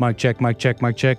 Mic check, mic check, mic check.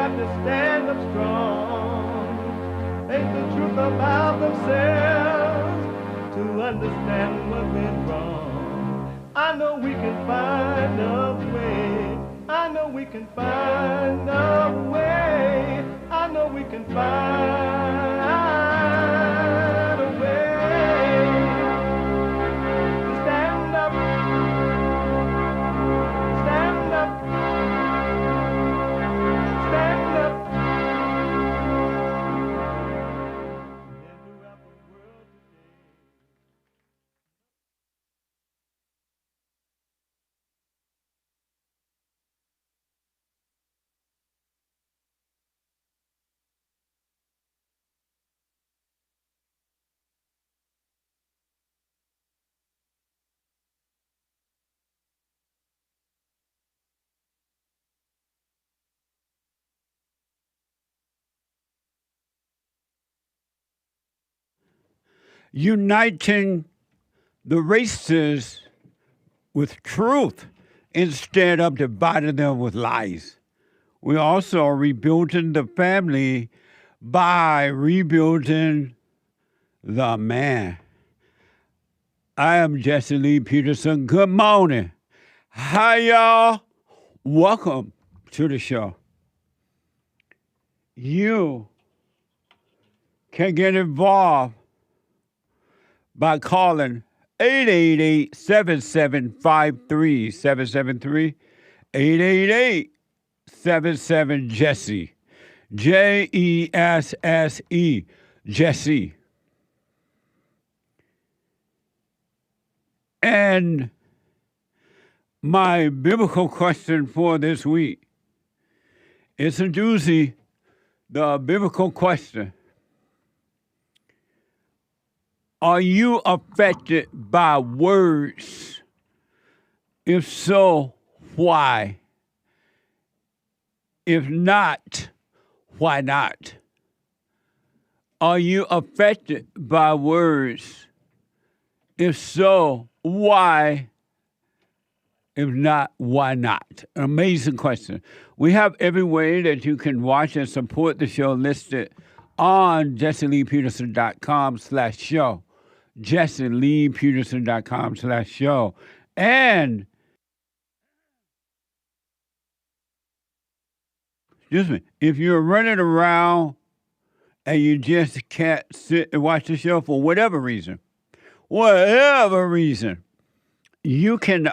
got to stand up strong, think the truth about themselves, to understand what went wrong. I know we can find a way. I know we can find a way. I know we can find a way to stand up, stand up, stand up. In the rapping world today. Uniting the races with truth instead of dividing them with lies. We also are rebuilding the family by rebuilding the man. I am Jesse Lee Peterson. Good morning. Hi, y'all. Welcome to the show. You can get involved by calling 888-7753-773, 888-77-JESSE, Jesse, Jesse. And my biblical question for this week, it's a doozy, the biblical question. Are you affected by words? If so, why? If not, why not? Are you affected by words? If so, why? If not, why not? An amazing question. We have every way that you can watch and support the show listed on jesseleepeterson.com/show. jesseleepeterson.com/show. And, excuse me, if you're running around and you just can't sit and watch the show for whatever reason, you can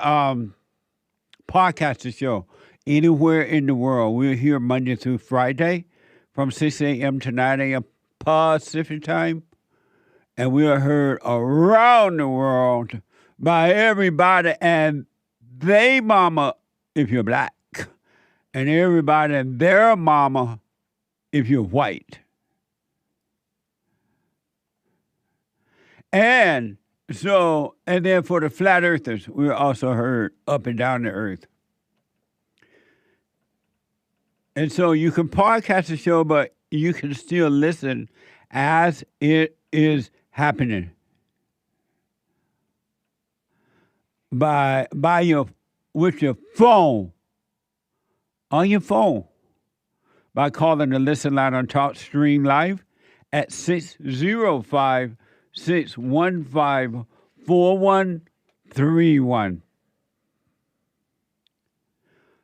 podcast the show anywhere in the world. We're here Monday through Friday from 6 a.m. to 9 a.m. Pacific time. And we are heard around the world by everybody and they mama if you're black, and everybody and their mama if you're white. And then for the flat earthers, we're also heard up and down the earth. And so you can podcast the show, but you can still listen as it is happening with your phone, on your phone, by calling the listen line on TalkStream Live at 605-615-4131.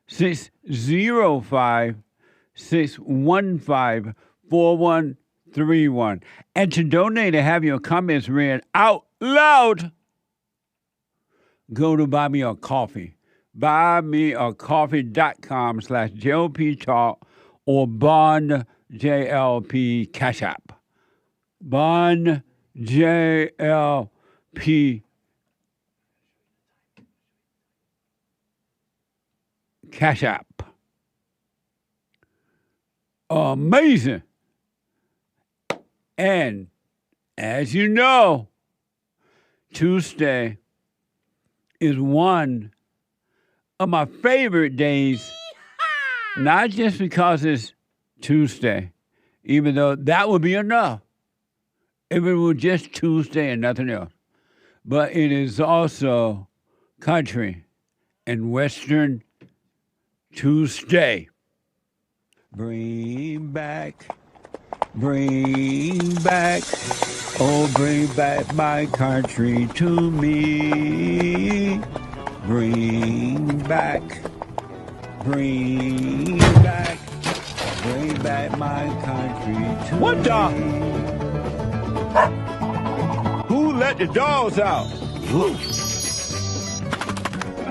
605-615-4131. And to donate and have your comments read out loud, go to Buy Me a Coffee. buymeacoffee.com/JLP Talk or Bond JLP Cash App. Bond JLP Cash App. Amazing. And as you know, Tuesday is one of my favorite days, not just because it's Tuesday, even though that would be enough if it were just Tuesday and nothing else. But it is also Country and Western Tuesday. Bring back, oh, bring back my country to me. Bring back, bring back my country to What the? me. Who let the dogs out? Woo.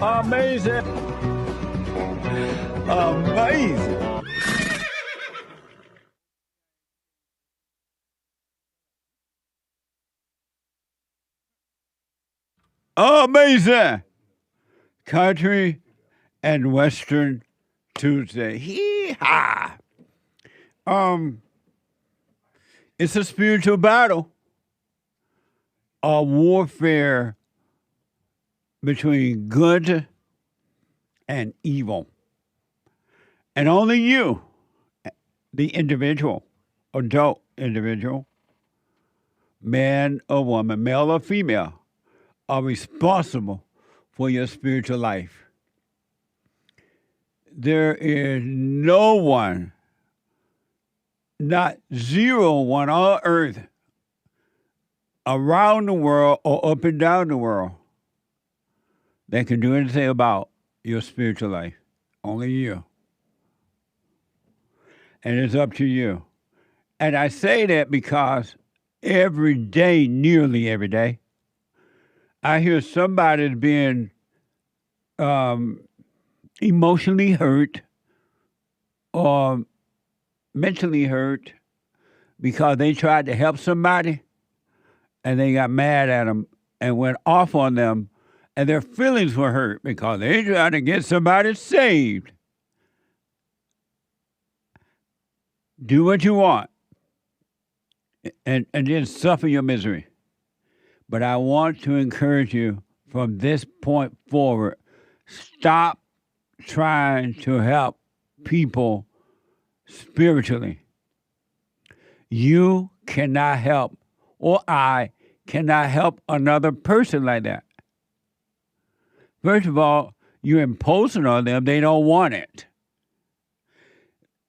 Amazing. Amazing. Amazing. Country and Western Tuesday. Hee-haw. It's a spiritual battle. A warfare between good and evil. And only you, the individual, adult individual, man or woman, male or female, are responsible for your spiritual life. There is no one, not zero one on earth, around the world or up and down the world, that can do anything about your spiritual life. Only you. And it's up to you. And I say that because every day, nearly every day, I hear somebody being emotionally hurt or mentally hurt because they tried to help somebody and they got mad at them and went off on them, and their feelings were hurt because they tried to get somebody saved. Do what you want and then suffer your misery. But I want to encourage you from this point forward, stop trying to help people spiritually. You cannot help, or I cannot help another person like that. First of all, you're imposing on them. They don't want it.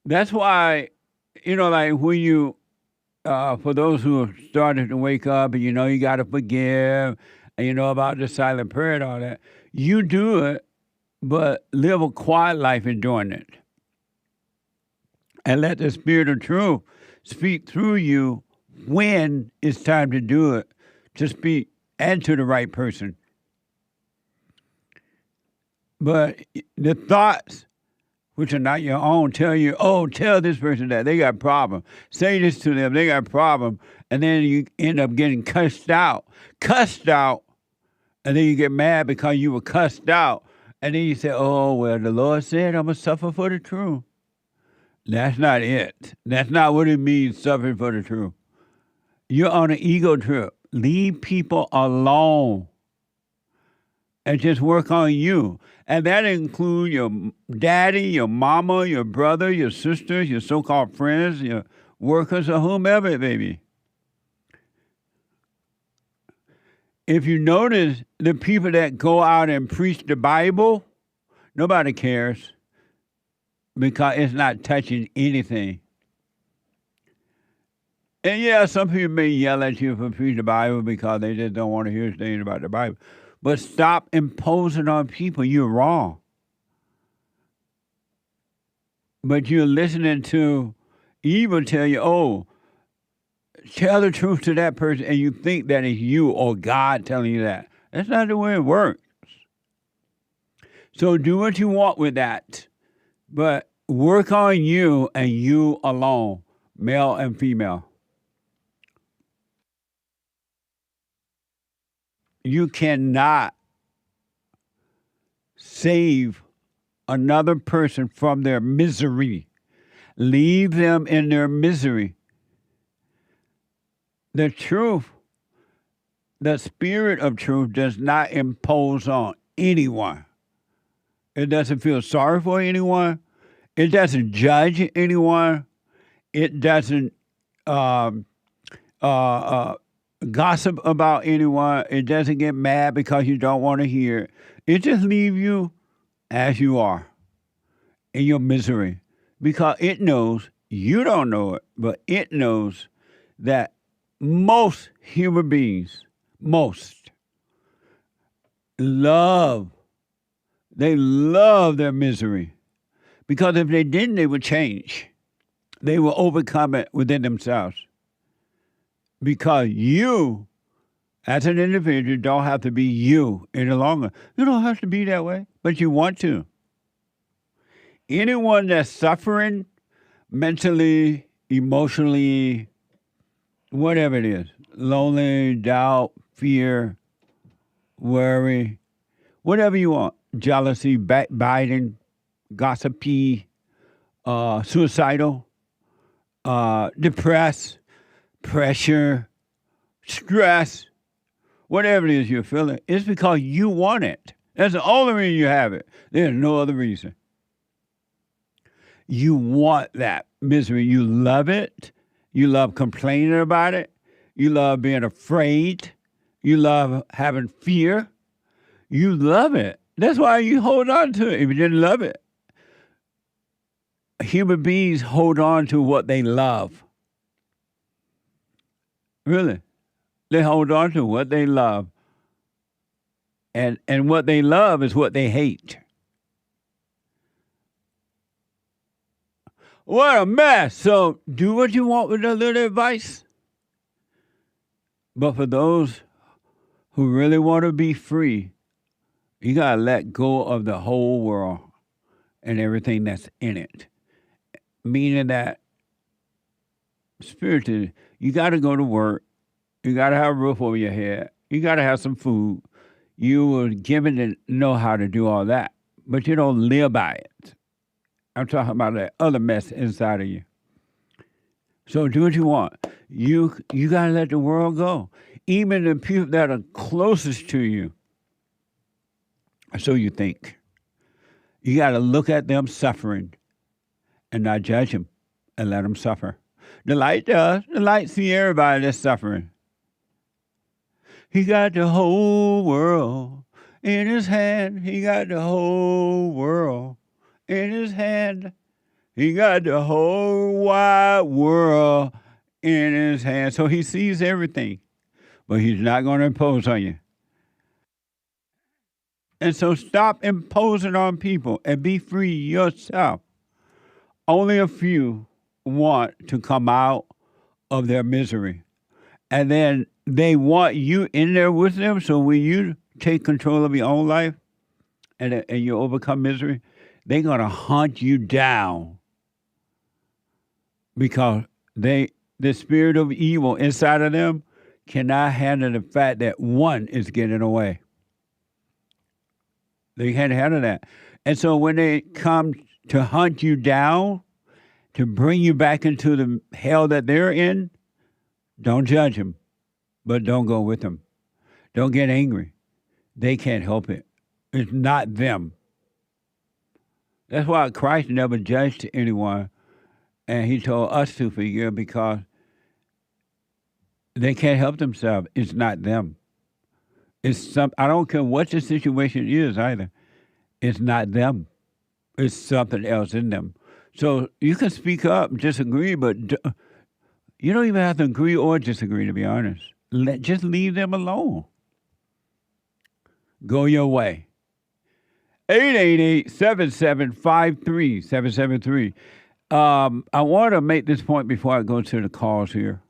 That's why, like when you, for those who have started to wake up and you got to forgive, and about the silent prayer and all that, you do it, but live a quiet life in doing it. And let the Spirit of truth speak through you when it's time to do it, to speak and to the right person. But the thoughts, which are not your own, tell you, oh, tell this person that they got a problem. Say this to them, they got a problem. And then you end up getting cussed out, and then you get mad because you were cussed out. And then you say, oh, well, the Lord said I'm going to suffer for the truth. That's not it. That's not what it means, suffering for the truth. You're on an ego trip. Leave people alone and just work on you. And that includes your daddy, your mama, your brother, your sisters, your so-called friends, your workers, or whomever it may be. If you notice the people that go out and preach the Bible, nobody cares because it's not touching anything. And yeah, some people may yell at you for preaching the Bible because they just don't want to hear anything about the Bible. But stop imposing on people. You're wrong. But you're listening to evil tell you, oh, tell the truth to that person, and you think that it's you or God telling you that. That's not the way it works. So do what you want with that. But work on you and you alone, male and female. You cannot save another person from their misery. Leave them in their misery. The truth, the Spirit of truth does not impose on anyone. It doesn't feel sorry for anyone. It doesn't judge anyone. It doesn't gossip about anyone. It doesn't get mad because you don't want to hear it. It just leaves you as you are, in your misery. because it knows, you don't know it, but it knows that most human beings, most, they love their misery. Because if they didn't, they would change. They will overcome it within themselves. Because you, as an individual, don't have to be you any longer. You don't have to be that way, but you want to. Anyone that's suffering mentally, emotionally, whatever it is, lonely, doubt, fear, worry, whatever you want, jealousy, backbiting, gossipy, suicidal, depressed, pressure, stress, whatever it is you're feeling, it's because you want it. That's the only reason you have it. There's no other reason. You want that misery. You love it. You love complaining about it. You love being afraid. You love having fear. You love it. That's why you hold on to it if you didn't love it. Human beings hold on to what they love. Really. They hold on to what they love. And what they love is what they hate. What a mess. So do what you want with that little advice. But for those who really want to be free, you got to let go of the whole world and everything that's in it. Meaning that spiritually, you got to go to work. You got to have a roof over your head. You got to have some food. You were given to know how to do all that, but you don't live by it. I'm talking about that other mess inside of you. So do what you want. You got to let the world go. Even the people that are closest to you. So you think. You got to look at them suffering and not judge them and let them suffer. The light does. The light sees everybody that's suffering. He got the whole world in his hand. He got the whole world in his hand. He got the whole wide world in his hand. So he sees everything, but he's not going to impose on you. And so stop imposing on people and be free yourself. Only a few want to come out of their misery. And then they want you in there with them. So when you take control of your own life and you overcome misery, they're going to hunt you down because the spirit of evil inside of them cannot handle the fact that one is getting away. They can't handle that. And so when they come to hunt you down, to bring you back into the hell that they're in, don't judge them, but don't go with them. Don't get angry. They can't help it. It's not them. That's why Christ never judged anyone, and he told us to forgive because they can't help themselves. It's not them. I don't care what the situation is either. It's not them. It's something else in them. So you can speak up, disagree, but you don't even have to agree or disagree, to be honest. Just leave them alone. Go your way. 888-7753-773. I want to make this point before I go to the calls here.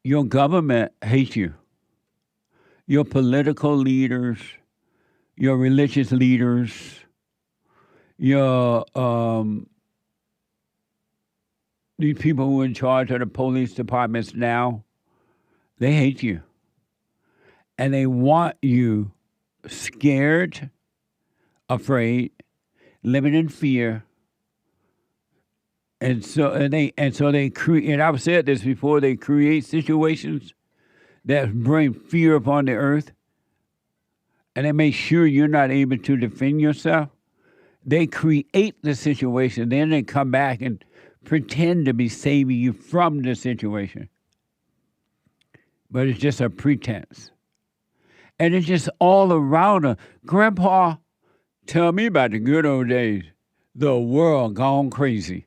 Your government hates you. Your political leaders, your religious leaders, your these people who are in charge of the police departments now, they hate you. And they want you scared, afraid, living in fear. And so they create, and I've said this before, they create situations that bring fear upon the earth. And they make sure you're not able to defend yourself. They create the situation, then they come back and pretend to be saving you from the situation. But it's just a pretense. And it's just all around us. Grandpa, Tell me about the good old days. The world gone crazy.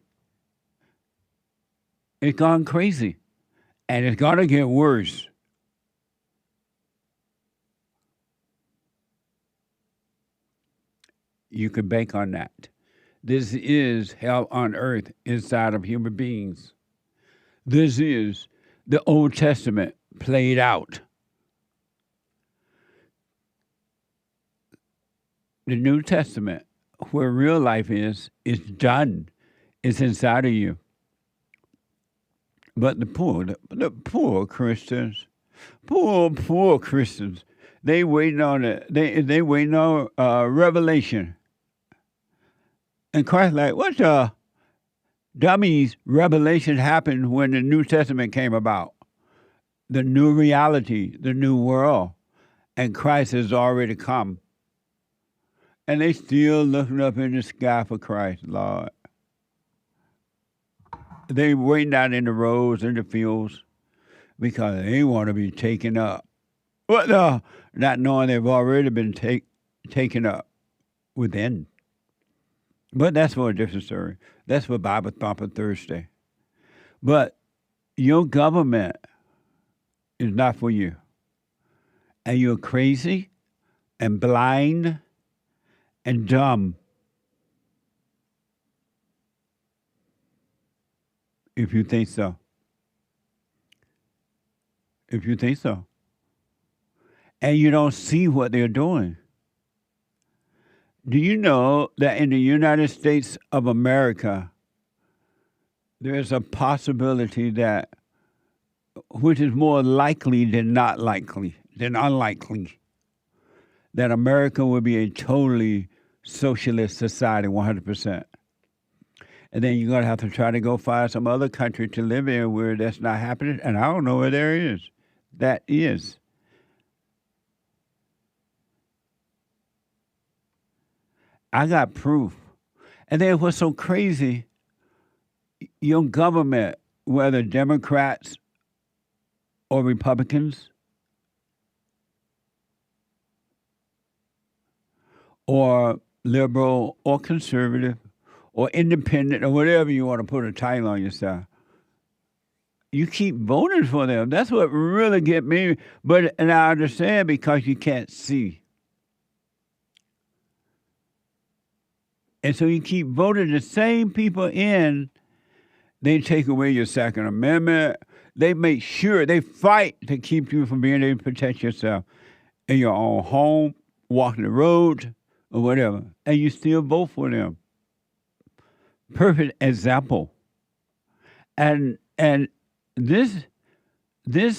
It's gone crazy. And it's going to get worse. You can bank on that. This is hell on earth inside of human beings. This is the Old Testament played out. The New Testament, where real life is done. It's inside of you. But the poor Christians, poor Christians, they waiting on it. They waiting on revelation. And Christ like, what the dummies? Revelation happened when the New Testament came about. The new reality, the new world. And Christ has already come. And they still looking up in the sky for Christ, Lord. They waiting out in the roads, in the fields, because they want to be taken up. What the? Not knowing they've already been taken up within. But that's for a different story. That's for Bible Thumper Thursday. But your government is not for you. And you're crazy and blind and dumb if you think so. If you think so. And you don't see what they're doing. Do you know that in the United States of America, there's a possibility that, which is more likely than not likely, than unlikely, that America will be a totally socialist society 100%. And then you're going to have to try to go find some other country to live in where that's not happening. And I don't know where there is. That is. I got proof. And then what's so crazy, your government, whether Democrats or Republicans or liberal or conservative or independent or whatever you want to put a title on yourself, you keep voting for them. That's what really get me. And I understand because you can't see. And so you keep voting the same people in. They take away your Second Amendment. They make sure, they fight to keep you from being able to protect yourself in your own home, walking the road, or whatever. And you still vote for them. Perfect example. And this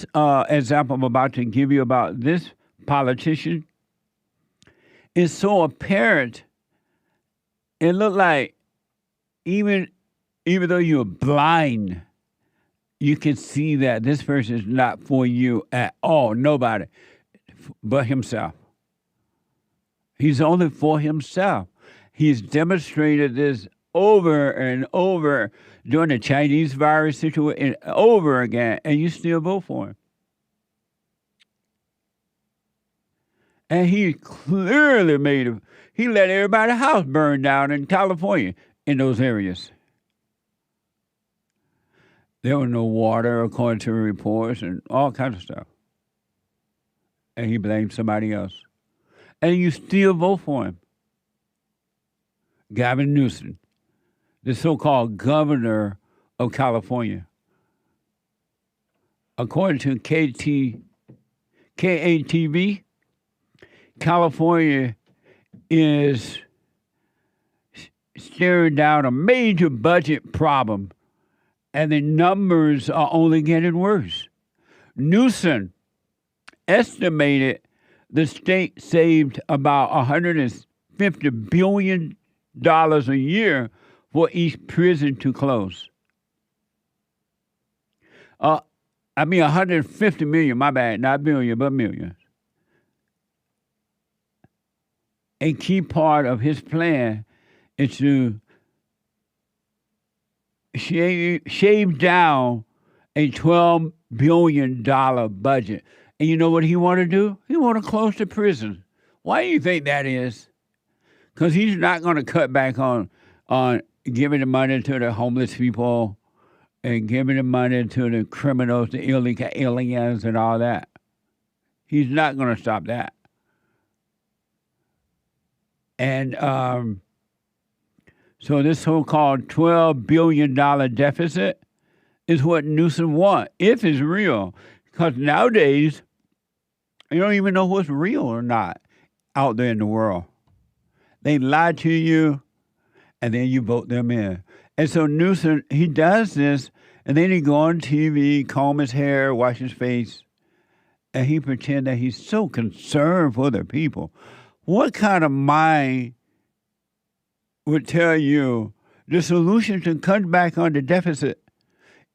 example I'm about to give you about this politician is so apparent. It looked like even though you're blind, you can see that this person is not for you at all. Nobody but himself. He's only for himself. He's demonstrated this over and over during the Chinese virus situation, over again, and you still vote for him. And he clearly he let everybody's house burn down in California in those areas. There was no water, according to reports, and all kinds of stuff. And he blamed somebody else. And you still vote for him. Gavin Newsom, the so-called governor of California. According to KATV, California is staring down a major budget problem, and the numbers are only getting worse. Newsom estimated the state saved about $150 billion a year for each prison to close. 150 million, my bad, not billion, but millions. A key part of his plan is to shave down a $12 billion budget. And you know what he want to do? He want to close the prison. Why do you think that is? Because he's not going to cut back on giving the money to the homeless people and giving the money to the criminals, the illegal aliens, and all that. He's not going to stop that. And so this so-called $12 billion deficit is what Newsom wants, if it's real. Because nowadays, you don't even know what's real or not out there in the world. They lie to you, and then you vote them in. And so Newsom, he does this, and then he go on TV, comb his hair, wash his face, and he pretend that he's so concerned for the people. What kind of mind would tell you the solution to cut back on the deficit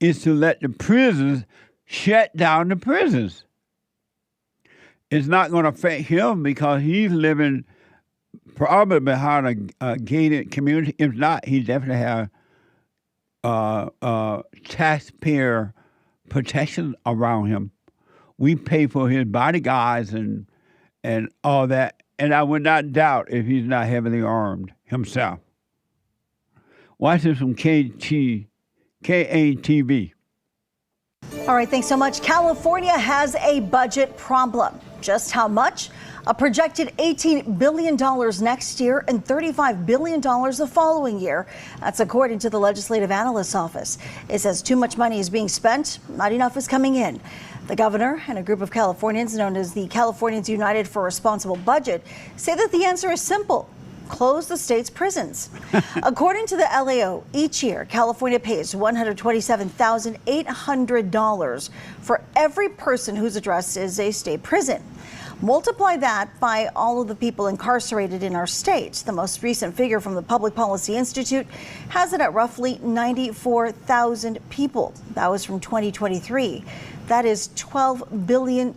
is to let the prisons shut down the prisons? It's not going to affect him because he's living probably behind a gated community. If not, he definitely have taxpayer protection around him. We pay for his bodyguards and all that. And I would not doubt if he's not heavily armed himself. Watch this from KATV. All right, thanks so much. California has a budget problem. Just how much? A projected $18 billion next year and $35 billion the following year. That's according to the Legislative Analyst's Office. It says too much money is being spent, not enough is coming in. The governor and a group of Californians known as the Californians United for a Responsible Budget say that the answer is simple. Close the state's prisons. According to the LAO, each year, California pays $127,800 for every person whose address is a state prison. Multiply that by all of the people incarcerated in our state. The most recent figure from the Public Policy Institute has it at roughly 94,000 people. That was from 2023. That is $12 billion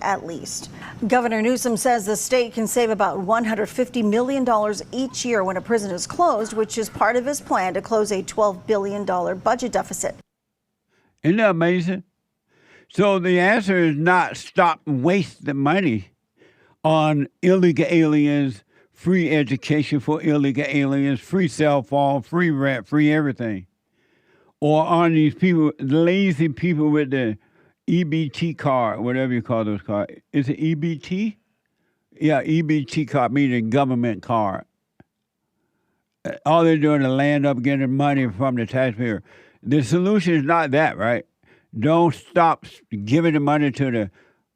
at least. Governor Newsom says the state can save about $150 million each year when a prison is closed, which is part of his plan to close a $12 billion budget deficit. Isn't that amazing? So the answer is not stop wasting money on illegal aliens, free education for illegal aliens, free cell phone, free rent, free everything. Or on these people, lazy people with the EBT card, whatever you call those cards. Is it EBT? Yeah, EBT card, meaning government card. All they're doing is land up getting money from the taxpayer. The solution is not that, right? Don't stop giving the money to the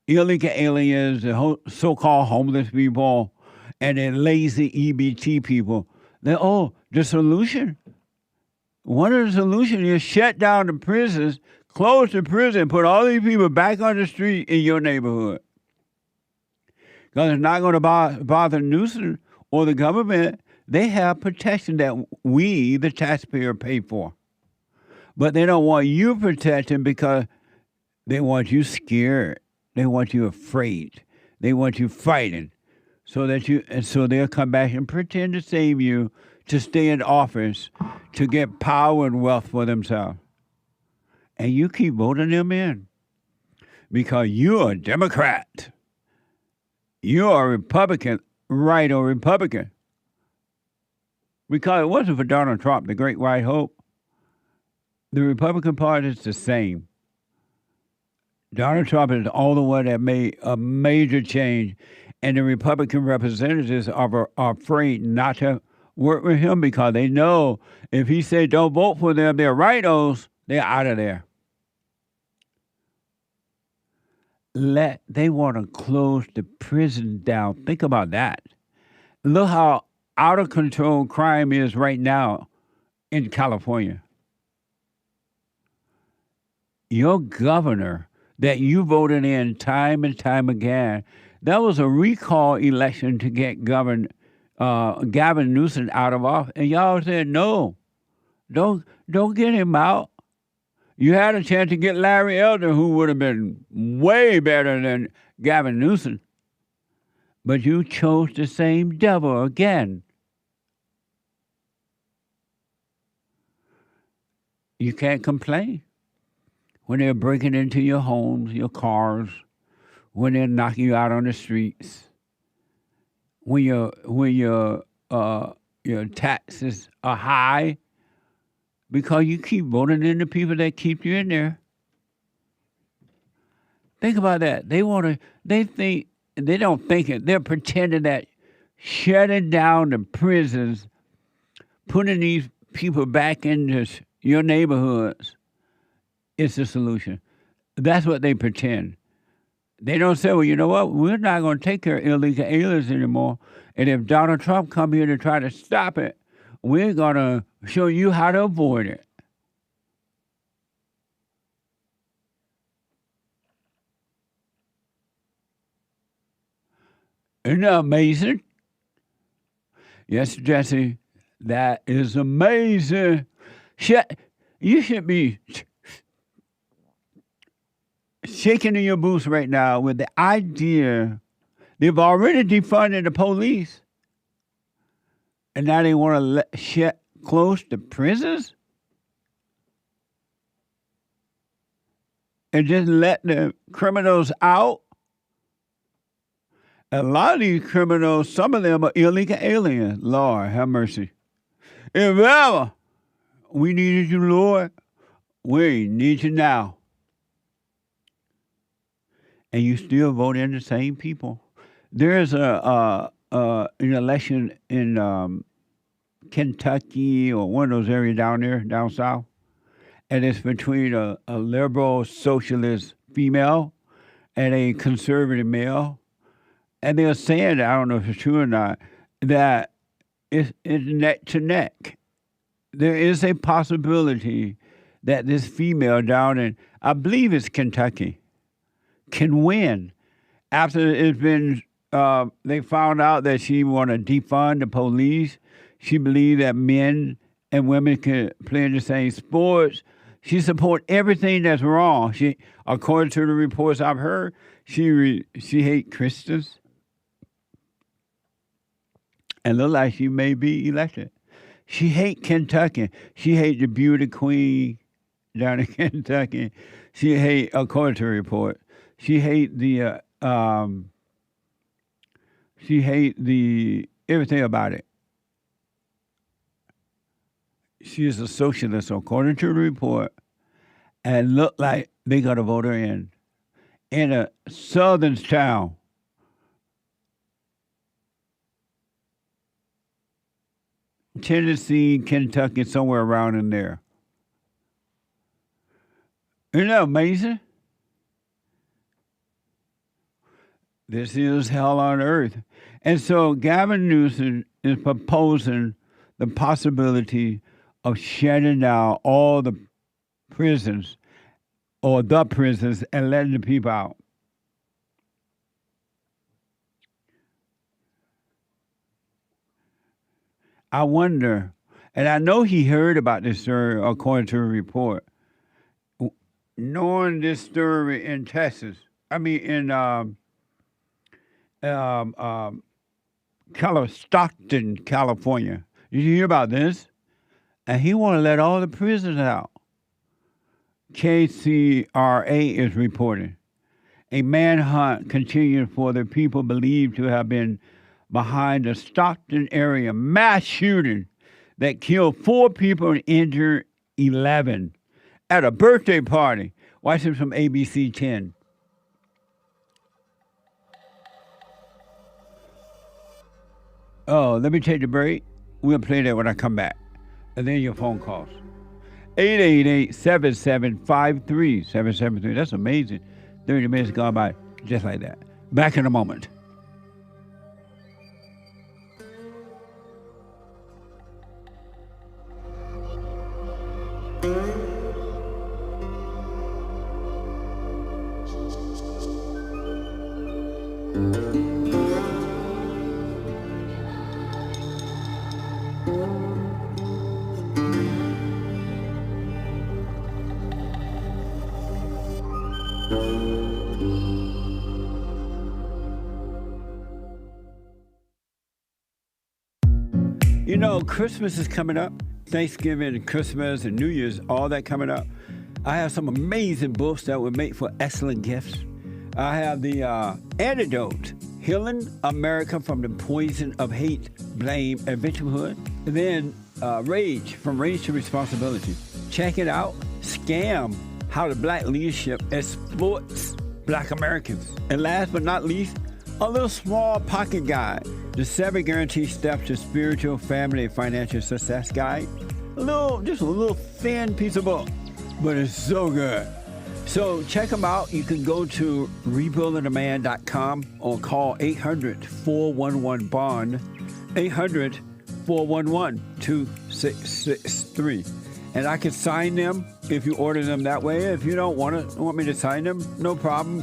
illegal aliens, the so-called homeless people, and the lazy EBT people. The solution. One of the solutions is shut down the prisons, close the prison, put all these people back on the street in your neighborhood. Because it's not going to bother Newsom or the government. They have protection that we, the taxpayer, pay for. But they don't want you protected because they want you scared. They want you afraid. They want you fighting so they'll come back and pretend to save you, to stay in office, to get power and wealth for themselves. And you keep voting them in because you're a Democrat. You're a Republican, right, or Republican. Because it wasn't for Donald Trump, the great white hope. The Republican Party is the same. Donald Trump is the only one that made a major change, and the Republican representatives are afraid not to work with him because they know if he said don't vote for them, they're rhinos, they're out of there. They want to close the prison down. Think about that. Look how out of control crime is right now in California. Your governor that you voted in time and time again, that was a recall election to get Gavin Newsom out of office. And y'all said, no, don't get him out. You had a chance to get Larry Elder, who would have been way better than Gavin Newsom. But you chose the same devil again. You can't complain. When they're breaking into your homes, your cars, when they're knocking you out on the streets, when your your taxes are high because you keep voting in the people that keep you in there. Think about that. They don't think it. They're pretending that shutting down the prisons, putting these people back into your neighborhoods is the solution. That's what they pretend. They don't say, well, you know what? We're not going to take care of illegal aliens anymore. And if Donald Trump come here to try to stop it, we're going to show you how to avoid it. Isn't that amazing? Yes, Jesse, that is amazing. You should be shaking in your boots right now with the idea they've already defunded the police, and now they want to shut close the prisons and just let the criminals out. A lot of these criminals, some of them are illegal aliens. Lord, have mercy. If ever we needed you, Lord, we need you now. And you still vote in the same people. There's an election in Kentucky or one of those areas down there, down south, and it's between a liberal socialist female and a conservative male. And they're saying, I don't know if it's true or not, that it's neck to neck. There is a possibility that this female down in, I believe it's Kentucky, can win. After it's been, they found out that she want to defund the police. She believed that men and women could play in the same sports. She support everything that's wrong. She, according to the reports I've heard, she hate Christians. And look like she may be elected. She hate Kentucky. She hate the beauty queen down in Kentucky. She hate, according to the report, she hate the everything about it. She is a socialist, according to the report, and look like they got to vote her in a southern town. Tennessee, Kentucky, somewhere around in there. Isn't that amazing? This is hell on earth. And so Gavin Newsom is proposing the possibility of shutting down all the prisons or the prisons and letting the people out. I wonder, and I know he heard about this story according to a report. Knowing this story in Texas, in Stockton, California. Did you hear about this? And he want to let all the prisoners out. KCRA is reporting. A manhunt continues for the people believed to have been behind the Stockton area mass shooting that killed 4 people and injured 11 at a birthday party. Watch this from ABC 10. Oh, let me take the break. We'll play that when I come back. And then your phone calls. 888-7753-773. That's amazing. 30 minutes gone by just like that. Back in a moment. You know, Christmas is coming up. Thanksgiving and Christmas and New Year's, all that coming up. I have some amazing books that would make for excellent gifts. I have the antidote. Healing America from the Poison of Hate, Blame, and Victimhood. And then Rage, From Rage to Responsibility. Check it out. Scam, How the Black Leadership Exploits Black Americans. And last but not least, a little small pocket guide. The 7 Guaranteed Steps to Spiritual, Family, and Financial Success Guide. Just a little thin piece of book, but it's so good. So check them out. You can go to rebuildingaman.com or call 800-411-BOND, 800-411-2663. And I can sign them if you order them that way. If you don't want me to sign them, no problem.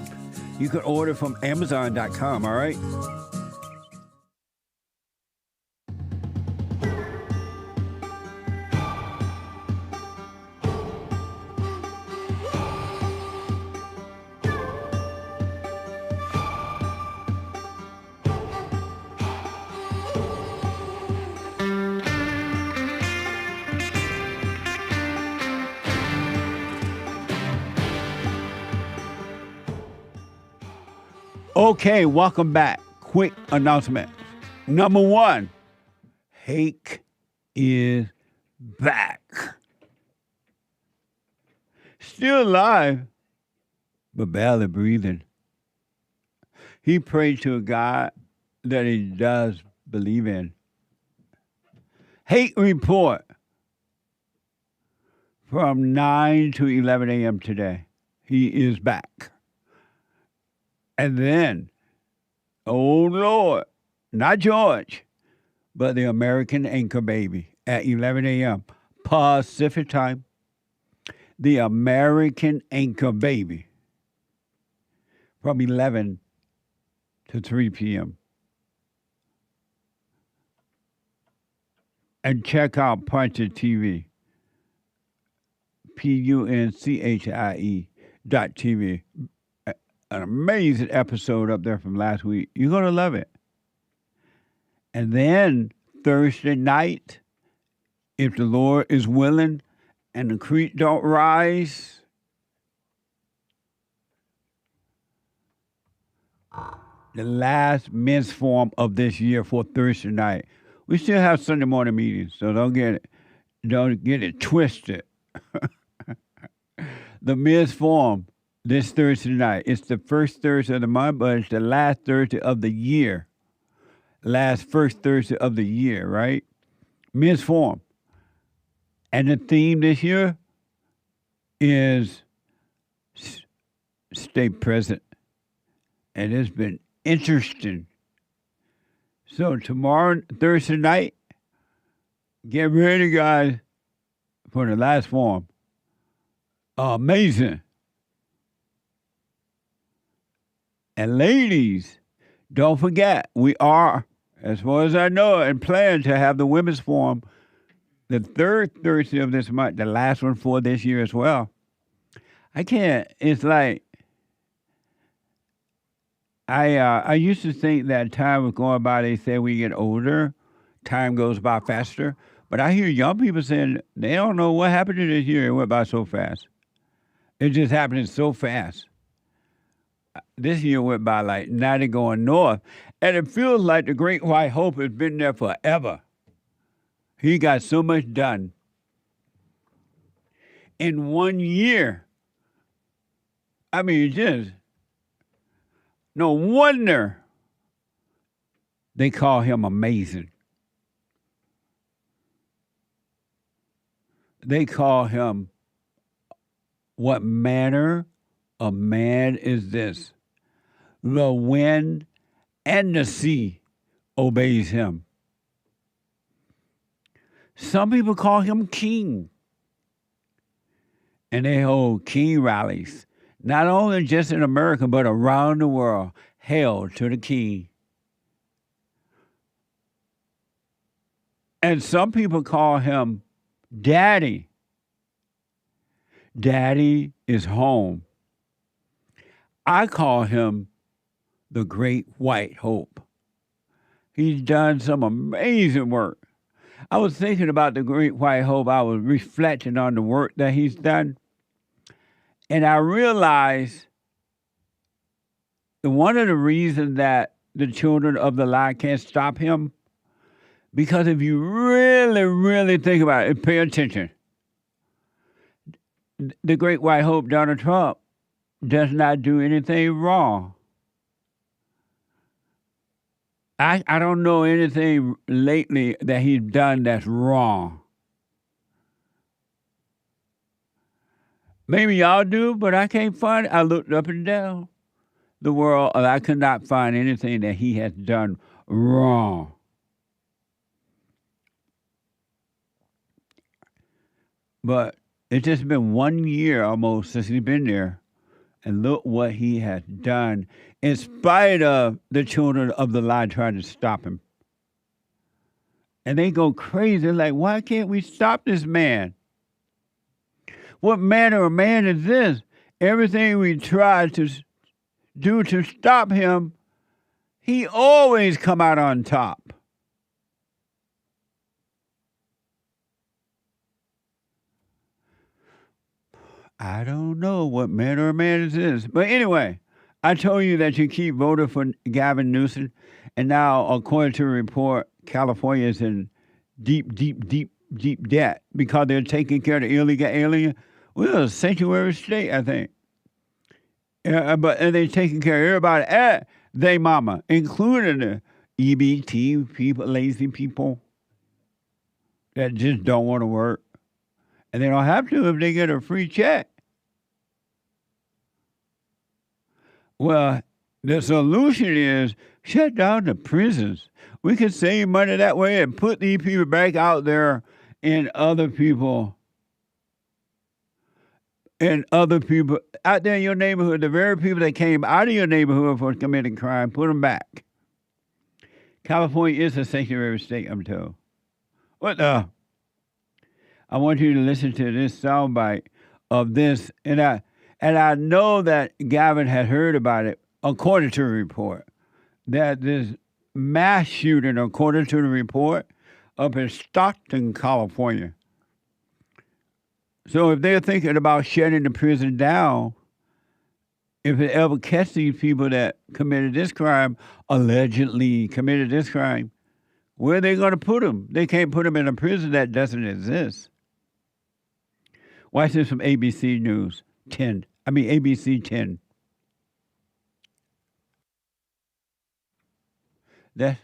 You can order from Amazon.com, all right? Okay, welcome back. Quick announcement. Number 1, Hake is back. Still alive, but barely breathing. He prayed to a God that he does believe in. Hake report from 9 to 11 a.m. today. He is back. And then, oh Lord, not George, but the American Anchor Baby at 11 a.m. Pacific time. The American Anchor Baby from 11 to 3 p.m. And check out Punchie TV, PUNCHIE.TV. An amazing episode up there from last week. You're going to love it. And then Thursday night, if the Lord is willing and the creek don't rise, the last men's forum of this year for Thursday night. We still have Sunday morning meetings, so don't get it twisted. The men's forum this Thursday night. It's the first Thursday of the month, but it's the last Thursday of the year. First Thursday of the year, right? Men's Forum. And the theme this year is stay present. And it's been interesting. So tomorrow, Thursday night, get ready, guys, for the last forum. Amazing. And ladies, don't forget, we are, as far as I know, and plan to have the Women's Forum the third Thursday of this month, the last one for this year as well. It's like, I used to think that time was going by, they say we get older, time goes by faster. But I hear young people saying they don't know what happened to this year. It went by so fast. It just happened so fast. This year went by like 90 going north. And it feels like the Great White Hope has been there forever. He got so much done in 1 year. I mean, just no wonder they call him amazing. They call him, what manner of man is this? The wind and the sea obeys him. Some people call him king. And they hold king rallies, not only just in America, but around the world. Hail to the king. And some people call him Daddy. Daddy is home. I call him the Great White Hope. He's done some amazing work. I was thinking about the Great White Hope. I was reflecting on the work that he's done. And I realized that one of the reasons that the children of the lie can't stop him? Because if you really, really think about it, pay attention. The great white hope, Donald Trump, does not do anything wrong. I don't know anything lately that he's done that's wrong. Maybe y'all do, but I can't find it. I looked up and down the world, and I could not find anything that he has done wrong. But it's just been 1 year almost since he's been there, and look what he has done in spite of the children of the lie trying to stop him. And they go crazy, like, why can't we stop this man? What manner of man is this? Everything we try to do to stop him, he always come out on top. I don't know what manner of man is this. But anyway, I told you that you keep voting for Gavin Newsom, and now, according to a report, California is in deep debt because they're taking care of the illegal alien. We're a sanctuary state, I think. And they're taking care of everybody at they mama, including the EBT people, lazy people that just don't want to work. And they don't have to if they get a free check. Well, the solution is shut down the prisons. We can save money that way and put these people back out there and other people out there in your neighborhood, the very people that came out of your neighborhood for committing crime, put them back. California is a sanctuary state, I'm told. What the? I want you to listen to this soundbite of this, and I know that Gavin had heard about it, according to the report, that this mass shooting, according to the report, up in Stockton, California. So if they're thinking about shutting the prison down, if it ever catch these people that committed this crime, allegedly committed this crime, where are they going to put them? They can't put them in a prison that doesn't exist. Watch this from ABC News 10. ABC 10. That's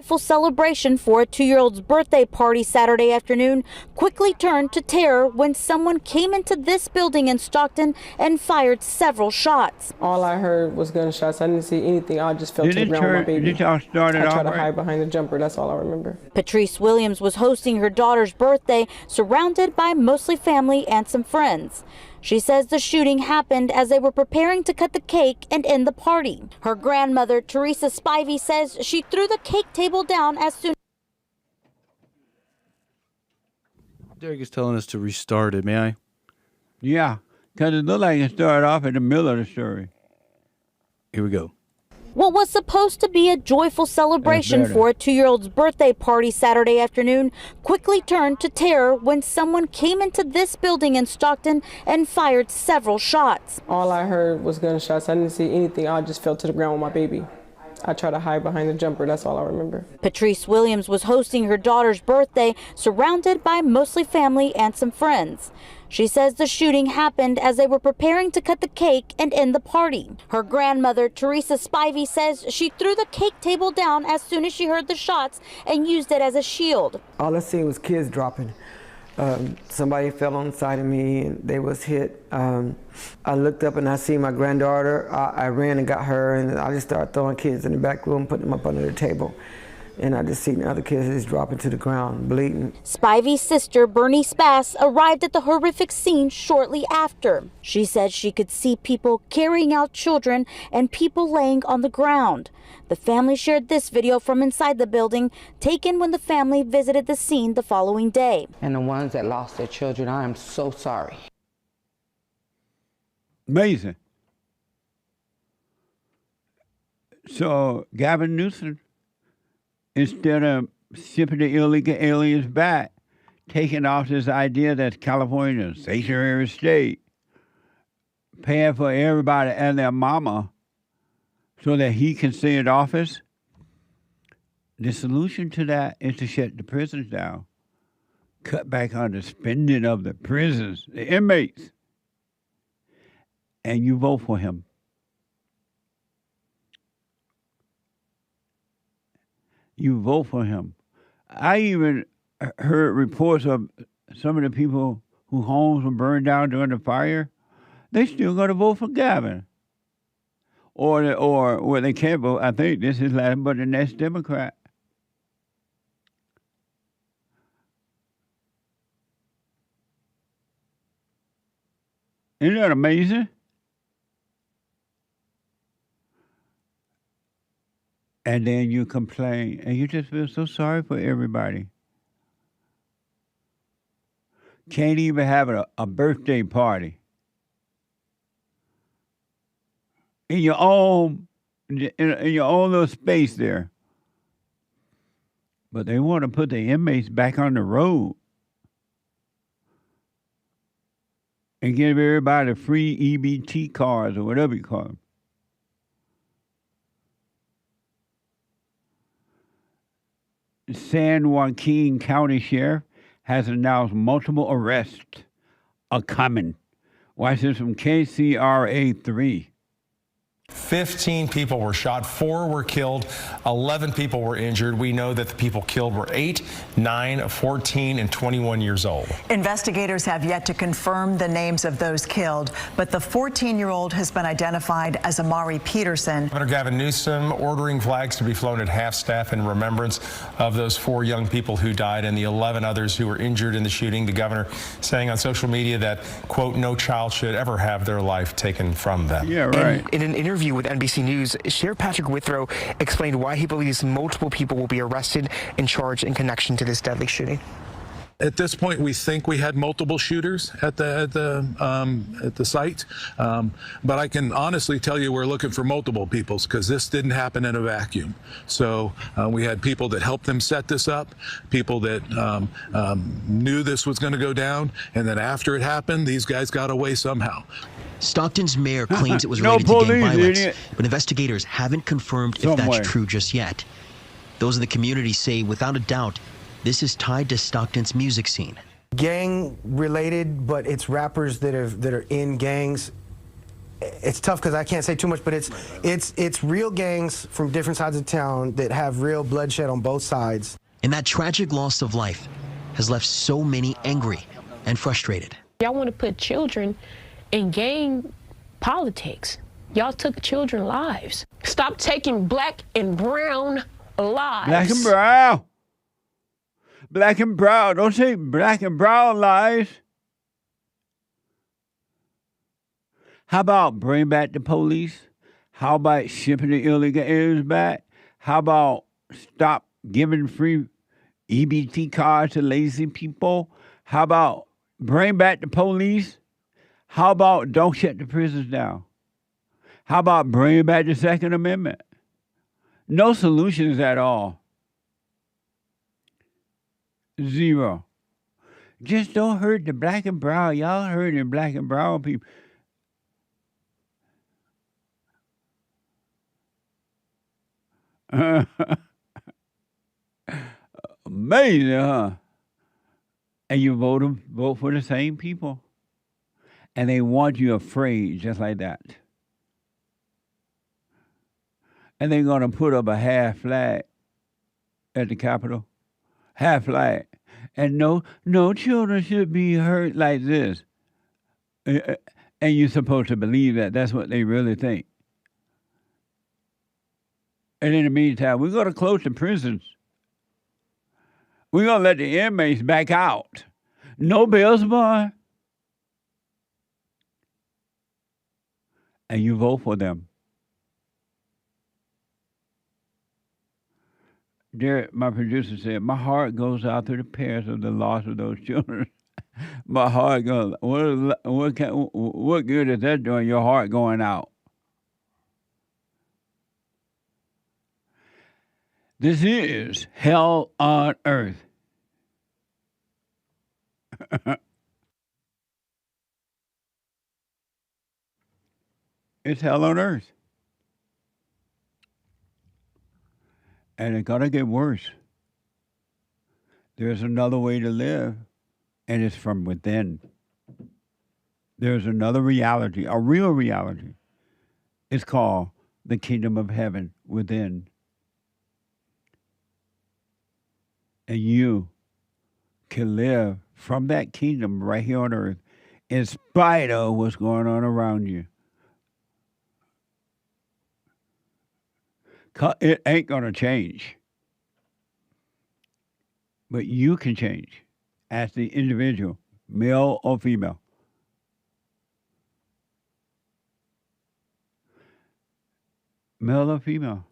Full celebration for a 2-year-old's birthday party Saturday afternoon quickly turned to terror when someone came into this building in Stockton and fired several shots. All I heard was gunshots. I didn't see anything. I just fell to the ground with my baby. Did y'all start it I off tried to right? hide behind the jumper. That's all I remember. Patrice Williams was hosting her daughter's birthday, surrounded by mostly family and some friends. She says the shooting happened as they were preparing to cut the cake and end the party. Her grandmother, Teresa Spivey, says she threw the cake table down as soon. Derek is telling us to restart it, may I? Yeah, because it looked like it started off in the middle of the story. Here we go. What was supposed to be a joyful celebration for a 2-year-old's birthday party Saturday afternoon quickly turned to terror when someone came into this building in Stockton and fired several shots. All I heard was gunshots. I didn't see anything. I just fell to the ground with my baby. I tried to hide behind the jumper. That's all I remember. Patrice Williams was hosting her daughter's birthday, surrounded by mostly family and some friends. She says the shooting happened as they were preparing to cut the cake and end the party. Her grandmother, Teresa Spivey, says she threw the cake table down as soon as she heard the shots and used it as a shield. All I seen was kids dropping. Somebody fell on the side of me and they was hit. I looked up and I see my granddaughter. I ran and got her, and I just started throwing kids in the back room, putting them up under the table. And I just seen the other kids just dropping to the ground, bleeding. Spivey's sister, Bernice Bass, arrived at the horrific scene shortly after. She said she could see people carrying out children and people laying on the ground. The family shared this video from inside the building, taken when the family visited the scene the following day. And the ones that lost their children, I am so sorry. Amazing. So Gavin Newsom, instead of shipping the illegal aliens back, taking off this idea that California is a sanctuary state, paying for everybody and their mama so that he can stay in office? The solution to that is to shut the prisons down. Cut back on the spending of the prisons, the inmates. And you vote for him. You vote for him. I even heard reports of some of the people whose homes were burned down during the fire. They still going to vote for Gavin. Or they can't vote. I think this is last, but the next Democrat. Isn't that amazing? And then you complain, and you just feel so sorry for everybody. Can't even have a birthday party in your own little space there. But they want to put the inmates back on the road and give everybody free EBT cards or whatever you call them. San Joaquin County Sheriff has announced multiple arrests are coming. Watch this from KCRA 3. 15 people were shot, 4 were killed, 11 people were injured. We know that the people killed were 8, 9, 14, and 21 years old. Investigators have yet to confirm the names of those killed, but the 14-year-old has been identified as Amari Peterson. Governor Gavin Newsom ordering flags to be flown at half-staff in remembrance of those 4 young people who died and the 11 others who were injured in the shooting. The governor saying on social media that, quote, no child should ever have their life taken from them. Yeah, right. In an interview with NBC News, Sheriff Patrick Withrow explained why he believes multiple people will be arrested and charged in connection to this deadly shooting. At this point, we think we had multiple shooters at the site, but I can honestly tell you we're looking for multiple peoples because this didn't happen in a vacuum. So we had people that helped them set this up, people that knew this was going to go down, and then after it happened, these guys got away somehow. Stockton's mayor claims it was related to gang violence, but investigators haven't confirmed if that's true just yet. Those in the community say, without a doubt, this is tied to Stockton's music scene. Gang related, but it's rappers that are in gangs. It's tough because I can't say too much, but it's real gangs from different sides of town that have real bloodshed on both sides. And that tragic loss of life has left so many angry and frustrated. Y'all want to put children in gang politics. Y'all took children's lives. Stop taking black and brown lives. Black and brown. Black and brown. Don't say black and brown lives. How about bring back the police? How about shipping the illegal aliens back? How about stop giving free EBT cards to lazy people? How about bring back the police? How about don't shut the prisons down? How about bring back the Second Amendment? No solutions at all. Zero. Just don't hurt the black and brown. Y'all hurting black and brown people. Amazing, huh? And you vote for the same people. And they want you afraid just like that. And they're going to put up a half flag at the Capitol. Half flag. And no children should be hurt like this. And you're supposed to believe that. That's what they really think. And in the meantime, we're going to close the prisons. We're going to let the inmates back out. No bail bond. And you vote for them. Derek, my producer, said, my heart goes out to the parents of the loss of those children. My heart goes, what good is that doing, your heart going out? This is hell on earth. It's hell on earth. And it's going to get worse. There's another way to live, and it's from within. There's another reality, a real reality. It's called the kingdom of heaven within. And you can live from that kingdom right here on earth in spite of what's going on around you. It ain't going to change. But you can change as the individual, male or female. Male or female.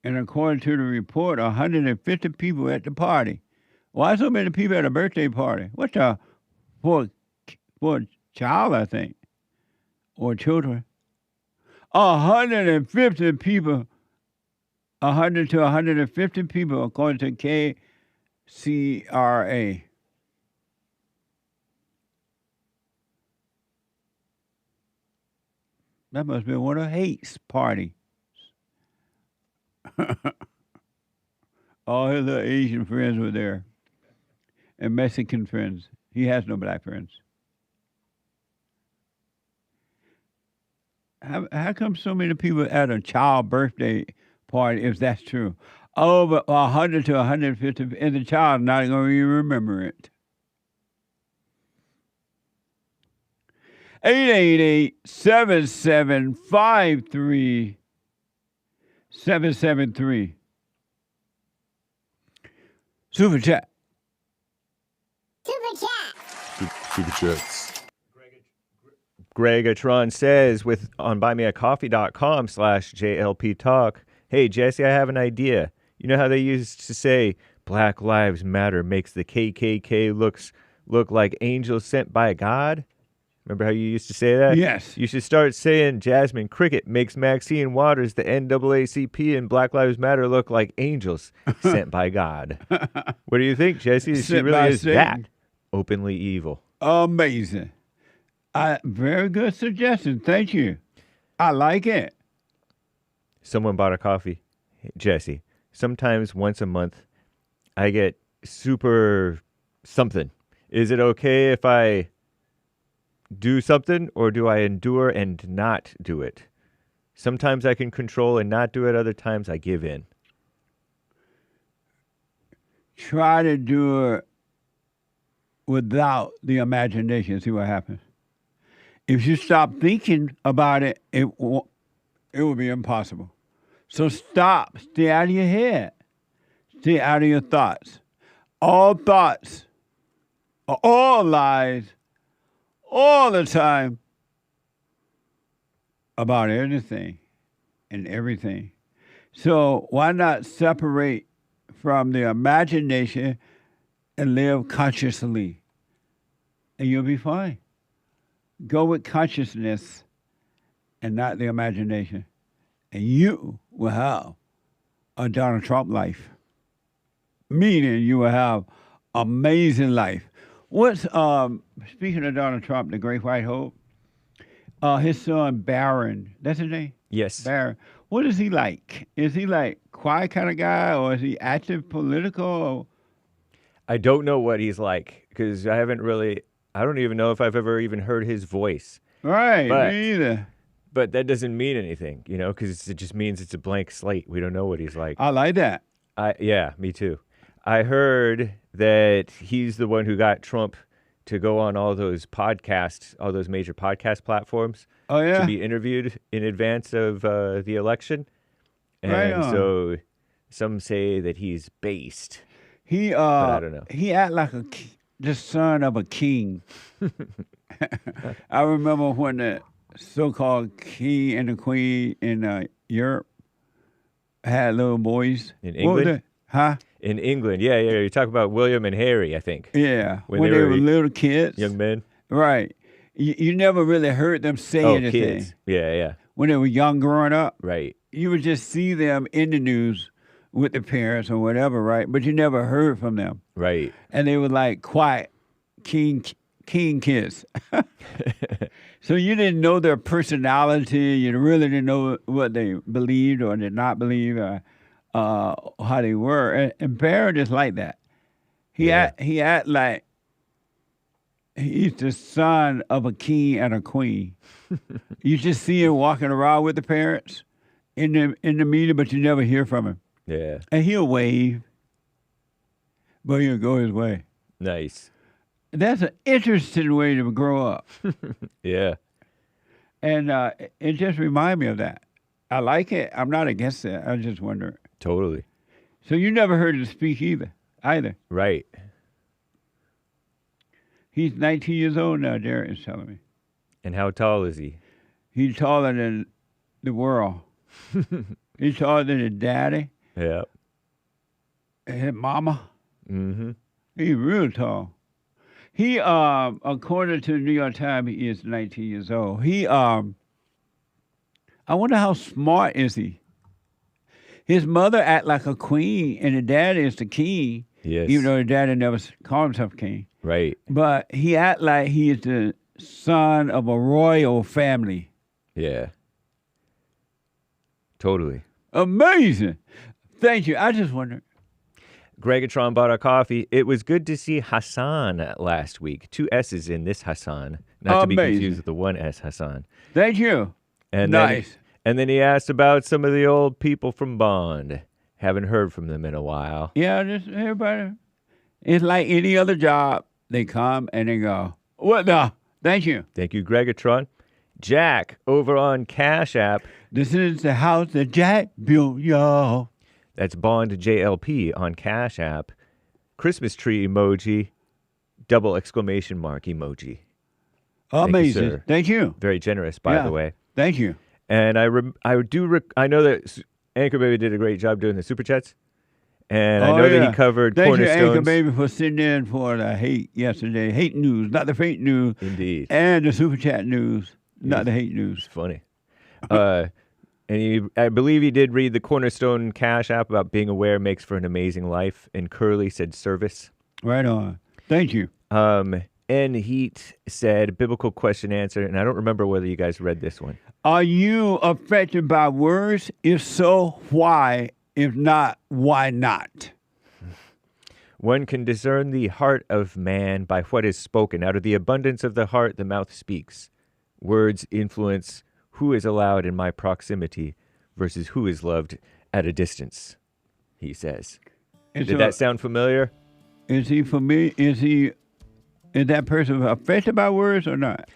And according to the report, 150 people at the party. Why so many people at a birthday party? What's for a child, I think, or children? 150 people, 100 to 150 people, according to KCRA. That must be one of Hate's party. All his little Asian friends were there. And Mexican friends. He has no black friends. How come so many people at a child birthday party, if that's true? Over 100 to 150, and the child not going to even remember it. 888-7753-773. Super chat. Super chats. Gregatron says on buymeacoffee.com/JLP Talk, hey, Jesse, I have an idea. You know how they used to say Black Lives Matter makes the KKK look like angels sent by God? Remember how you used to say that? Yes. You should start saying Jasmine Cricket makes Maxine Waters, the NAACP, and Black Lives Matter look like angels sent by God. What do you think, Jesse? She really is that openly evil. Amazing. Very good suggestion. Thank you. I like it. Someone bought a coffee. Jesse, sometimes once a month, I get super something. Is it okay if I do something, or do I endure and not do it? Sometimes I can control and not do it. Other times I give in. Try to do it without the imagination. See what happens. If you stop thinking about it, it will be impossible. So stop. Stay out of your head. Stay out of your thoughts. All thoughts are all lies all the time about anything and everything. So why not separate from the imagination and live consciously? And you'll be fine. Go with consciousness and not the imagination. And you will have a Donald Trump life. Meaning you will have amazing life. What's, speaking of Donald Trump, the Great White Hope, his son Barron, that's his name? Yes. Barron. What is he like? Is he like quiet kind of guy, or is he active political? I don't know what he's like, because I don't even know if I've ever even heard his voice. Right, me either. But that doesn't mean anything, because it just means it's a blank slate. We don't know what he's like. I like that. Yeah, me too. I heard that he's the one who got Trump to go on all those podcasts, all those major podcast platforms. Oh, yeah? To be interviewed in advance of the election. And right so some say that he's based. But I don't know. He act like the son of a king. I remember when the so-called king and the queen in Europe had little boys. In England? Huh? In England, yeah. You're talking about William and Harry, I think. Yeah, when they were little kids. Young men. Right. You never really heard them say anything. Kids. Yeah. When they were young growing up. Right. You would just see them in the news with their parents or whatever, right? But you never heard from them. Right. And they were like quiet, king king kids. So you didn't know their personality. You really didn't know what they believed or did not believe, or how they were. And Barrett is like that. He act like he's the son of a king and a queen. You just see him walking around with the parents in the meeting, but you never hear from him. Yeah. And he'll wave, but he'll go his way. Nice. That's an interesting way to grow up. Yeah. And it just reminds me of that. I like it. I'm not against it. I just wonder. Totally. So you never heard him speak either. Right. He's 19 years old now, Derek is telling me. And how tall is he? He's taller than the world. He's taller than his daddy. Yeah. And his mama. Mm-hmm. He's real tall. He, according to the New York Times, he is 19 years old. He, I wonder how smart is he? His mother act like a queen, and the daddy is the king. Yes. Even though the daddy never called himself king. Right. But he act like he is the son of a royal family. Yeah. Totally. Amazing. Thank you. I just wondered. Gregatron bought our coffee. It was good to see Hassan last week. 2 S's in this Hassan. Not to be confused with the 1 S Hassan. Thank you. And nice. And then he asked about some of the old people from Bond. Haven't heard from them in a while. Yeah, just everybody. It's like any other job. They come and they go. What the? Thank you. Thank you, Gregatron. Jack, over on Cash App. This is the house that Jack built, y'all. That's Bond JLP on Cash App. Christmas tree emoji, double exclamation mark emoji. Amazing. Thank you. Very generous, by the way. Thank you. And I know that Anchor Baby did a great job doing the Super Chats. And I know that he covered Cornerstones. Thank you, Anchor Baby, for sitting in for the hate yesterday. Hate news, not the fake news. Indeed. And the Super Chat news, not the hate news. Funny. And I believe he did read the Cornerstone Cash App about being aware makes for an amazing life. And Curly said service. Right on. Thank you. And Heat said biblical question answer. And I don't remember whether you guys read this one. Are you affected by words? If so, why? If not, why not? One can discern the heart of man by what is spoken. Out of the abundance of the heart, the mouth speaks. Words influence who is allowed in my proximity versus who is loved at a distance, he says. Did that sound familiar? Is he familiar? Is that person affected by words or not?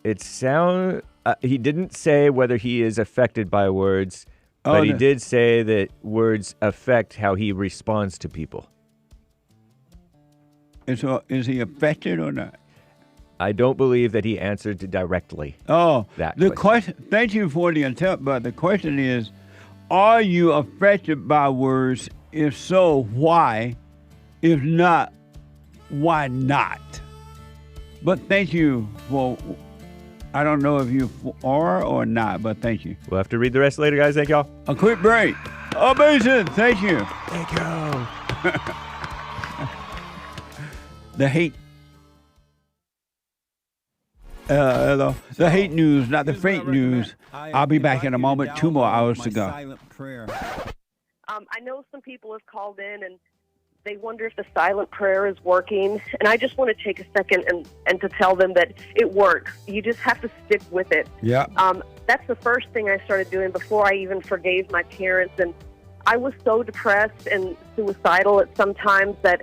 He didn't say whether he is affected by words, but he did say that words affect how he responds to people. And so is he affected or not? I don't believe that he answered directly. Oh, that the question. Thank you for the attempt, but the question is, are you affected by words? If so, why? If not, why not? But thank you for, I don't know if you are or not, but thank you. We'll have to read the rest later, guys. Thank y'all. A quick break. Amazing. Thank you. Thank you. The hate. Hello. The hate news, not the fake news. I'll be back in a moment. 2 more hours to go. I know some people have called in and they wonder if the silent prayer is working. And I just want to take a second and to tell them that it works. You just have to stick with it. Yeah. That's the first thing I started doing before I even forgave my parents. And I was so depressed and suicidal at some times that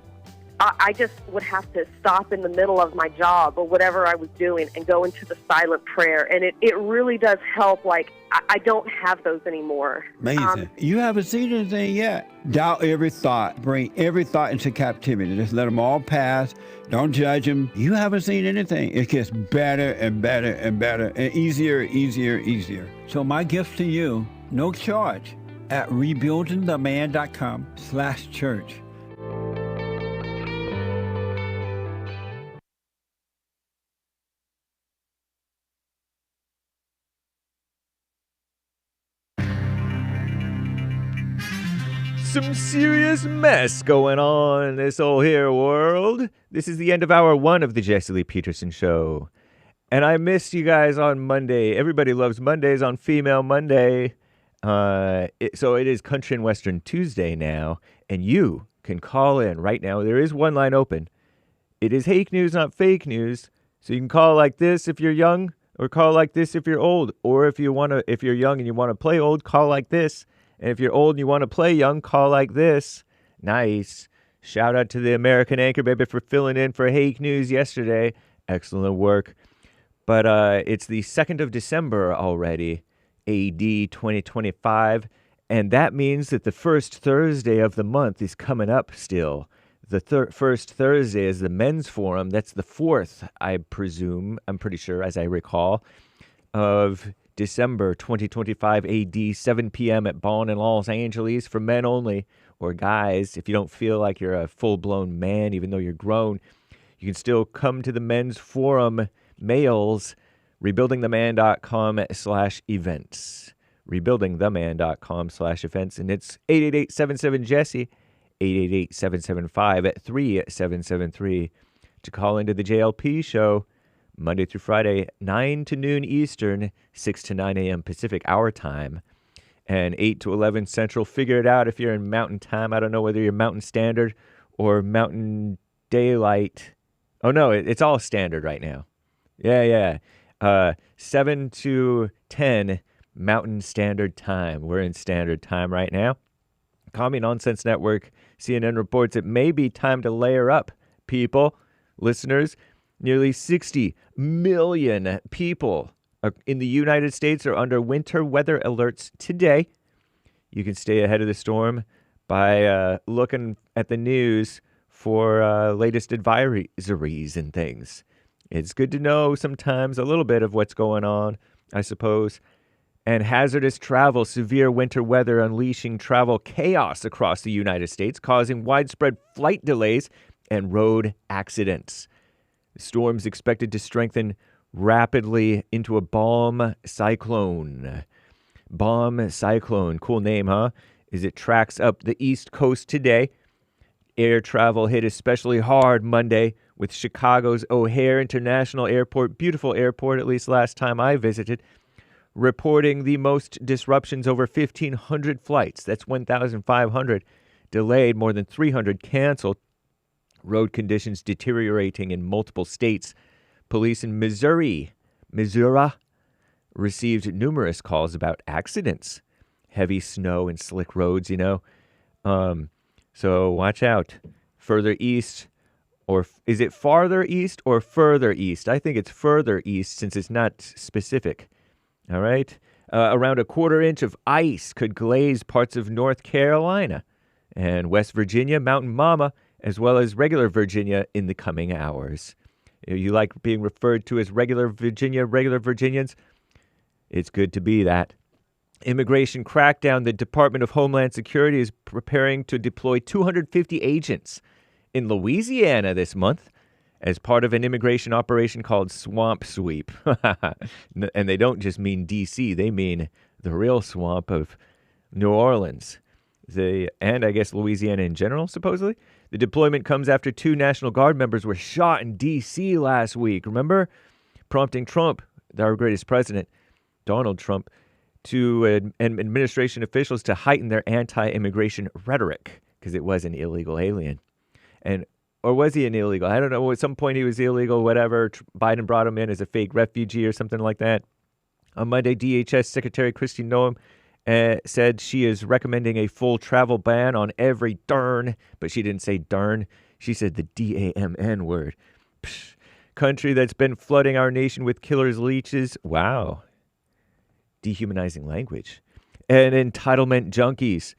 I just would have to stop in the middle of my job or whatever I was doing and go into the silent prayer. And it really does help. Like, I don't have those anymore. Amazing. You haven't seen anything yet. Doubt every thought. Bring every thought into captivity. Just let them all pass. Don't judge them. You haven't seen anything. It gets better and better and better and easier, easier, easier. So my gift to you, no charge, at rebuildingtheman.com/church. some serious mess going on in this old here world. This is the end of hour 1 of the Jesse Lee Peterson Show. And I missed you guys on Monday. Everybody loves Mondays on Female Monday. So it is Country and Western Tuesday now. And you can call in right now. There is one line open. It is hake news, not fake news. So you can call like this if you're young, or call like this if you're old. Or if you're young and you want to play old, call like this. And if you're old and you want to play young, call like this. Nice. Shout out to the American Anchor Baby for filling in for hake news yesterday. Excellent work. But it's the 2nd of December already, AD 2025. And that means that the first Thursday of the month is coming up still. The first Thursday is the Men's Forum. That's the 4th, I presume, I'm pretty sure, as I recall, of December 2025 AD, 7 p.m. at Ballin in Los Angeles for men only, or guys. If you don't feel like you're a full-blown man, even though you're grown, you can still come to the Men's Forum. Males, rebuildingtheman.com/events. Rebuildingtheman.com/events. And it's 888-77-JESSE, 888-775-3773 to call into the JLP show Monday through Friday, 9 to noon Eastern, 6 to 9 a.m. Pacific, our time, and 8 to 11 Central. Figure it out if you're in Mountain Time. I don't know whether you're Mountain Standard or Mountain Daylight. Oh, no, it's all standard right now. Yeah. 7 to 10 Mountain Standard Time. We're in Standard Time right now. Commie Nonsense Network, CNN reports it may be time to layer up, people, listeners. Nearly 60 million people in the United States are under winter weather alerts today. You can stay ahead of the storm by looking at the news for latest advisories and things. It's good to know sometimes a little bit of what's going on, I suppose. And hazardous travel, severe winter weather unleashing travel chaos across the United States, causing widespread flight delays and road accidents. The storm's expected to strengthen rapidly into a bomb cyclone. Bomb cyclone, cool name, huh? As it tracks up the East Coast today. Air travel hit especially hard Monday with Chicago's O'Hare International Airport, beautiful airport, at least last time I visited, reporting the most disruptions, over 1,500 flights. That's 1,500 delayed, more than 300 canceled. Road conditions deteriorating in multiple states. Police in Missouri, received numerous calls about accidents. Heavy snow and slick roads, So watch out. Further east, or is it farther east or further east? I think it's further east since it's not specific. All right. Around a quarter inch of ice could glaze parts of North Carolina and West Virginia, Mountain Mama, as well as regular Virginia in the coming hours. You like being referred to as regular Virginians? It's good to be that. Immigration crackdown. The Department of Homeland Security is preparing to deploy 250 agents in Louisiana this month as part of an immigration operation called Swamp Sweep. And they don't just mean D.C., they mean the real swamp of New Orleans. And I guess Louisiana in general, supposedly. The deployment comes after 2 National Guard members were shot in D.C. last week, remember? Prompting Trump, our greatest president, Donald Trump, and administration officials to heighten their anti-immigration rhetoric because it was an illegal alien. Or was he an illegal? I don't know. At some point he was illegal, whatever. Biden brought him in as a fake refugee or something like that. On Monday, DHS Secretary Kristi Noem said she is recommending a full travel ban on every darn, but she didn't say darn. She said the D-A-M-N word. Psh, country that's been flooding our nation with killer's leeches. Wow. Dehumanizing language. And entitlement junkies.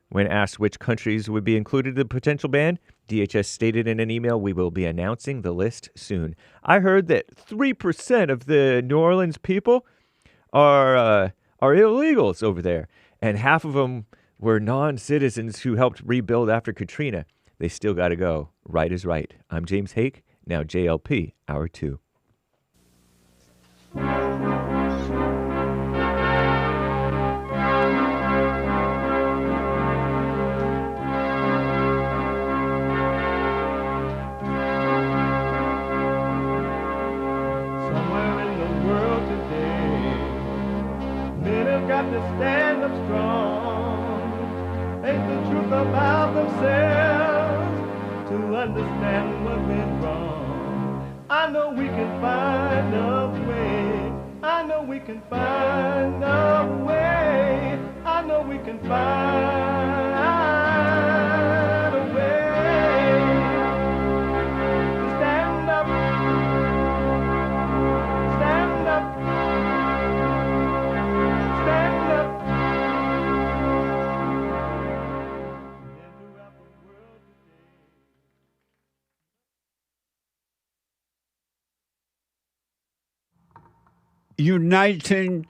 When asked which countries would be included in the potential ban, DHS stated in an email, "We will be announcing the list soon." I heard that 3% of the New Orleans people are illegals over there, and half of them were non-citizens who helped rebuild after Katrina. They still got to go. Right is right. I'm James Hake, now JLP, Hour 2. got to stand up strong. Ain't the truth about themselves to understand what went wrong. I know we can find a way. I know we can find a way. I know we can find a way to stand up, stand up, stand up. Uniting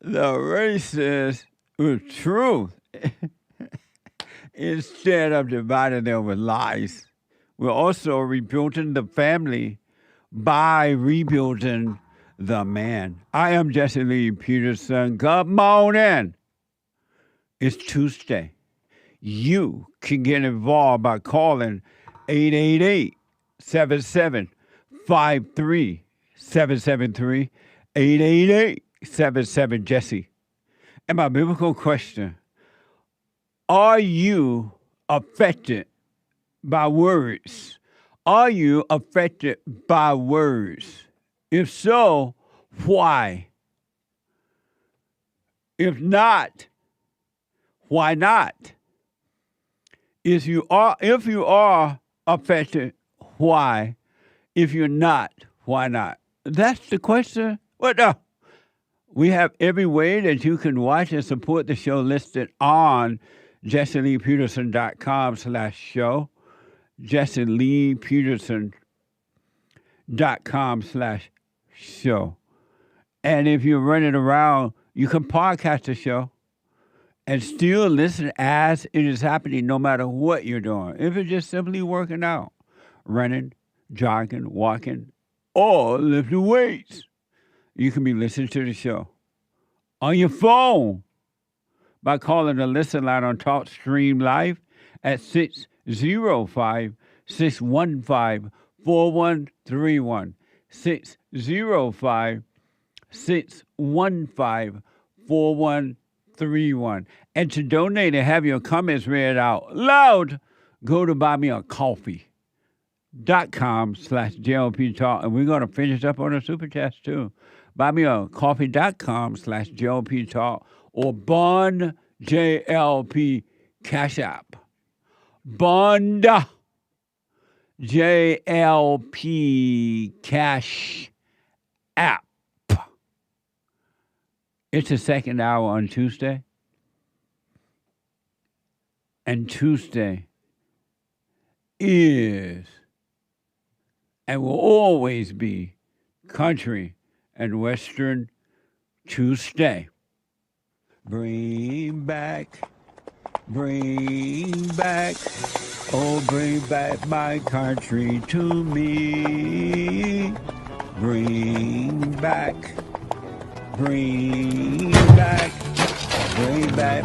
the races with truth instead of dividing them with lies. We're also rebuilding the family by rebuilding the man. I am Jesse Lee Peterson. Good morning. It's Tuesday. You can get involved by calling 888-7753. 773 888 Jesse. And my biblical question, are you affected by words? Are you affected by words? If so, why? If not, why not? If you are affected, why? If you're not, why not? That's the question. What the? We have every way that you can watch and support the show listed on JesseLeePeterson.com/show. JesseLeePeterson.com/show. And if you're running around, you can podcast the show and still listen as it is happening no matter what you're doing. If it's just simply working out, running, jogging, walking, or lifting weights, you can be listening to the show on your phone by calling the listen line on TalkStream Live at 605-615-4131. 605-615-4131. And to donate and have your comments read out loud, go to buymeacoffee.com/JLP Talk. And we're going to finish up on the super chats too. Buymeacoffee.com/JLP Talk or Bond JLP Cash App. Bond JLP Cash App. It's the second hour on Tuesday. And Tuesday is and will always be country and western Tuesday. Bring back, oh, bring back my country to me. Bring back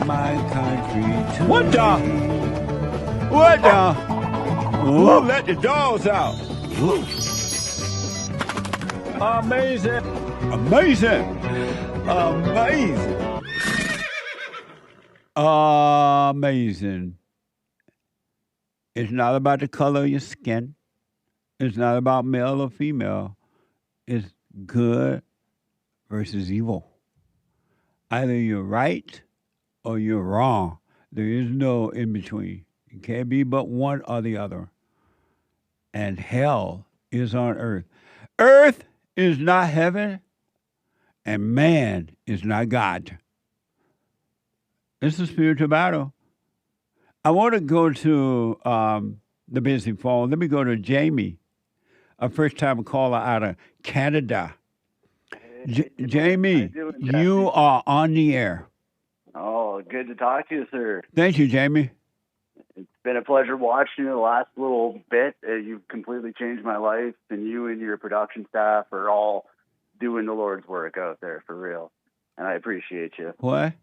my country to me. What the? Ooh, let the dogs out. Ooh. Amazing. It's not about the color of your skin. It's not about male or female. It's good versus evil. Either you're right or you're wrong. There is no in between. It can't be but one or the other. And hell is on earth. Earth is not heaven, and man is not God. It's a spiritual battle. I want to go to the busy phone. Let me go to Jamie, a first-time caller out of Canada. Jamie, you are on the air. Oh, good to talk to you, sir. Thank you, Jamie. It's been a pleasure watching you the last little bit. You've completely changed my life, and you and your production staff are all doing the Lord's work out there, for real. And I appreciate you. What?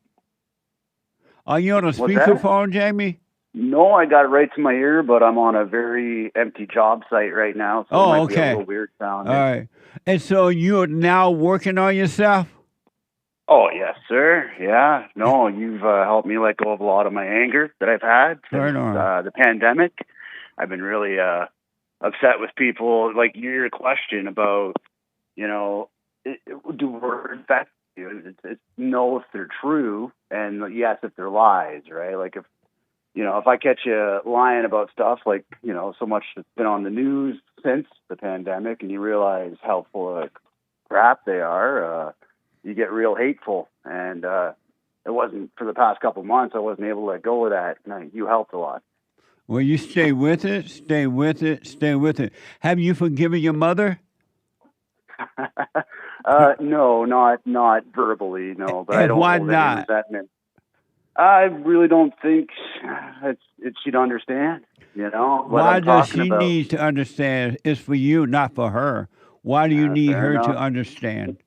Are you on a speakerphone, Jamie? No, I got it right to my ear, but I'm on a very empty job site right now, so it might be a little weird sounding. All right. And so you're now working on yourself? Oh, yes, sir. Yeah. No, you've helped me let go of a lot of my anger that I've had since the pandemic. I've been really upset with people. Like your question about, do words affect you? It's no if they're true, and yes if they're lies, right? Like if I catch you lying about stuff like, so much that's been on the news since the pandemic, and you realize how full of crap they are, you get real hateful. And it wasn't for the past couple months, I wasn't able to let go of that. And you helped a lot. Well, you stay with it, stay with it, stay with it. Have you forgiven your mother? No, not verbally, no. But I don't why hold not? any resentment. I really don't think she'd understand, what Why I'm does talking she about. need to understand? It's for you, not for her. Why do you need fair her enough. to understand?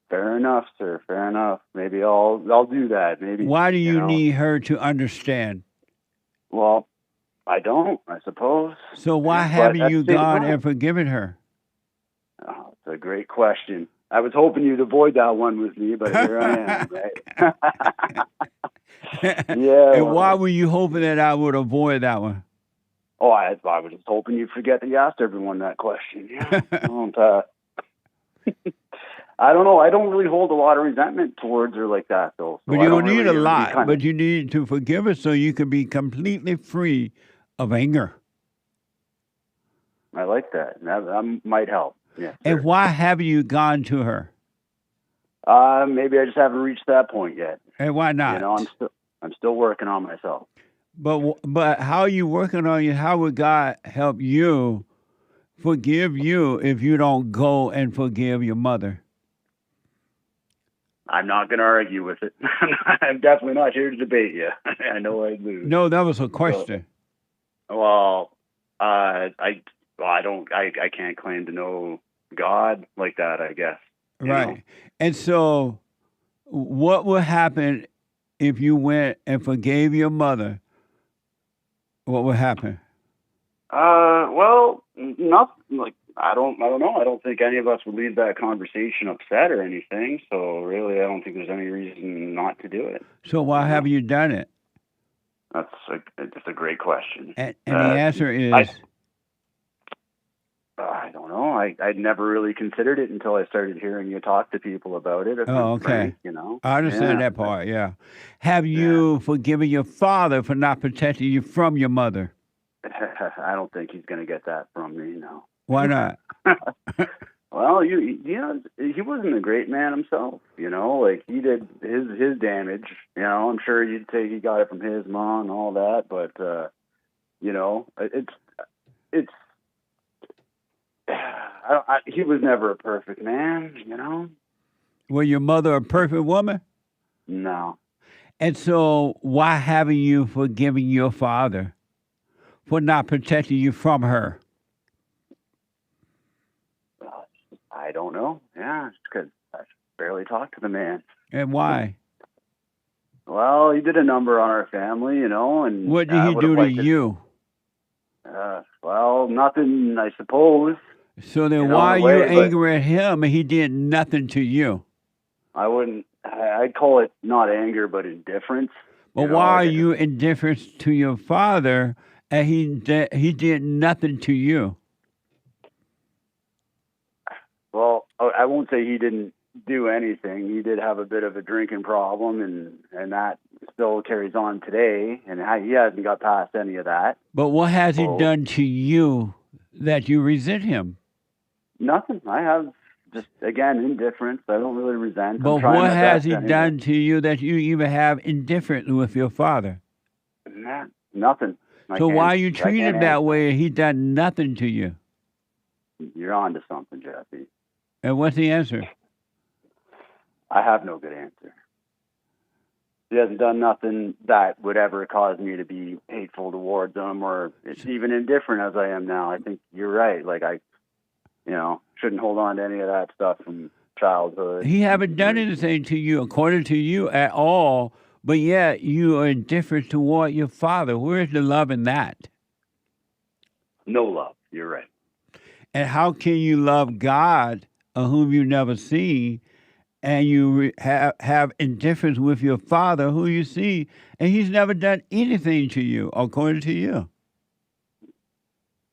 Fair enough, sir. Fair enough. Maybe I'll do that. Maybe. Why do you need her to understand? Well, I don't, I suppose. So why But haven't at you the same gone time- and forgiven her? Oh, it's a great question. I was hoping you'd avoid that one with me, but here I am, right? Yeah. And why were you hoping that I would avoid that one? Oh, I was just hoping you'd forget that you asked everyone that question. Yeah. I don't know. I don't really hold a lot of resentment towards her like that, though. So But I you don't need really a lot. kinda- But you need to forgive her so you can be completely free of anger. I like that. That might help. Yeah. And why haven't you gone to her? Maybe I just haven't reached that point yet. And why not? I'm still working on myself. But how are you working on you? How would God help you forgive you if you don't go and forgive your mother? I'm not going to argue with it. I'm definitely not here to debate you. I know I'd lose. No, that was a question. I can't claim to know God like that, I guess. Right. And so what would happen if you went and forgave your mother? What would happen? Well, nothing. Like I don't know. I don't think any of us would leave that conversation upset or anything. So really, I don't think there's any reason not to do it. So why haven't you done it? That's just a great question. And the answer is... I don't know. I'd never really considered it until I started hearing you talk to people about it. Oh, okay. Frank, I understand that part, yeah. Have you forgiven your father for not protecting you from your mother? I don't think he's going to get that from me, no. Why not? Well, he wasn't a great man himself, like he did his damage, I'm sure you'd say he got it from his mom and all that, but, he was never a perfect man, Was your mother a perfect woman? No. And so why haven't you forgiven your father for not protecting you from her? I don't know. Yeah, it's because I barely talked to the man. And why? Well, he did a number on our family, and... What did he do to you? Well, nothing, I suppose. So then why are you angry at him and he did nothing to you? I'd call it not anger, but indifference. But why are you indifferent to your father and he did nothing to you? Well, I won't say he didn't do anything. He did have a bit of a drinking problem, and that still carries on today, and he hasn't got past any of that. But what has he done to you that you resent him? Nothing. I have just, again, indifference. I don't really resent. But what has he done to you that you even have indifference with your father? Nah, nothing. So why are you treated that way and he done nothing to you? You're on to something, Jesse. And what's the answer? I have no good answer. He hasn't done nothing that would ever cause me to be hateful towards him or even indifferent as I am now. I think you're right. Like I shouldn't hold on to any of that stuff from childhood. He haven't done anything to you, according to you, at all, but yet you are indifferent toward your father. Where's the love in that? No love. You're right. And how can you love God, whom you never seen, and you have indifference with your father, who you see, and he's never done anything to you, according to you.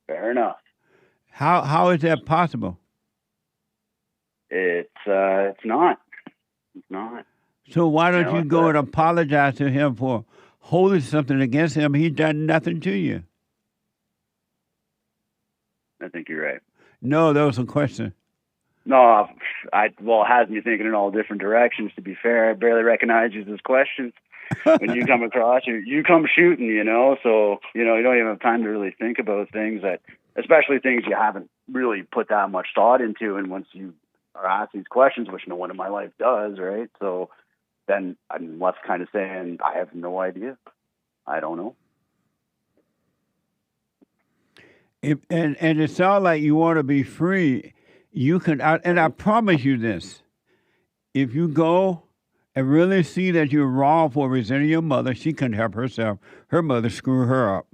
Fair enough. How is that possible? It's not. It's not. So why don't you go and apologize to him for holding something against him? He's done nothing to you. I think you're right. No, that was a question. No, it has me thinking in all different directions, to be fair. I barely recognize you as questions. When you come across, you come shooting, so, you don't even have time to really think about things especially things you haven't really put that much thought into. And once you are asked these questions, which no one in my life does, right? So then I'm left kind of saying, I have no idea. I don't know. And it sounds like you want to be free. You can, and I promise you this, if you go and really see that you're wrong for resenting your mother, she couldn't help herself. Her mother screwed her up.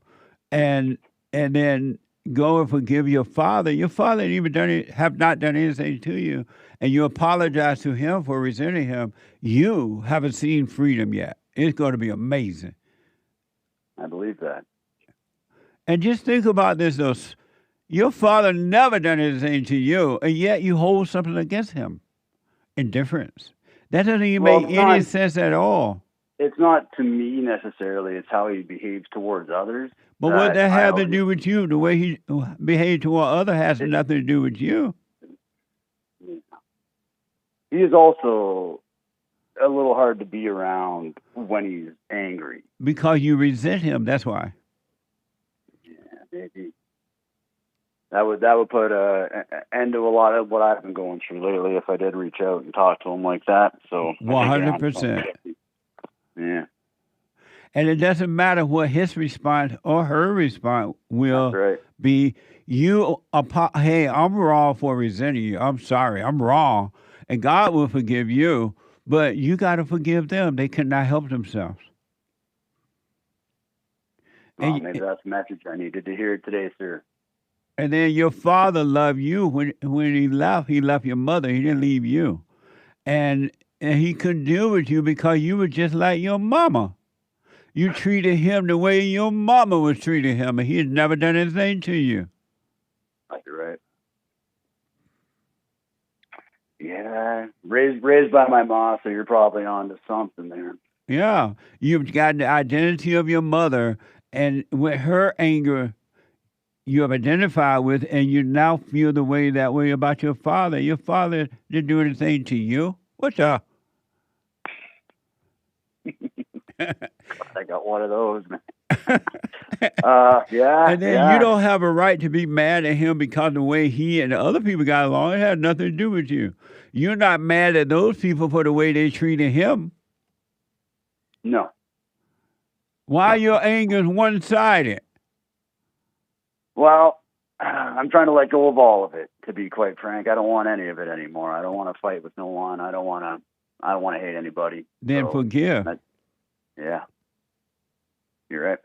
And then go and forgive your father. Your father have not done anything to you, and you apologize to him for resenting him. You haven't seen freedom yet. It's going to be amazing. I believe that. And just think about this, though. Your father never done anything to you, and yet you hold something against him. Indifference. That doesn't even make any sense at all. It's not to me necessarily. It's how he behaves towards others. But what that have to do with you? The way he behaved toward others has nothing to do with you. He is also a little hard to be around when he's angry. Because you resent him, that's why. Yeah, maybe. That would put an end to a lot of what I've been going through lately if I did reach out and talk to him like that. So 100%. Yeah. And it doesn't matter what his response or her response will be. Hey, I'm wrong for resenting you. I'm sorry. I'm wrong. And God will forgive you, but you got to forgive them. They could not help themselves. Well, maybe that's the message I needed to hear today, sir. And then your father loved you when he left your mother. He didn't leave you. And he couldn't deal with you because you were just like your mama. You treated him the way your mama was treating him, and he had never done anything to you. You're right. Yeah, raised by my mom, so you're probably on to something there. Yeah, you've got the identity of your mother, and with her anger, you have identified with, and you now feel that way about your father. Your father didn't do anything to you. What the? I got one of those, man. Yeah. And then you don't have a right to be mad at him because the way he and the other people got along. It had nothing to do with you. You're not mad at those people for the way they treated him. No. Why your anger is one-sided? Well, I'm trying to let go of all of it, to be quite frank. I don't want any of it anymore. I don't want to fight with no one. I don't want to hate anybody. Then forgive. Yeah. You're right.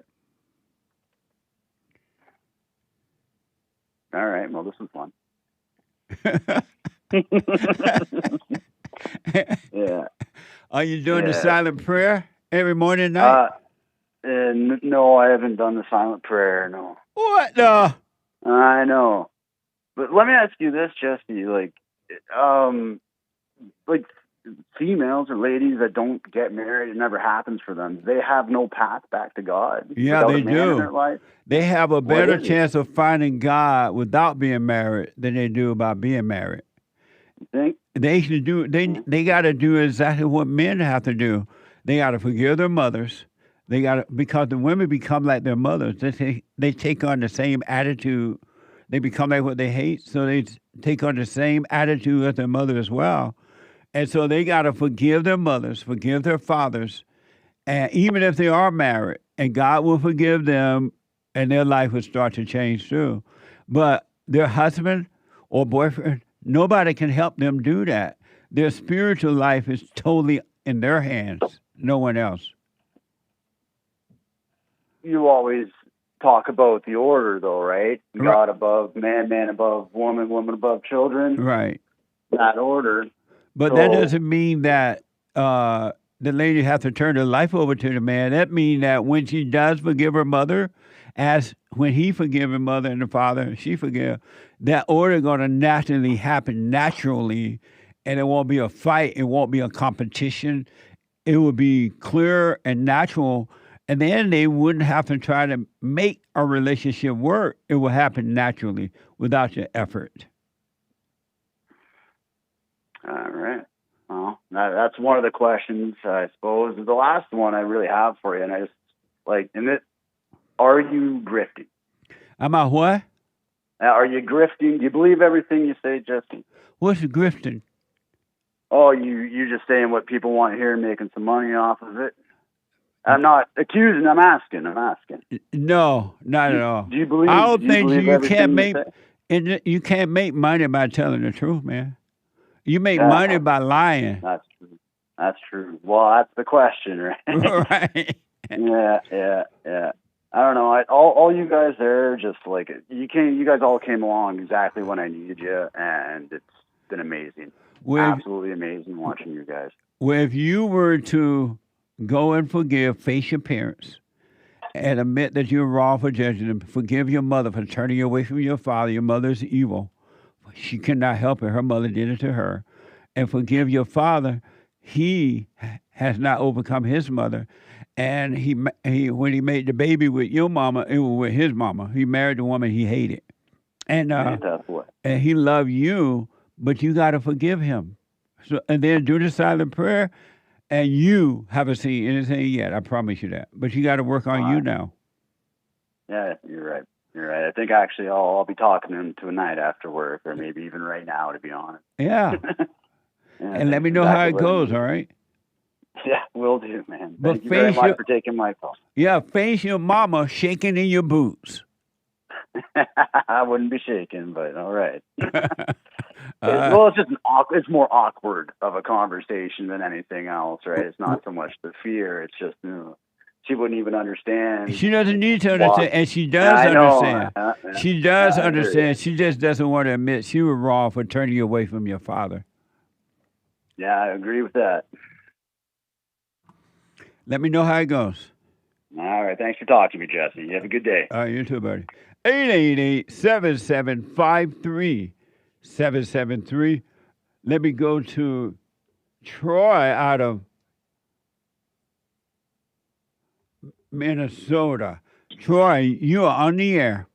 All right. Well, this was fun. Yeah. Are you doing the silent prayer every morning and night? No, I haven't done the silent prayer, no. What the? I know. But let me ask you this, Jesse. Like females or ladies that don't get married, it never happens for them. They have no path back to God. Yeah, they a man in do. their life? They have a better chance of finding God without being married than they do about being married. You think? They got to do exactly what men have to do. They got to forgive their mothers. Because the women become like their mothers. They take on the same attitude. They become like what they hate, so they take on the same attitude as their mother as well. And so they got to forgive their mothers, forgive their fathers, and even if they are married, and God will forgive them, and their life will start to change too. But their husband or boyfriend, nobody can help them do that. Their spiritual life is totally in their hands, no one else. You always talk about the order, though, right? God above man, man above woman, woman above children. Right. That order. But that doesn't mean that the lady has to turn her life over to the man. That means that when she does forgive her mother, as when he forgive her mother and the father, she forgive, that order going to naturally happen naturally, and it won't be a fight. It won't be a competition. It will be clear and natural. And then they wouldn't have to try to make a relationship work. It will happen naturally without your effort. All right. Well, that's one of the questions, I suppose. The last one I really have for you, and I just are you grifting? Am I what? Are you grifting? Do you believe everything you say, Jesse? What's grifting? Oh, you just saying what people want to hear and making some money off of it? I'm not accusing. I'm asking. No, not at all. Do you believe? I don't think you can't make. You can't make money by telling the truth, man. You make money by lying. That's true. That's true. Well, that's the question, right? Right. Yeah. I don't know. All you guys there, just like you guys all came along exactly when I needed you, and it's been amazing. Absolutely amazing watching you guys. Well, if you were to go and forgive, face your parents, and admit that you're wrong for judging them, forgive your mother for turning you away from your father. Your mother's evil. She cannot help it. Her mother did it to her. And forgive your father. He has not overcome his mother. And he when he made the baby with your mama, it was with his mama. He married the woman he hated. And and he loved you, but you got to forgive him. So, and then do the silent prayer, and you haven't seen anything yet. I promise you that. But you got to work on you now. Yeah, you're right. You're right. I think actually I'll be talking to him tonight after work, or maybe even right now, to be honest. Yeah. And let me know how it goes, all right? Yeah, will do, man. But Thank you very much for taking my call. Yeah, face your mama shaking in your boots. I wouldn't be shaking, but all right. Well, it's just it's more awkward of a conversation than anything else, right? It's not so much the fear. It's just she wouldn't even understand. She doesn't need to understand, and she does understand. She does understand. She just doesn't want to admit she was wrong for turning you away from your father. Yeah, I agree with that. Let me know how it goes. All right. Thanks for talking to me, Jesse. You have a good day. All right, you too, buddy. 888-7753-773. Let me go to Troy out of Minnesota. Troy, you are on the air.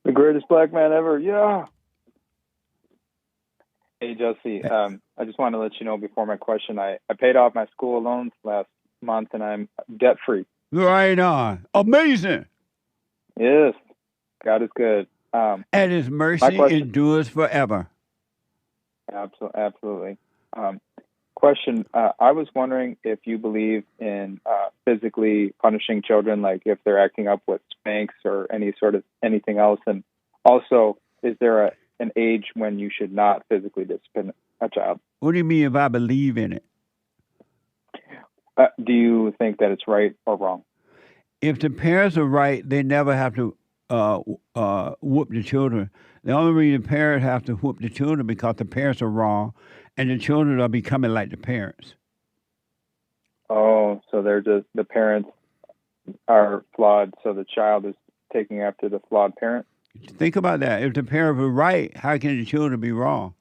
The greatest black man ever. Yeah. Hey, Jesse. I just wanted to let you know before my question, I paid off my school loans last month, and I'm debt-free. Right on. Amazing. Yes. God is good. And his mercy endures forever. Absolutely. Question, I was wondering if you believe in physically punishing children, like if they're acting up with spanks or anything else. And also, is there an age when you should not physically discipline a child? What do you mean if I believe in it? Do you think that it's right or wrong? If the parents are right, they never have to whoop the children. The only reason parents have to whoop the children because the parents are wrong, and the children are becoming like the parents. Oh, so the parents are flawed, so the child is taking after the flawed parent? Think about that. If the parents are right, how can the children be wrong?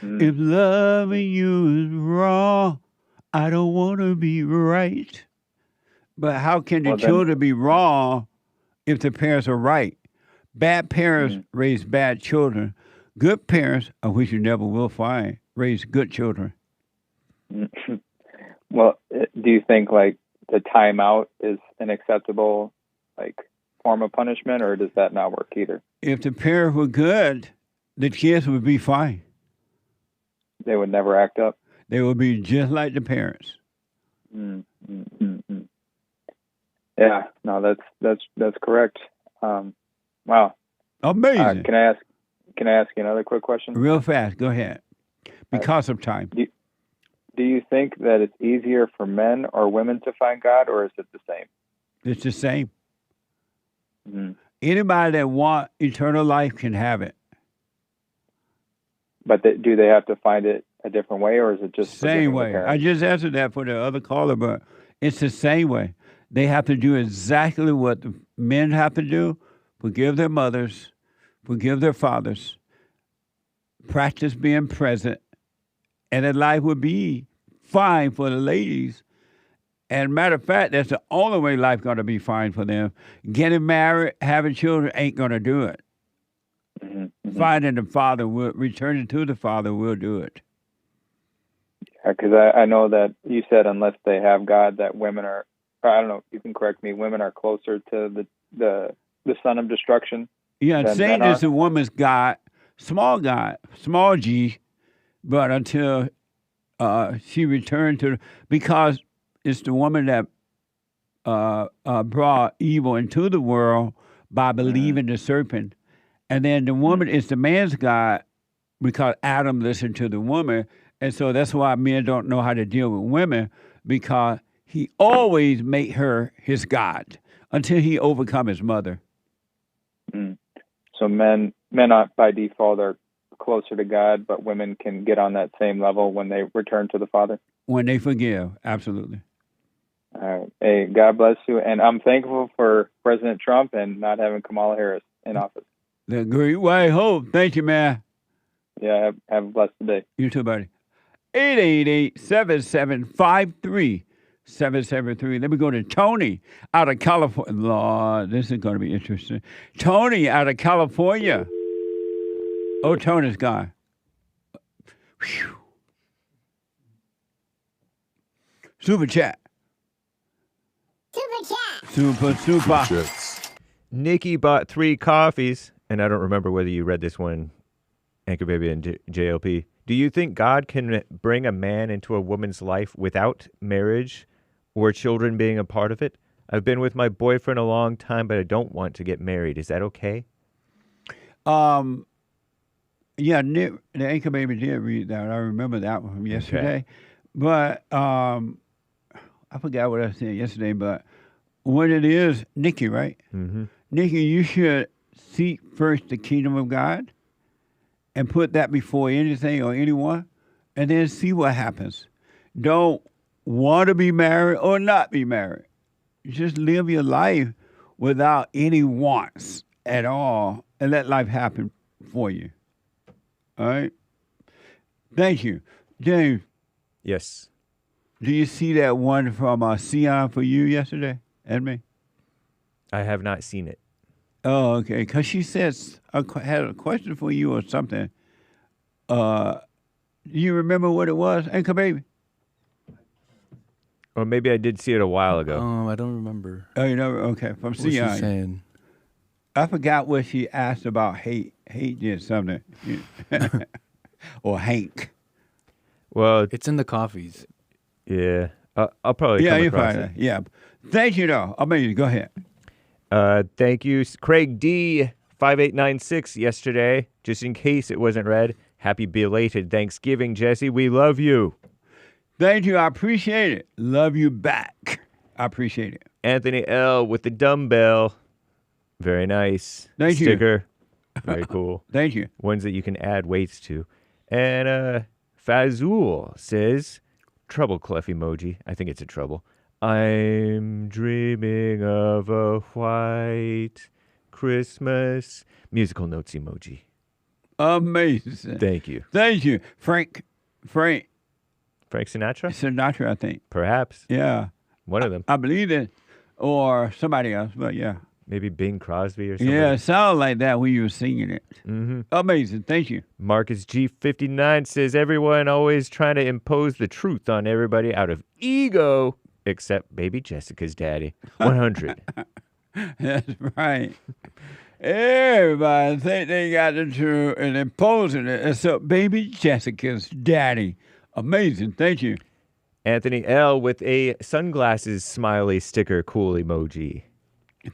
If loving you is wrong, I don't want to be right. But how can the children be wrong if the parents are right? Bad parents raise bad children. Good parents, of which you never will find, raise good children. Well, do you think like the timeout is an acceptable form of punishment, or does that not work either? If the parents were good, the kids would be fine. They would never act up? They would be just like the parents. Yeah, no, that's correct. Wow, amazing. Can I ask you another quick question? Real fast, go ahead. Because of time. Do you think that it's easier for men or women to find God, or is it the same? It's the same. Anybody that wants eternal life can have it. But do they have to find it a different way, or is it just same forgiving the way? I parents? just answered that for the other caller, but it's the same way. They have to do exactly what the men have to do: forgive their mothers, forgive their fathers, practice being present, and then life will be fine for the ladies. And matter of fact, that's the only way life going to be fine for them. Getting married, having children ain't going to do it. Finding the father, returning to the father will do it. Because I know that you said unless they have God, that women are, I don't know, you can correct me, women are closer to the son of destruction. Yeah, than Satan men is the woman's God, small G, but until she returned to, because it's the woman that brought evil into the world by believing the serpent. And then the woman is the man's God because Adam listened to the woman. And so that's why men don't know how to deal with women, because he always made her his God until he overcome his mother. So men are, by default, are closer to God, but women can get on that same level when they return to the Father? When they forgive, absolutely. Hey, God bless you. And I'm thankful for President Trump and not having Kamala Harris in office. The great white hope. Thank you, man. Yeah, have a blessed day. You too, buddy. 888-7753-773. Let me go to Tony out of California. Lord, this is going to be interesting. Tony out of California. Oh, Tony's gone. Whew. Super chat. Super. Nikki bought 3 coffees, and I don't remember whether you read this one, Anchor Baby and JLP. Do you think God can bring a man into a woman's life without marriage or children being a part of it? I've been with my boyfriend a long time, but I don't want to get married. Is that okay? Yeah, Nick, the Anchor Baby did read that. I remember that one from yesterday. Okay. But I forgot what I said yesterday, but what it is, Nikki, right? Mm-hmm. Nikki, you should seek first the kingdom of God and put that before anything or anyone, and then see what happens. Don't want to be married or not be married. Just live your life without any wants at all, and let life happen for you. All right? Thank you. James. Yes. Do you see that one from Sion for you yesterday, Edmund? I have not seen it. Oh, okay. Because she says, I had a question for you or something. Do you remember what it was, Anchor Baby? Or maybe I did see it a while ago. I don't remember. Oh, you know? Okay. From What was she Sion. saying? I forgot what she asked about hate. Hate did something. Or Hank. Well, it's in the coffees. Yeah. I'll probably come across it. Yeah. Thank you, though. Amazing. Go ahead. Thank you. Craig D. 5896 yesterday. Just in case it wasn't read, happy belated Thanksgiving, Jesse. We love you. Thank you. I appreciate it. Love you back. I appreciate it. Anthony L. with the dumbbell. Very nice. Thank you. Sticker. Very cool. Thank you. Ones that you can add weights to. And Fazul says, trouble clef emoji. I think it's a trouble. I'm dreaming of a white Christmas. Musical notes emoji. Amazing. Thank you. Thank you. Frank Sinatra? Sinatra, I think. Perhaps. Yeah. One of them. I believe it. Or somebody else, but yeah. Maybe Bing Crosby or something. Yeah, it sounded like that when you were singing it. Mm-hmm. Amazing. Thank you. Marcus G59 says, everyone always trying to impose the truth on everybody out of ego, except baby Jessica's daddy. 100. That's right. Everybody think they got the truth and imposing it, except baby Jessica's daddy. Amazing. Thank you. Anthony L. with a sunglasses smiley sticker cool emoji.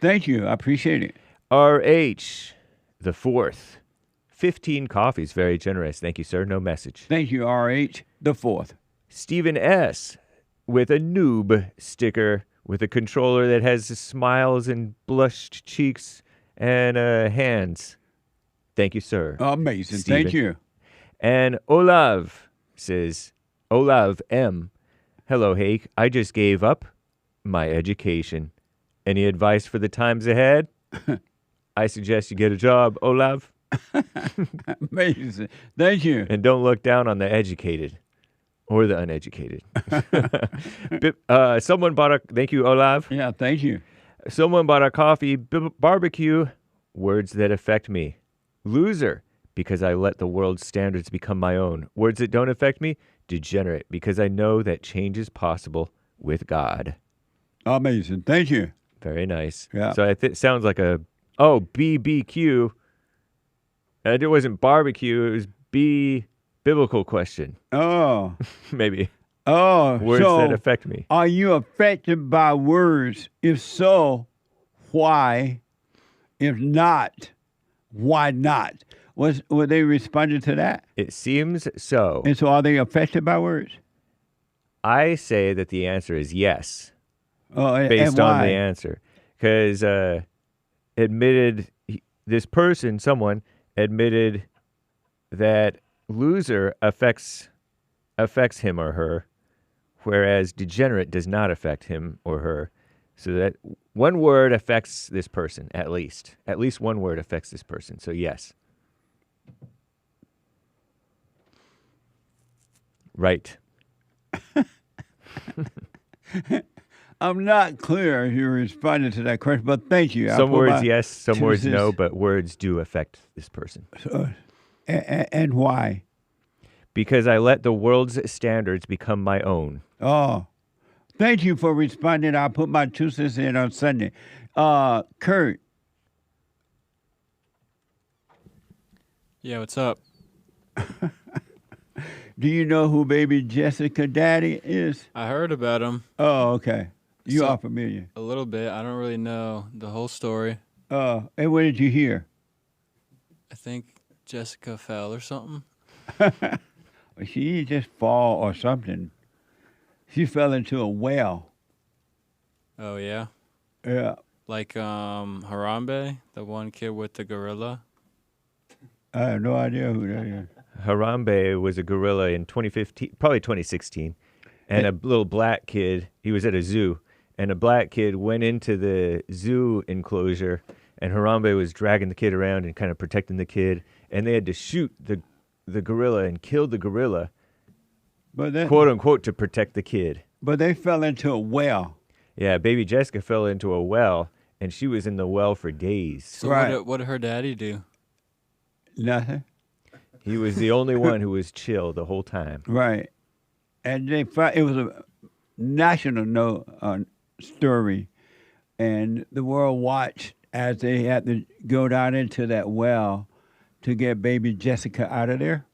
Thank you. I appreciate it. RH, the 4th. 15 coffees. Very generous. Thank you, sir. No message. Thank you, RH, the 4th. Stephen S. with a noob sticker with a controller that has smiles and blushed cheeks and hands. Thank you, sir. Amazing. Steven. Thank you. And Olav says, Olav M. Hello, Hake. I just gave up my education. Any advice for the times ahead? I suggest you get a job, Olav. Amazing. Thank you. And don't look down on the educated or the uneducated. Someone bought a... Thank you, Olav. Yeah, thank you. Someone bought a coffee. Barbecue. Words that affect me. Loser. Because I let the world's standards become my own. Words that don't affect me. Degenerate. Because I know that change is possible with God. Amazing. Thank you. Very nice. Yeah. So it sounds like a... Oh, BBQ. It wasn't barbecue. It was biblical question. Oh. Maybe. Oh. Words that affect me. Are you affected by words? If so, why? If not, why not? Were they responding to that? It seems so. And so are they affected by words? I say that the answer is yes. Oh, based and on why? the answer. Because someone admitted that loser affects him or her, whereas degenerate does not affect him or her. So that one word affects this person, at least. At least one word affects this person. So yes. Right. I'm not clear if you responded to that question, but thank you. Some words yes, some words no, but words do affect this person. And why? Because I let the world's standards become my own. Oh, thank you for responding. I'll put my 2 cents in on Sunday. Kurt. Yeah, what's up? Do you know who baby Jessica daddy is? I heard about him. Oh, okay. You are familiar. A little bit. I don't really know the whole story. And what did you hear? I think Jessica fell or something. She just fall or something. She fell into a well. Oh, yeah? Yeah. Like Harambe, the one kid with the gorilla? I have no idea who that is. Harambe was a gorilla in 2015, probably 2016. And a little black kid, he was at a zoo, and a black kid went into the zoo enclosure, and Harambe was dragging the kid around and kind of protecting the kid, and they had to shoot the gorilla and kill the gorilla, quote unquote, to protect the kid. But they fell into a well. Yeah, baby Jessica fell into a well, and she was in the well for days. So what did her daddy do? Nothing. He was the only one who was chill the whole time. Right. And it was a national story, and the world watched as they had to go down into that well to get baby Jessica out of there.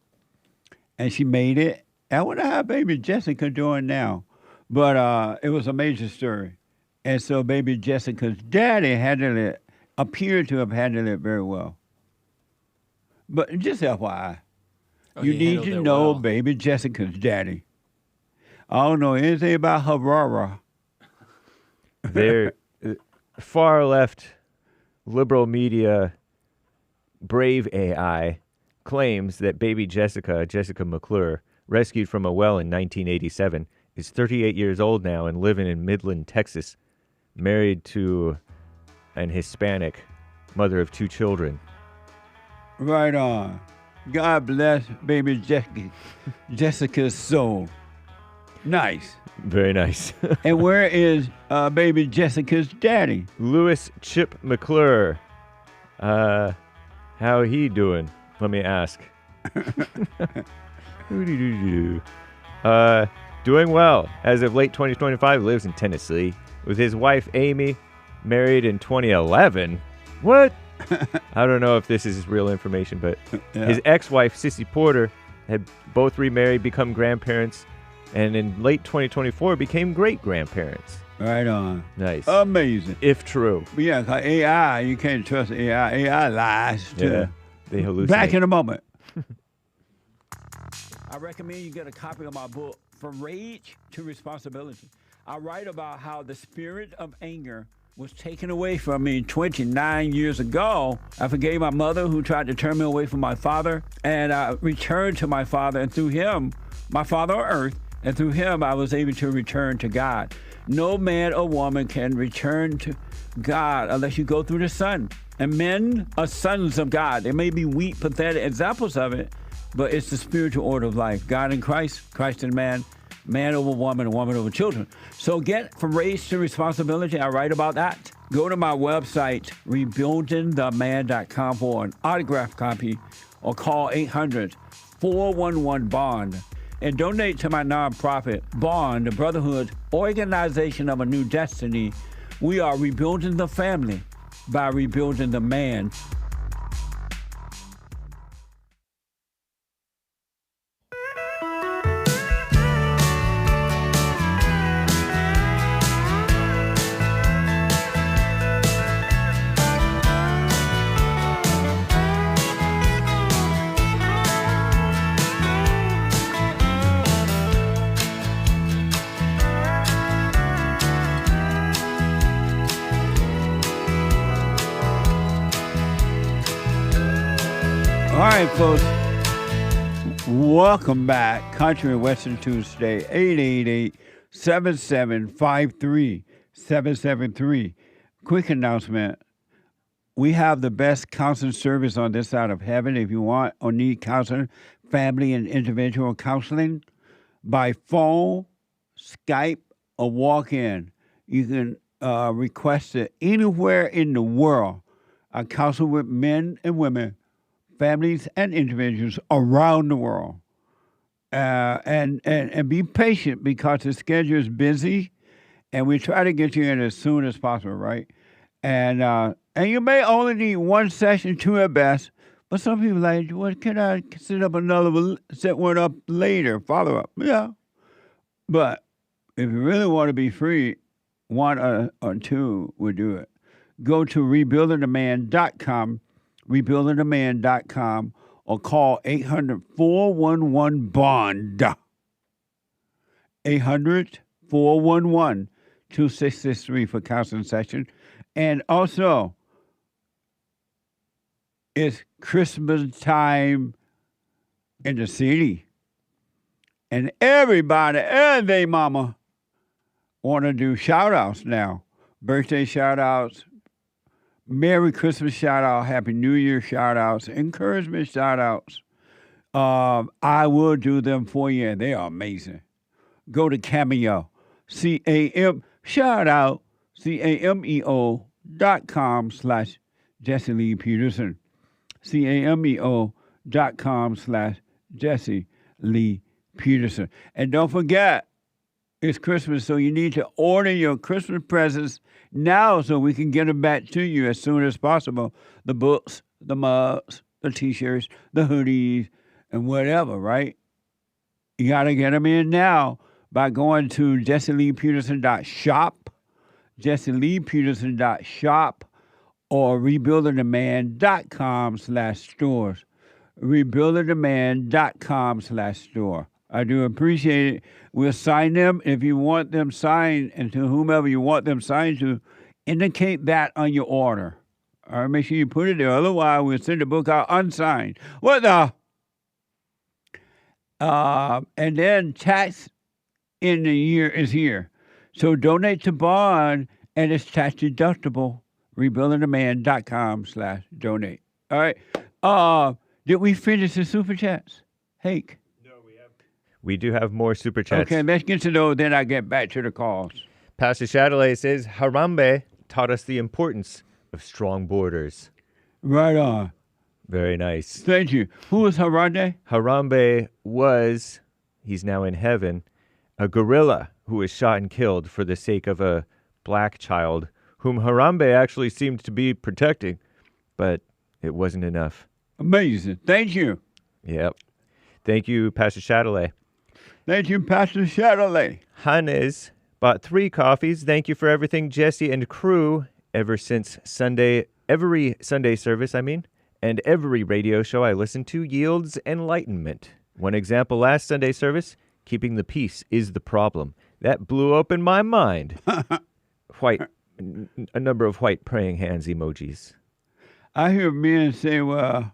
And she made it. I wonder how baby Jessica doing now. But it was a major story. And so baby Jessica's daddy appeared to have handled it very well. But just FYI, you need to know baby Jessica's daddy. I don't know anything about Harara. Their far left liberal media Brave AI claims that baby Jessica McClure, rescued from a well in 1987, is 38 years old now and living in Midland, Texas, married to an Hispanic mother of 2 children. Right on. God bless baby Jessica's soul. Nice. Very nice. And where is baby Jessica's daddy? Louis Chip McClure. How he doing? Let me ask. Doing well. As of late 2025, lives in Tennessee with his wife Amy, married in 2011. What? I don't know if this is real information, but his ex-wife Sissy Porter had both remarried, become grandparents, and in late 2024 became great-grandparents. Right on. Nice. Amazing. If true. But yeah, 'cause AI, you can't trust AI. AI lies too. Yeah, they hallucinate. Back in a moment. I recommend you get a copy of my book, From Rage to Responsibility. I write about how the spirit of anger was taken away from me 29 years ago. I forgave my mother who tried to turn me away from my father, and I returned to my father, and through him, my father on earth, and through him I was able to return to God. No man or woman can return to God unless you go through the Son. And men are sons of God. There may be weak, pathetic examples of it, but it's the spiritual order of life. God in Christ, Christ in man, man over woman, and woman over children. So get from race to responsibility. I write about that. Go to my website, rebuildingtheman.com for an autographed copy, or call 800-411-BOND. And donate to my nonprofit, Bond, the Brotherhood Organization of a New Destiny. We are rebuilding the family by rebuilding the man. All right, folks. Welcome back. Country and Western Tuesday, 888-7753-773. Quick announcement. We have the best counseling service on this side of heaven. If you want or need counseling, family and individual counseling, by phone, Skype, or walk-in, you can request it anywhere in the world. I counsel with men and women, families and individuals around the world. And be patient because the schedule is busy, and we try to get you in as soon as possible, right? And you may only need one session, two at best, but some people like, well, can I set one up later, follow up? Yeah. But if you really want to be free, one or two will do it. Go to rebuildingtheman.com, rebuildingtheman.com, or call 800-411-BOND. 800-411-2663 for counseling session. And also, it's Christmas time in the city. And everybody and their mama want to do shout-outs now. Birthday shout-outs, Merry Christmas shout-out, Happy New Year shout-outs, encouragement shout-outs. I will do them for you, and they are amazing. Go to Cameo, shout-out, cameo.com/Jesse Lee Peterson. cameo.com/Jesse Lee Peterson. And don't forget, it's Christmas, so you need to order your Christmas presents now so we can get them back to you as soon as possible. The books, the mugs, the T-shirts, the hoodies, and whatever, right? You got to get them in now by going to jesseleepeterson.shop, jesseleepeterson.shop, or rebuildingtheman.com/stores, rebuildingtheman.com/store. I do appreciate it. We'll sign them. If you want them signed, and to whomever you want them signed to, indicate that on your order. All right, make sure you put it there. Otherwise, we'll send the book out unsigned. What the? And then tax in the year is here. So donate to Bond, and it's tax deductible. Rebuildingtheman.com/donate. All right. Did we finish the super chats? Hake? We do have more super chats. Okay, let's get to those, then I get back to the calls. Pastor Chatelet says, Harambe taught us the importance of strong borders. Right on. Very nice. Thank you. Who is Harambe? Harambe was, he's now in heaven, a gorilla who was shot and killed for the sake of a black child whom Harambe actually seemed to be protecting, but it wasn't enough. Amazing. Thank you. Yep. Thank you, Pastor Chatelet. Thank you, Pastor Chatelet. Hannes bought 3 coffees. Thank you for everything, Jesse and crew, every Sunday service, and every radio show I listen to yields enlightenment. One example last Sunday service, keeping the peace is the problem. That blew open my mind. a number of white praying hands emojis. I hear men say, well,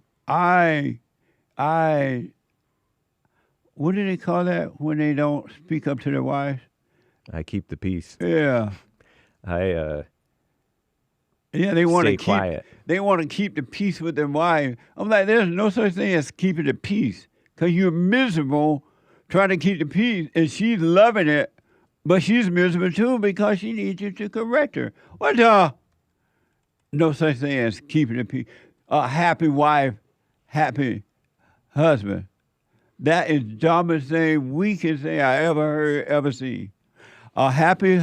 what do they call that when they don't speak up to their wives? I keep the peace. Yeah. Yeah, they want to stay quiet. They want to keep the peace with their wife. I'm like, there's no such thing as keeping the peace, because you're miserable trying to keep the peace, and she's loving it, but she's miserable too because she needs you to correct her. What the? No such thing as keeping the peace. A happy wife, happy husband. That is the dumbest thing, weakest thing I ever heard, ever seen. A happy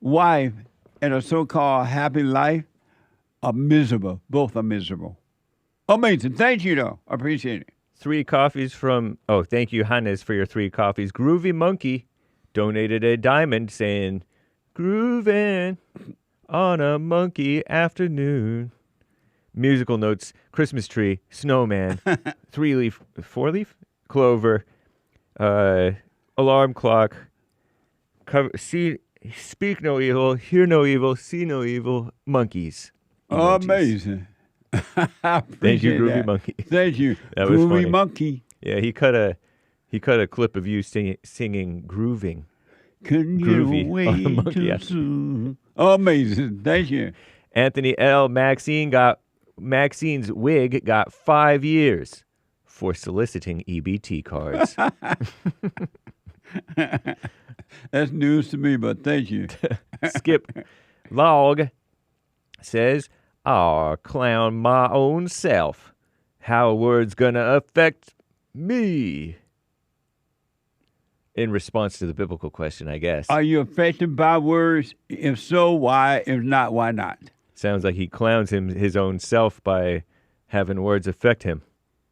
wife and a so-called happy life are miserable. Both are miserable. Amazing. Thank you, though. I appreciate it. 3 coffees from, thank you, Hannes, for your 3 coffees. Groovy Monkey donated a diamond saying, grooving on a monkey afternoon. Musical notes, Christmas tree, snowman, 3-leaf, 4-leaf, clover, alarm clock, speak no evil, hear no evil, see no evil, monkeys. Emojis. Amazing. Thank you, Groovy that. Monkey. Thank you, That was Groovy funny. Monkey. Yeah, he cut a clip of you singing grooving. Couldn't Groovy get away on a monkey too after. soon. Amazing. Thank you. Anthony L. Maxine's wig got 5 years for soliciting EBT cards. That's news to me, but thank you. Skip Log says, clown my own self. How words gonna affect me? In response to the biblical question, I guess. Are you affected by words? If so, why? If not, why not? Sounds like he clowns his own self by having words affect him.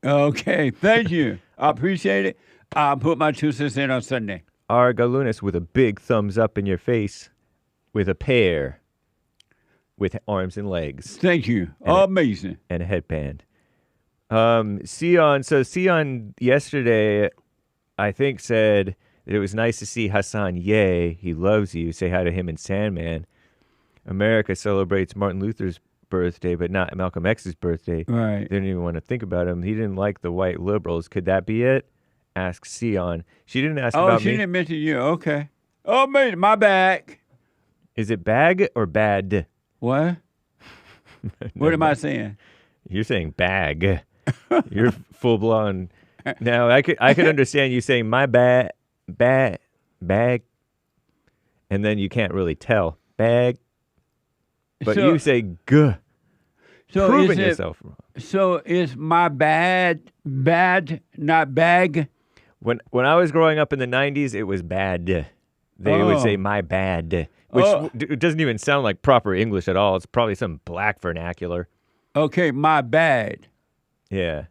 Okay, thank you. I appreciate it. I'll put my 2 cents in on Sunday. Argalunas with a big thumbs up in your face with a pair with arms and legs. Thank you. Amazing. And a headband. Sion yesterday, I think, said that it was nice to see Hassan. Yay, he loves you. Say hi to him and Sandman. America celebrates Martin Luther's birthday, but not Malcolm X's birthday. Right. They didn't even want to think about him. He didn't like the white liberals. Could that be it? Asked Sion. She didn't ask about me. Oh, she didn't mention you. Okay. Oh, man, my bad. Is it bag or bad? What? What am I saying? You're saying bag. You're full blown. Now I could understand you saying my bag, and then you can't really tell bag. But you say g. So proving yourself wrong. So is my bad, not bag? When I was growing up in the 90s, it was bad. They would say my bad, which doesn't even sound like proper English at all. It's probably some black vernacular. Okay, my bad. Yeah.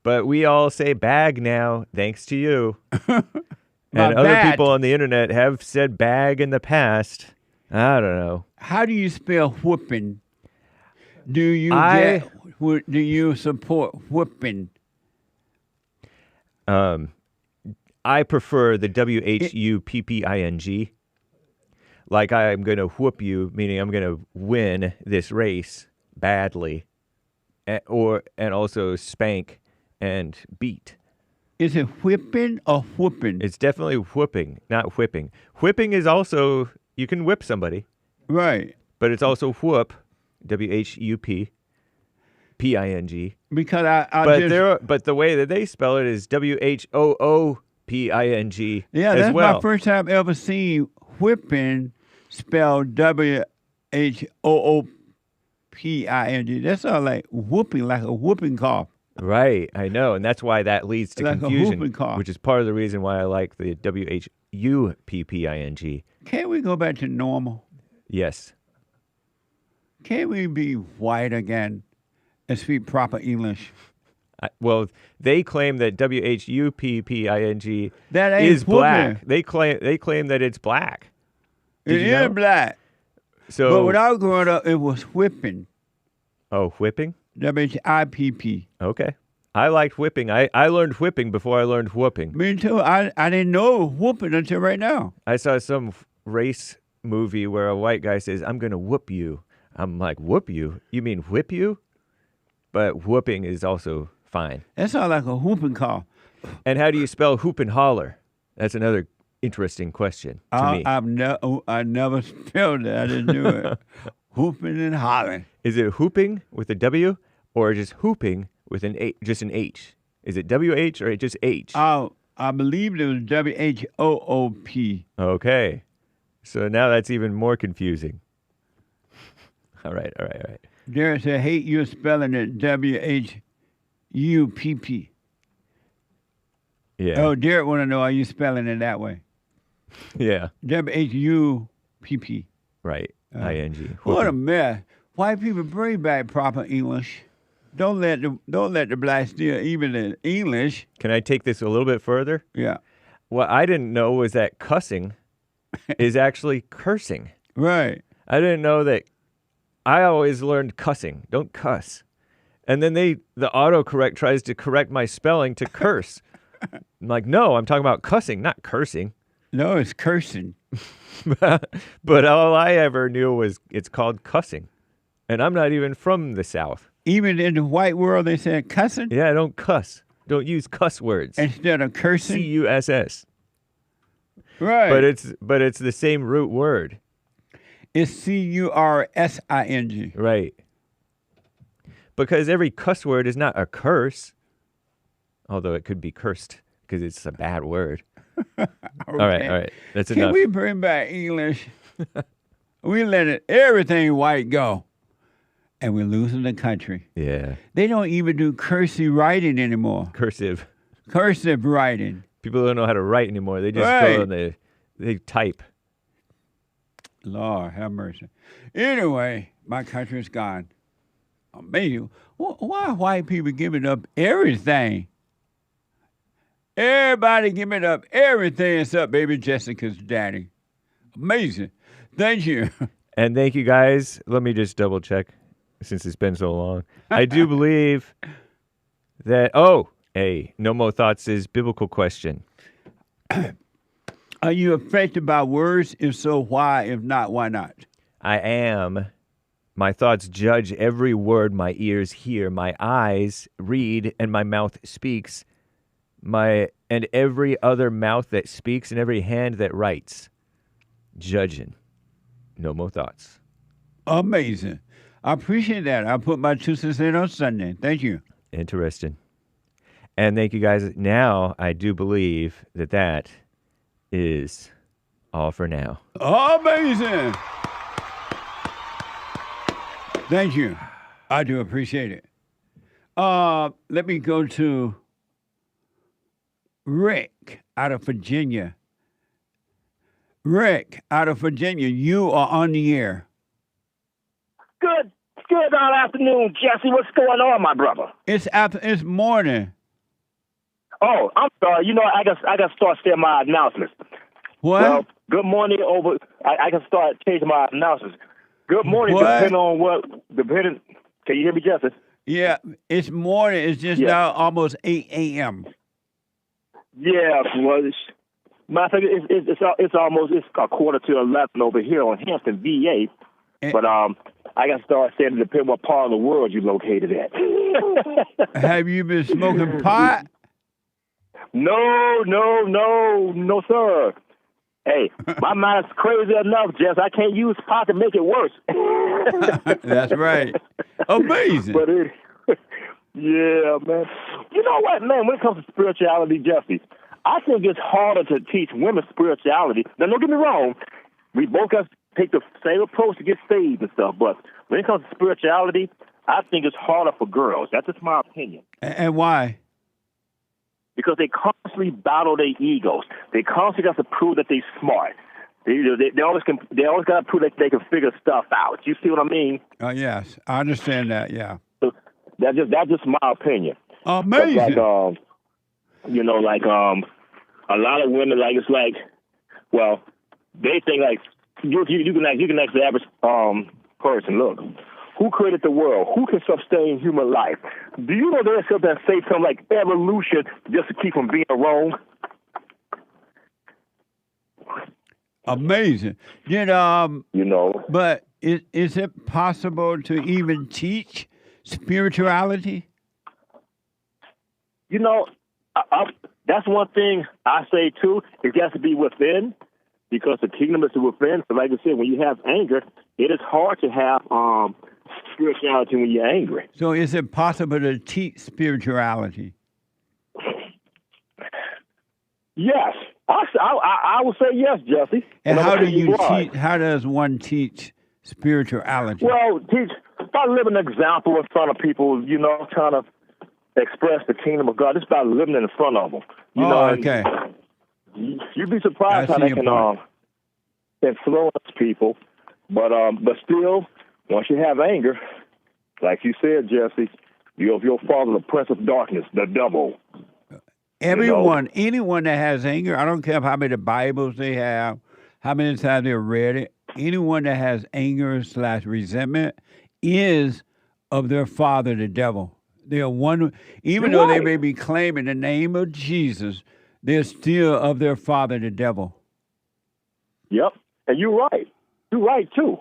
But we all say bag now, thanks to you. And other people on the internet have said bag in the past. I don't know. How do you spell whooping? Do you support whooping? I prefer the WHUPPING. Like I'm going to whoop you, meaning I'm going to win this race badly. And also spank and beat. Is it whipping or whooping? It's definitely whooping, not whipping. Whipping is also, you can whip somebody. Right. But it's also whoop, WHUPPING. Because but the way that they spell it is WHOOPING. Yeah, as that's well. my first time ever seeing whipping spelled WHOOPING. That sounds like whooping, like a whooping cough. Right, I know, and that's why that leads to like confusion, a whooping cough. which is part of the reason why I like the WHUPPING. Can't we go back to normal? Yes. Can't we be white again and speak proper English? Well, they claim that WHUPPING that ain't is black. whooping. They claim that it's black. It is black. So, but when I was growing up, it was whipping. Oh, whipping? WHIPP. Okay. I liked whipping. I learned whipping before I learned whooping. Me too. I didn't know whooping until right now. I saw some race movie where a white guy says, "I'm gonna whoop you." I'm like, "Whoop you? You mean whip you?" But whooping is also fine. That sounds like a whooping call. And how do you spell hoop and holler? That's another interesting question to me. I never spelled it. I didn't do it. Hooping and hollering. Is it hooping with a W or just hooping with just an H? Is it WH or just H? I believe it was WHOOP. Okay. So now that's even more confusing. All right. Derek said, hate you spelling it WHUPP. Yeah. Oh, Derek want to know, are you spelling it that way? Yeah. WHUPP. Right. ING. What a mess. White people, bring back proper English. Don't let the blacks steal even the English. Can I take this a little bit further? Yeah. What I didn't know was that cussing is actually cursing. Right. I didn't know that. I always learned cussing. Don't cuss. And then the autocorrect tries to correct my spelling to curse. I'm like, no, I'm talking about cussing, not cursing. No, it's cursing. But all I ever knew was it's called cussing. And I'm not even from the South. Even in the white world, they said cussing? Yeah, don't cuss. Don't use cuss words. Instead of cursing? CUSS. Right. But it's the same root word. It's CURSING. Right. Because every cuss word is not a curse. Although it could be cursed because it's a bad word. Okay. All right. That's enough. Can we bring back English? We let everything white go. And we're losing the country. Yeah. They don't even do cursive writing anymore. Cursive writing. People don't know how to write anymore. They just go and they type. Lord have mercy. Anyway, my country's gone. Amazing. Why white people giving up everything? Everybody giving up everything except baby Jessica's daddy. Amazing. Thank you. And thank you guys. Let me just double check since it's been so long. I do believe that, No More Thoughts is biblical question. Are you affected by words? If so, why? If not, why not? I am. My thoughts judge every word my ears hear, my eyes read, and my mouth speaks. And every other mouth that speaks and every hand that writes. Judging. No more thoughts. Amazing. I appreciate that. I'll put my 2 cents in on Sunday. Thank you. Interesting. And thank you guys. Now, I do believe that is all for now. Amazing. Thank you. I do appreciate it. Let me go to Rick out of Virginia. Rick out of Virginia, you are on the air. Good afternoon, Jesse. What's going on, my brother? It's morning. Oh, I'm sorry. You know, I got to start saying my announcements. What? Well, good morning over. I can start changing my announcements. Good morning, what? Depending. Can you hear me, Jesse? Yeah, it's morning. It's just now almost 8 a.m. Yeah, well, it's almost a quarter to 11 over here on Hampton, VA. But I got to start saying it depends what part of the world you're located at. Have you been smoking pot? No, sir. Hey, my mind's crazy enough, Jess. I can't use pot to make it worse. That's right. Amazing. But yeah, man. You know what, man? When it comes to spirituality, Jesse, I think it's harder to teach women spirituality. Now, don't get me wrong. We both got to take the same approach to get saved and stuff. But when it comes to spirituality, I think it's harder for girls. That's just my opinion. And why? Because they constantly battle their egos. They constantly have to prove that they're smart. They always got to prove that they can figure stuff out. You see what I mean? Oh, yes. I understand that, yeah. So that's just my opinion. Amazing. Like, a lot of women, like, it's like, well, they think, like, you can ask the average person, look, who created the world? Who can sustain human life? Do you know there's something that say something like evolution just to keep from being wrong? Amazing. Did But is it possible to even teach spirituality? That's one thing I say too. It has to be within, because the kingdom is within. So, like I said, when you have anger, it is hard to have spirituality when you're angry. So, is it possible to teach spirituality? Yes, I would say yes, Jesse. And how do you teach? How does one teach spirituality? Well, teach by living an example in front of people. Trying to express the kingdom of God. It's about living in front of them. Okay. You'd be surprised how they can influence people, but still, once you have anger, like you said, Jesse, you'll follow the prince of darkness, the devil. Anyone that has anger, I don't care how many Bibles they have, how many times they've read it, anyone that has anger / resentment is of their father, the devil. They are one, even though they may be claiming the name of Jesus, they're still of their father, the devil. Yep, and you're right. You're right too.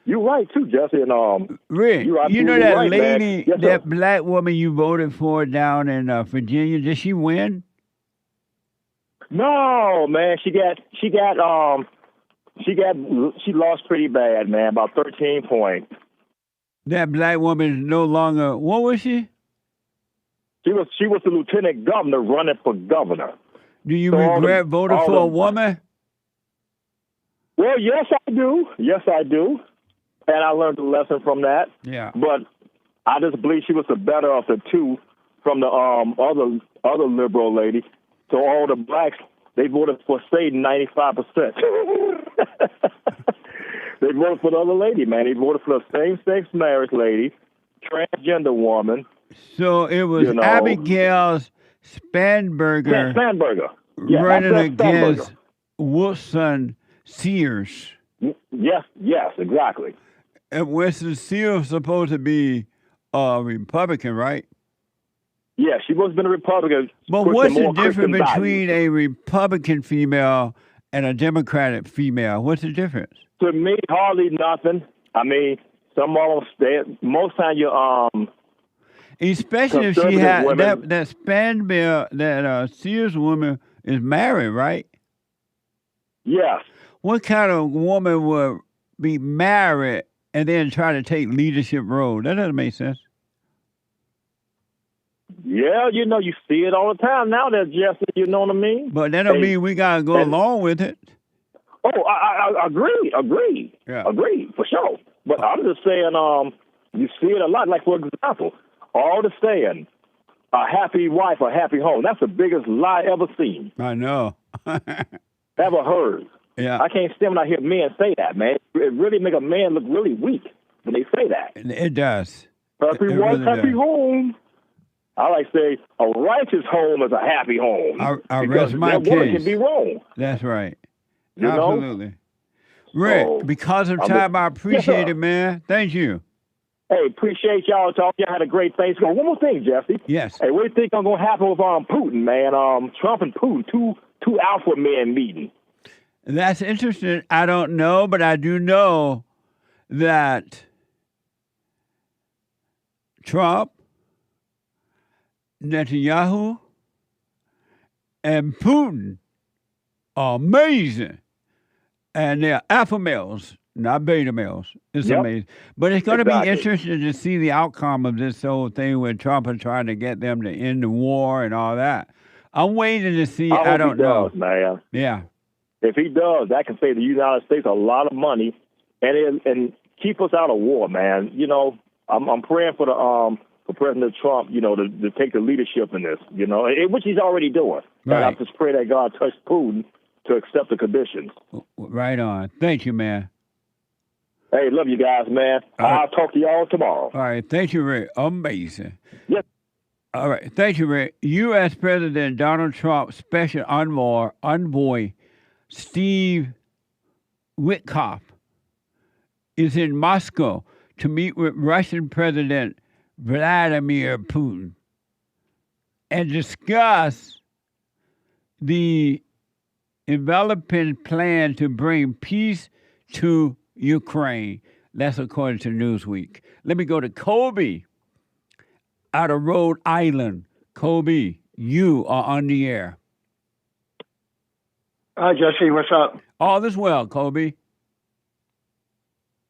You're right too, Jesse. And Rick, you know that right, lady, yes, that black woman you voted for down in Virginia? Did she win? No, man. She lost pretty bad, man. About 13 points. That black woman is no longer. What was she? She was the lieutenant governor running for governor. Do you regret voting for a woman? Well, yes, I do. Yes, I do. And I learned a lesson from that. Yeah. But I just believe she was the better of the two from the other liberal lady. So all the blacks, they voted for Satan 95%. They voted for the other lady, man. They voted for the same-sex marriage lady, transgender woman. So it was Abigail Spanberger. Yeah, Spanberger. Yeah, running against Winsome Sears. Yes, exactly. And Winsome Sears supposed to be a Republican, right? Yeah, she was been a Republican. But what's the difference between a Republican female and a Democratic female? What's the difference? To me, hardly nothing. I mean, some of them stay. Most time you especially if she had that Spanberger, that Sears woman is married, right? Yes. What kind of woman would be married and then try to take leadership role? That doesn't make sense. Yeah, you see it all the time now, that Jesse, you know what I mean? But that don't mean we got to go along with it. Oh, I agree. Yeah. Agree, for sure. But I'm just saying, you see it a lot. Like, for example, all the saying, a happy wife, a happy home. That's the biggest lie ever seen. I know. Ever heard. Yeah. I can't stand when I hear men say that, man. It really make a man look really weak when they say that. It does. Happy wife, really happy home. I like to say a righteous home is a happy home. I rest my case. Woman can be wrong. That's right. You Absolutely. Rick, because of time, I appreciate it, man. Thank you. Hey, appreciate y'all talking. Y'all had a great Thanksgiving. One more thing, Jesse. Yes. Hey, what do you think is going to happen with Putin, man? Trump and Putin, two alpha men meeting. That's interesting. I don't know, but I do know that Trump, Netanyahu, and Putin are amazing. And they're alpha males, not beta males. It's amazing. But it's going to be interesting to see the outcome of this whole thing with Trump and trying to get them to end the war and all that. I'm waiting to see. I don't know. Man. Yeah. If he does, that can save the United States a lot of money and keep us out of war, man. I'm praying for President Trump, to take the leadership in this, which he's already doing. Right. And I just pray that God touch Putin to accept the conditions. Right on. Thank you, man. Hey, love you guys, man. I'll talk to y'all tomorrow. All right. Thank you, Rick. Amazing. Yes. All right. Thank you, Rick. U.S. President Donald Trump's special envoy Steve Witkoff is in Moscow to meet with Russian President Vladimir Putin and discuss the enveloping plan to bring peace to Ukraine. That's according to Newsweek. Let me go to Kobe out of Rhode Island. Kobe, you are on the air. Hi, Jesse. What's up? All is well, Kobe.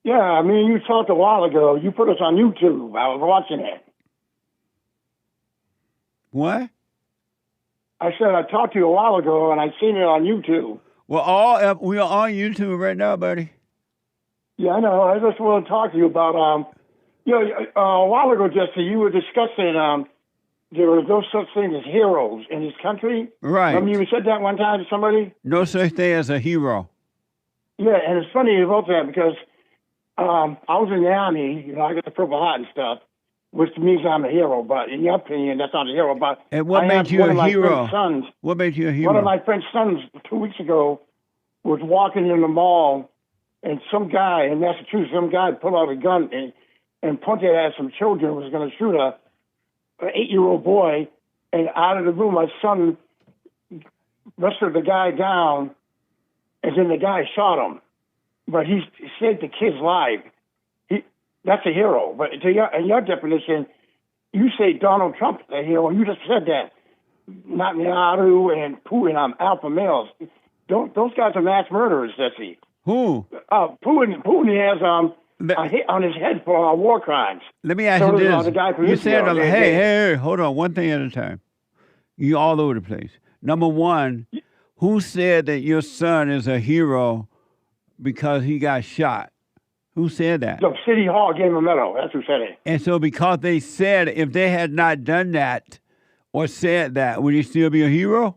Yeah, I mean, you talked a while ago. You put us on YouTube. I was watching it. What? I said I talked to you a while ago, and I seen it on YouTube. Well, we are on YouTube right now, buddy. Yeah, I know. I just want to talk to you about, a while ago, Jesse, you were discussing there were no such thing as heroes in this country. Right. Remember you said that one time to somebody? No such thing as a hero. Yeah, and it's funny you wrote that because I was in the Army. I got the Purple Heart and stuff, which means I'm a hero. But in your opinion, that's not a hero. But And what made you a hero? What made you a hero? One of my friend's sons 2 weeks ago was walking in the mall, and some guy in Massachusetts, pulled out a gun and pointed at some children, was going to shoot an 8-year-old boy. And out of the room, my son wrestled the guy down, and then the guy shot him. But he saved the kid's life. That's a hero. But in your definition, you say Donald Trump is a hero. You just said that. Netanyahu and Putin are alpha males. Those guys are mass murderers, Jesse. Who? Putin has a hit on his head for war crimes. Let me ask you this. You said, hey, hold on, one thing at a time. You all over the place. Number one, who said that your son is a hero because he got shot? Who said that? The City Hall gave him a medal. That's who said it. And so because they said, if they had not done that or said that, would he still be a hero?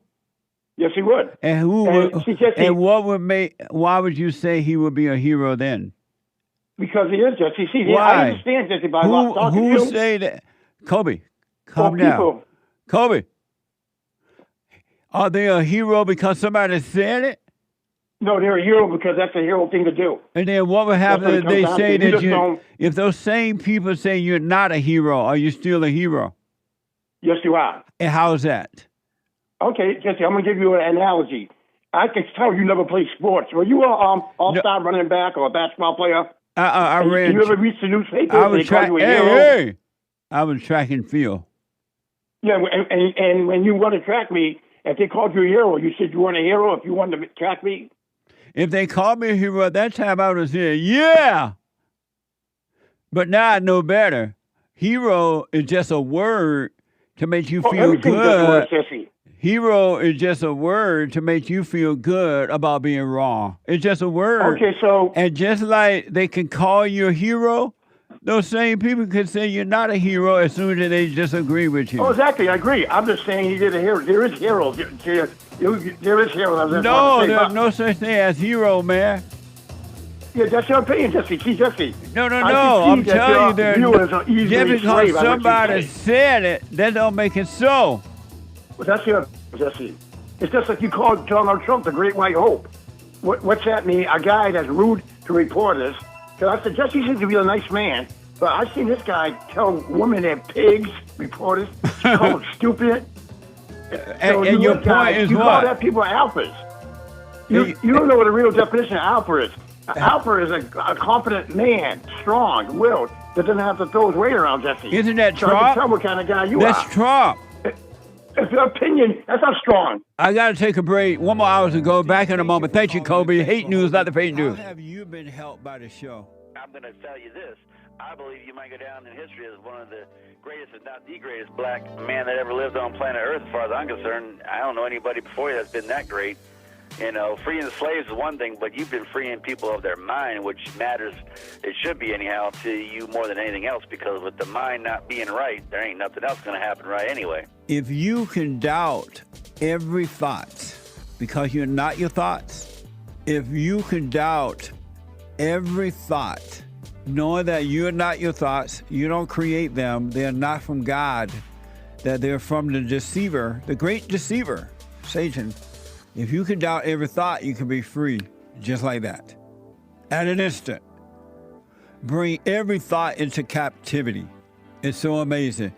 Yes, he would. And why would you say he would be a hero then? Because he is, Jesse. See, why? I understand, Jesse, by talking to you. Who say that? Kobe, calm down. People. Kobe, are they a hero because somebody said it? No, they're a hero because that's a hero thing to do. And then what would happen if they say that if those same people say you're not a hero, are you still a hero? Yes, you are. And how is that? Okay, Jesse, I'm going to give you an analogy. I can tell you never play sports. Were you an all-star running back or a basketball player? I ran. You ever read the newspaper? I was I was track and field. Yeah, and when you won a track meet, if they called you a hero, you said you weren't a hero if you won the track meet? If they called me a hero at that time, I would have said, yeah. But now I know better. Hero is just a word to make you feel good. Hero is just a word to make you feel good about being wrong. It's just a word. Okay, so... And just like they can call you a hero, those same people can say you're not a hero as soon as they disagree with you. Oh, exactly. I agree. I'm just saying he did a hero. There is heroes. There is heroes. No, there's no such thing as hero, man. Yeah, that's your opinion, Jesse. See, Jesse. No. I'm telling you, just because somebody said it, that don't make it so. Well, that's your, Jesse. It's just like you called Donald Trump the Great White Hope. What's that mean? A guy that's rude to reporters. Because I said, Jesse seems to be a nice man, but I've seen this guy tell women they're pigs, reporters, call them stupid. And your point is you what? You call that people alphas. You don't know what the real definition of alpha is. Alpha is a confident man, strong-willed, that doesn't have to throw his weight around, Jesse. Isn't that Trump? I can tell what kind of guy you are. That's Trump. It's your opinion. That's not strong. I got to take a break. 1 more hour to go. Back in a moment. Thank you, Kobe. Hate news, not the fake news. How have you been helped by the show? I'm going to tell you this. I believe you might go down in history as one of the greatest, if not the greatest, black man that ever lived on planet Earth, as far as I'm concerned. I don't know anybody before you that's been that great. You know, freeing the slaves is one thing, but you've been freeing people of their mind, which matters, it should be anyhow, to you more than anything else, because with the mind not being right, there ain't nothing else going to happen right anyway. If you can doubt every thought because you're not your thoughts, if you can doubt every thought, knowing that you're not your thoughts, you don't create them, they're not from God, that they're from the deceiver, the great deceiver, Satan. If you can doubt every thought, you can be free just like that. At an instant. Bring every thought into captivity. It's so amazing.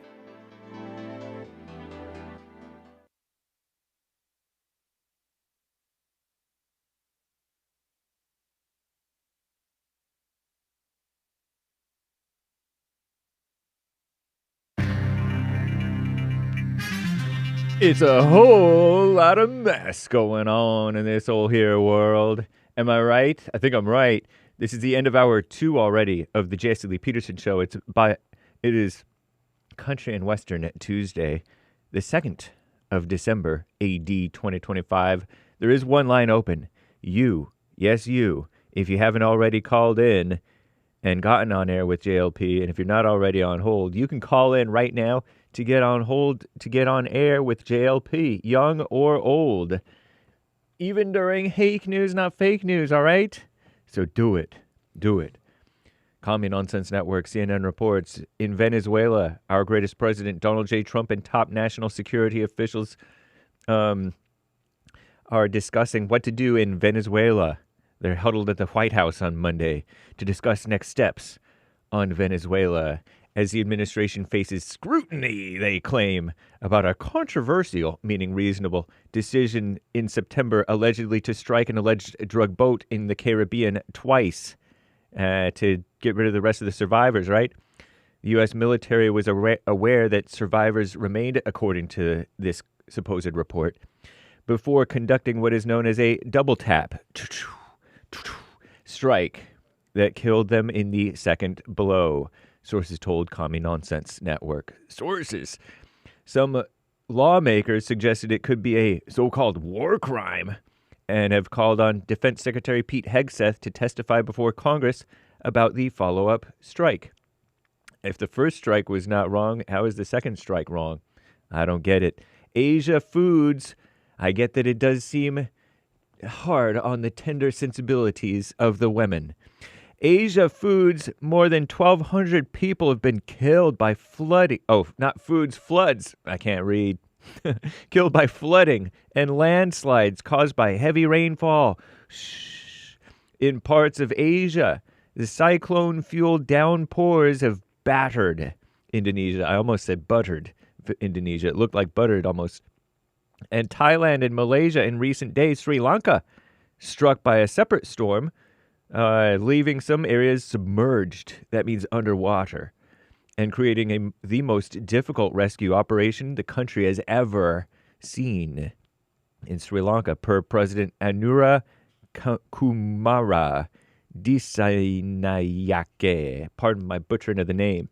It's a whole lot of mess going on in this old here world. Am I right? I think I'm right. This is the end of hour 2 already of the Jesse Lee Peterson Show. It is Country and Western Tuesday, the 2nd of December, AD 2025. There is one line open. You, yes you, if you haven't already called in and gotten on air with JLP, and if you're not already on hold, you can call in right now to get on hold, to get on air with JLP, young or old. Even during fake news, not fake news, all right? So do it. Do it. Commie Nonsense Network, CNN reports, in Venezuela, our greatest president, Donald J. Trump, and top national security officials are discussing what to do in Venezuela. They're huddled at the White House on Monday to discuss next steps on Venezuela as the administration faces scrutiny, they claim, about a controversial, meaning reasonable, decision in September allegedly to strike an alleged drug boat in the Caribbean twice to get rid of the rest of the survivors, right? The U.S. military was aware that survivors remained, according to this supposed report, before conducting what is known as a double tap strike that killed them in the second blow. Sources told Commie Nonsense Network. Sources. Some lawmakers suggested it could be a so-called war crime and have called on Defense Secretary Pete Hegseth to testify before Congress about the follow-up strike. If the first strike was not wrong, how is the second strike wrong? I don't get it. Asia Foods, I get that it does seem hard on the tender sensibilities of the women. Asia Foods, more than 1,200 people have been killed by flooding. Oh, not foods, floods. I can't read. Killed by flooding and landslides caused by heavy rainfall. In parts of Asia, the cyclone-fueled downpours have battered Indonesia. I almost said buttered Indonesia. It looked like buttered almost. And Thailand and Malaysia in recent days. Sri Lanka struck by a separate storm, leaving some areas submerged. That means underwater, and creating the most difficult rescue operation the country has ever seen. In Sri Lanka, per President Anura Kumara Dissanayake, pardon my butchering of the name.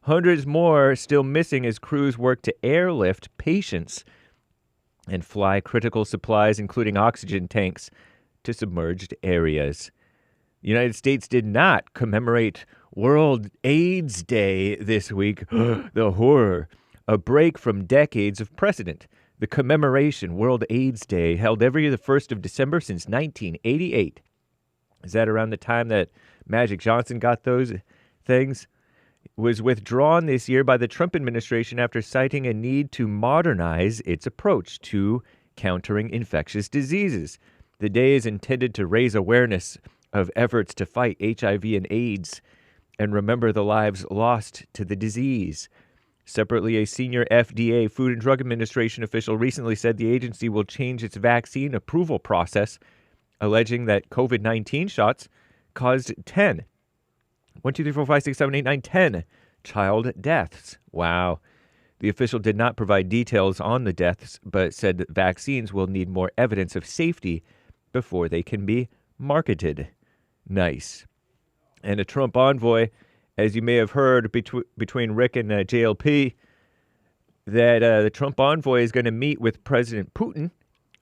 Hundreds more still missing as crews work to airlift patients and fly critical supplies, including oxygen tanks, to submerged areas. The United States did not commemorate World AIDS Day this week. The horror. A break from decades of precedent. The commemoration, World AIDS Day, held every the 1st of December since 1988. Is that around the time that Magic Johnson got those things? Was withdrawn this year by the Trump administration after citing a need to modernize its approach to countering infectious diseases. The day is intended to raise awareness of efforts to fight HIV and AIDS and remember the lives lost to the disease. Separately, a senior FDA, Food and Drug Administration official, recently said the agency will change its vaccine approval process, alleging that COVID-19 shots caused 10 child deaths. Wow. The official did not provide details on the deaths, but said that vaccines will need more evidence of safety before they can be marketed. Nice. And a Trump envoy, as you may have heard between Rick and JLP, that the Trump envoy is going to meet with President Putin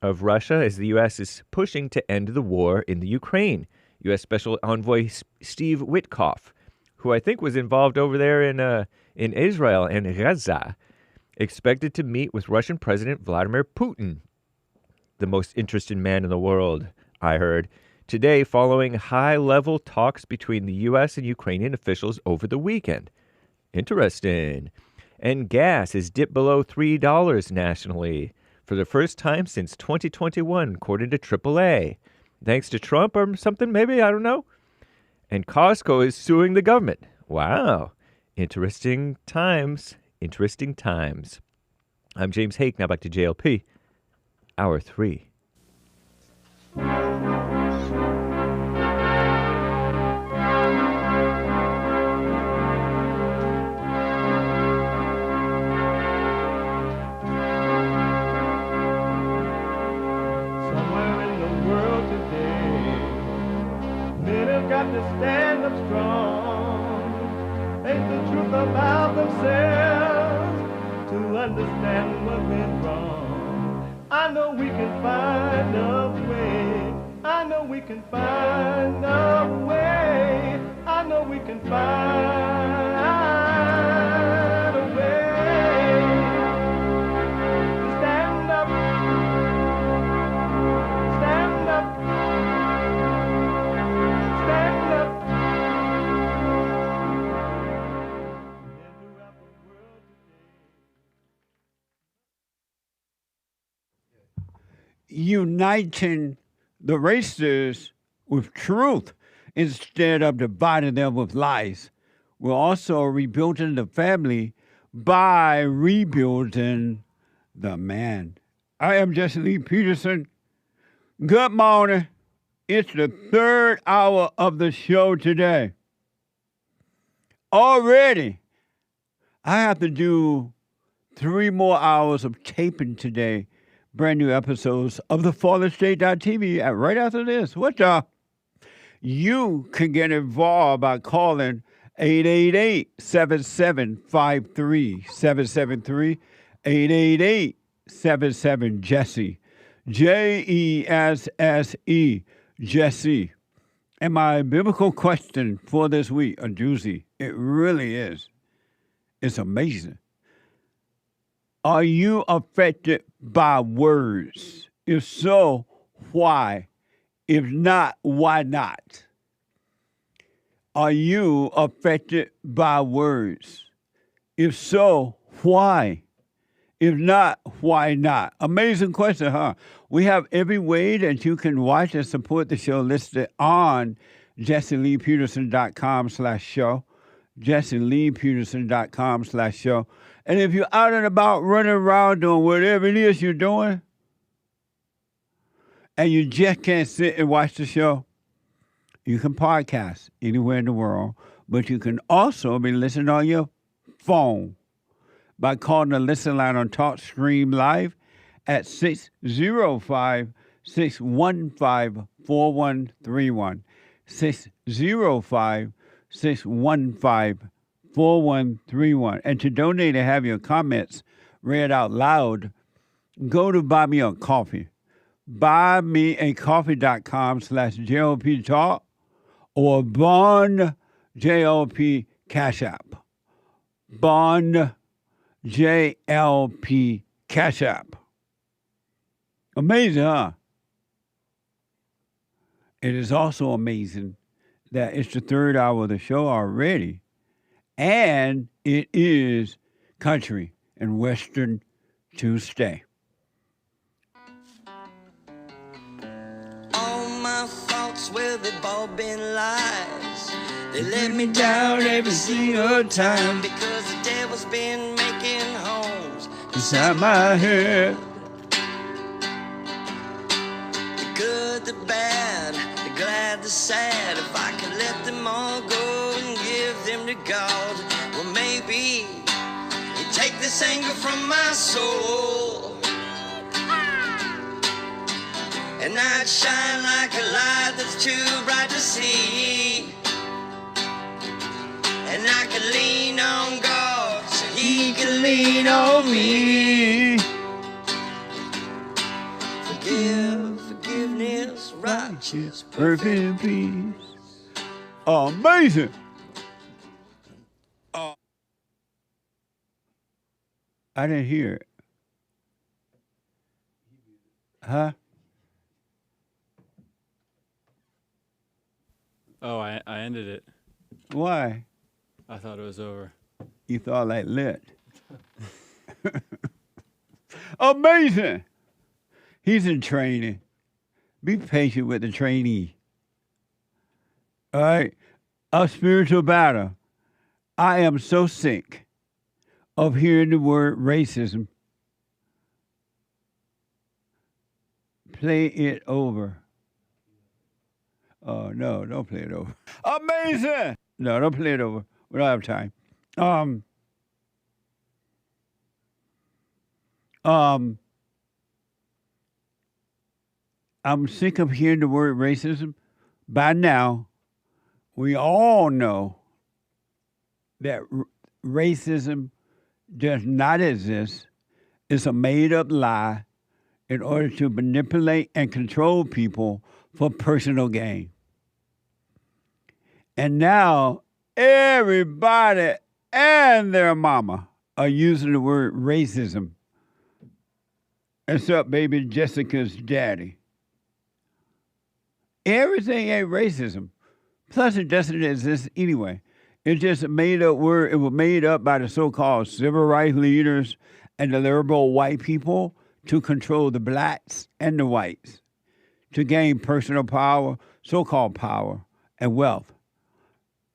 of Russia as the U.S. is pushing to end the war in the Ukraine. U.S. Special Envoy Steve Witkoff, who I think was involved over there in Israel and Gaza, expected to meet with Russian President Vladimir Putin, the most interested man in the world, I heard, today following high-level talks between the U.S. and Ukrainian officials over the weekend. Interesting. And gas has dipped below $3 nationally for the first time since 2021, according to AAA. Thanks to Trump or something, maybe, I don't know. And Costco is suing the government. Wow. Interesting times. Interesting times. I'm James Hake. Now back to JLP. Hour 3. got to stand up strong. Ain't the truth about themselves to understand what went wrong. I know we can find a way. I know we can find a way. I know we can find a way to stand up, stand up, stand up. Uniting the racers with truth instead of dividing them with lies. We're also rebuilding the family by rebuilding the man. I am Jesse Lee Peterson. Good morning. It's the third hour of the show today. Already, I have to do 3 more hours of taping today. Brand new episodes of the FallenState.tv right after this. What y'all? You can get involved by calling 888-7753-773, 888-77-JESSE, Jesse, Jesse. And my biblical question for this week, a doozy, it really is. It's amazing. Are you affected by words? If so, why? If not, why not? Are you affected by words? If so, why? If not, why not? Amazing question, huh? We have every way that you can watch and support the show listed on JesseLeePeterson.com/show, JesseLeePeterson.com/show. And if you're out and about running around doing whatever it is you're doing, and you just can't sit and watch the show, you can podcast anywhere in the world, but you can also be listening on your phone by calling the listen line on TalkStream Live at 605-615-4131, 605-615-4131. And to donate and have your comments read out loud, go to Buy Me a Coffee. BuyMeACoffee.com/JLP Talk or Bond JLP Cash App. Bond JLP Cash App. Amazing, huh? It is also amazing that it's the third hour of the show already, and it is Country and Western Tuesday. All my thoughts, well, they've all been lies. They let me down every single time because the devil's been making homes inside my head. The good, the bad, the glad, the sad. If I could let them all go and give them to God, well, maybe he'd take this anger from my soul. And I'd shine like a light that's too bright to see. And I could lean on God so he could lean on me. Forgiveness, righteous, perfect peace. Amazing. I didn't hear it. Huh? Oh, I ended it. Why? I thought it was over. You thought like lit. Amazing. He's in training. Be patient with the trainee. All right. A spiritual battle. I am so sick of hearing the word racism. Play it over. Oh, no, don't play it over. Amazing! No, don't play it over. We don't have time. I'm sick of hearing the word racism. By now, we all know that racism does not exist. It's a made-up lie in order to manipulate and control people for personal gain. And now everybody and their mama are using the word racism, except baby Jessica's daddy. Everything ain't racism. Plus, it doesn't exist anyway. It's just a made-up word. It was made up by the so-called civil rights leaders and the liberal white people to control the blacks and the whites, to gain personal power, so-called power, and wealth.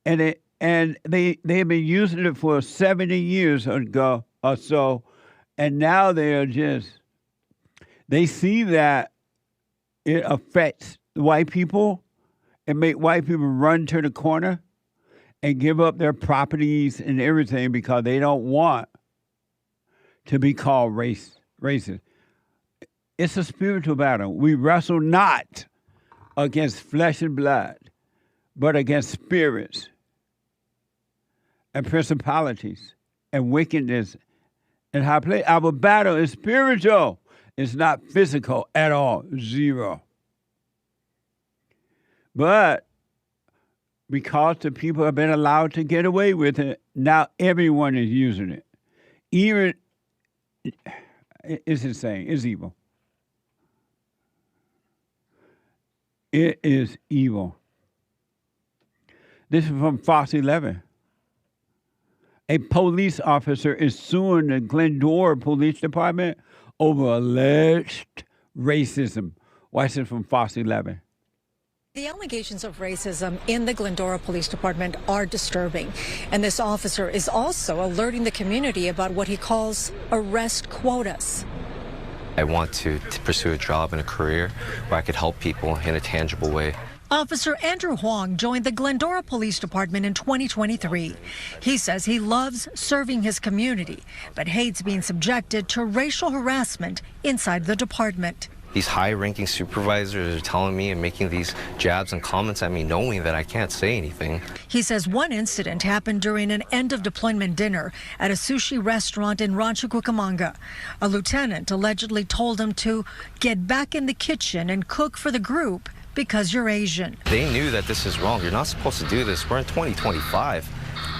And they've been using it for 70 years ago or so, and now they see that it affects white people and make white people run to the corner and give up their properties and everything because they don't want to be called racist. It's a spiritual battle. We wrestle not against flesh and blood, but against spirits and principalities and wickedness and high place. Our battle is spiritual. It's not physical at all. Zero. But because the people have been allowed to get away with it, now everyone is using it. Even, it's insane. It's evil. It is evil. This is from Fox 11. A police officer is suing the Glendora Police Department over alleged racism. Watch this from Fox 11. The allegations of racism in the Glendora Police Department are disturbing, and this officer is also alerting the community about what he calls arrest quotas. I want to pursue a job and a career where I could help people in a tangible way. Officer Andrew Huang joined the Glendora Police Department in 2023. He says he loves serving his community, but hates being subjected to racial harassment inside the department. These high-ranking supervisors are telling me and making these jabs and comments at me knowing that I can't say anything. He says one incident happened during an end-of-deployment dinner at a sushi restaurant in Rancho Cucamonga. A lieutenant allegedly told him to get back in the kitchen and cook for the group because you're Asian. They knew that this is wrong. You're not supposed to do this. We're in 2025.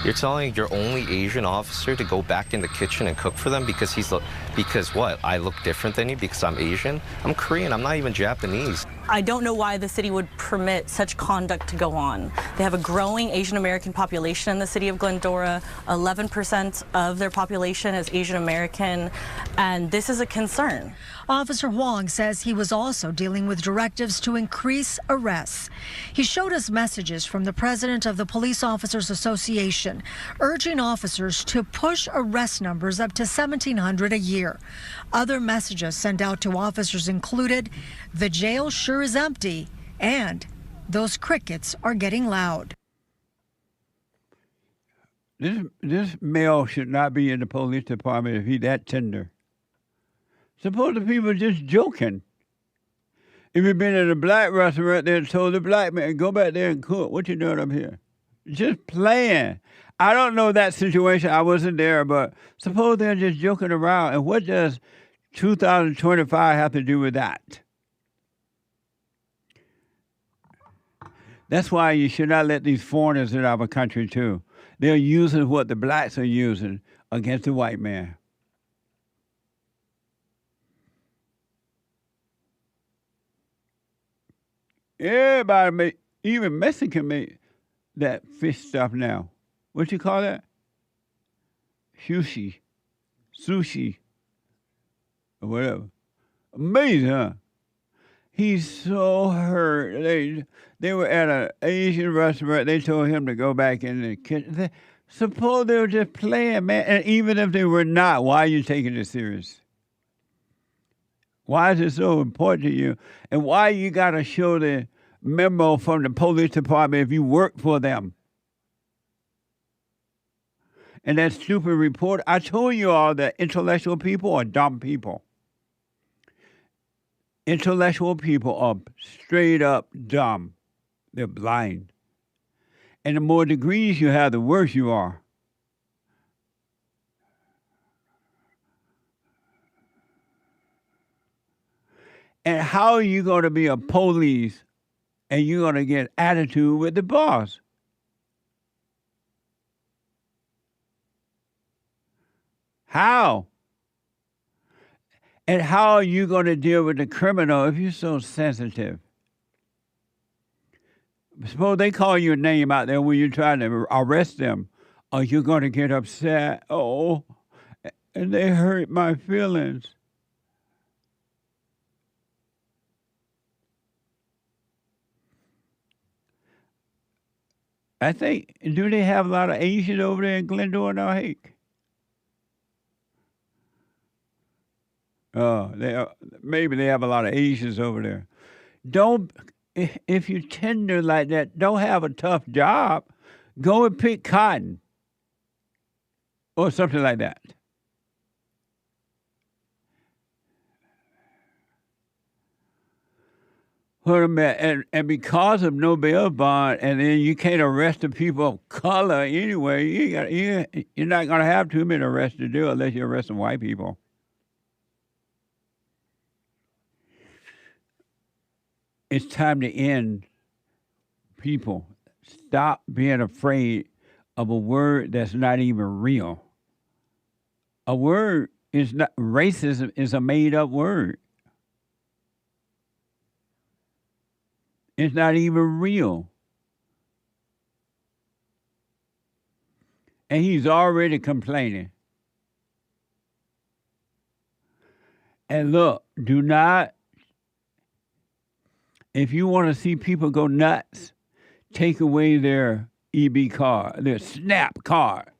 You're telling your only Asian officer to go back in the kitchen and cook for them because because what? I look different than you because I'm Asian? I'm Korean. I'm not even Japanese. I don't know why the city would permit such conduct to go on. They have a growing Asian American population in the city of Glendora. 11% of their population is Asian American, and this is a concern. Officer Huang says he was also dealing with directives to increase arrests. He showed us messages from the president of the Police Officers Association urging officers to push arrest numbers up to 1,700 a year. Other messages sent out to officers included, "The jail sure is empty," and "Those crickets are getting loud." This male should not be in the police department if he's that tender. Suppose the people are just joking. If you've been in a black restaurant, they told the black man, go back there and cook. What you doing up here? Just playing. I don't know that situation. I wasn't there, but suppose they're just joking around. And what does 2025 have to do with that? That's why you should not let these foreigners in our country, too. They're using what the blacks are using against the white man. Everybody, even Mexican make that fish stuff now. What you call that? Sushi, or whatever. Amazing, huh? He's so hurt. They were at an Asian restaurant. They told him to go back in the kitchen. Suppose they were just playing, man. And even if they were not, why are you taking it serious? Why is it so important to you? And why you got to show the memo from the police department if you work for them? And that stupid report, I told you all that intellectual people are dumb people. Intellectual people are straight up dumb. They're blind. And the more degrees you have, the worse you are. And how are you going to be a police and you're going to get attitude with the boss? How? And how are you going to deal with the criminal if you're so sensitive? Suppose they call your name out there when you're trying to arrest them. Are you going to get upset? Oh, and they hurt my feelings. I think, do they have a lot of Asians over there in Glendora now, Hake? Maybe they have a lot of Asians over there. If you're tender like that, don't have a tough job. Go and pick cotton or something like that. And because of no bail bond, and then you can't arrest the people of color anyway, you're not going to have too many arrests to do unless you arrest some white people. It's time to end. People, stop being afraid of a word that's not even real. A word is not, racism is a made-up word. It's not even real. And he's already complaining. And look, do not, if you want to see people go nuts, take away their EB card, their SNAP card.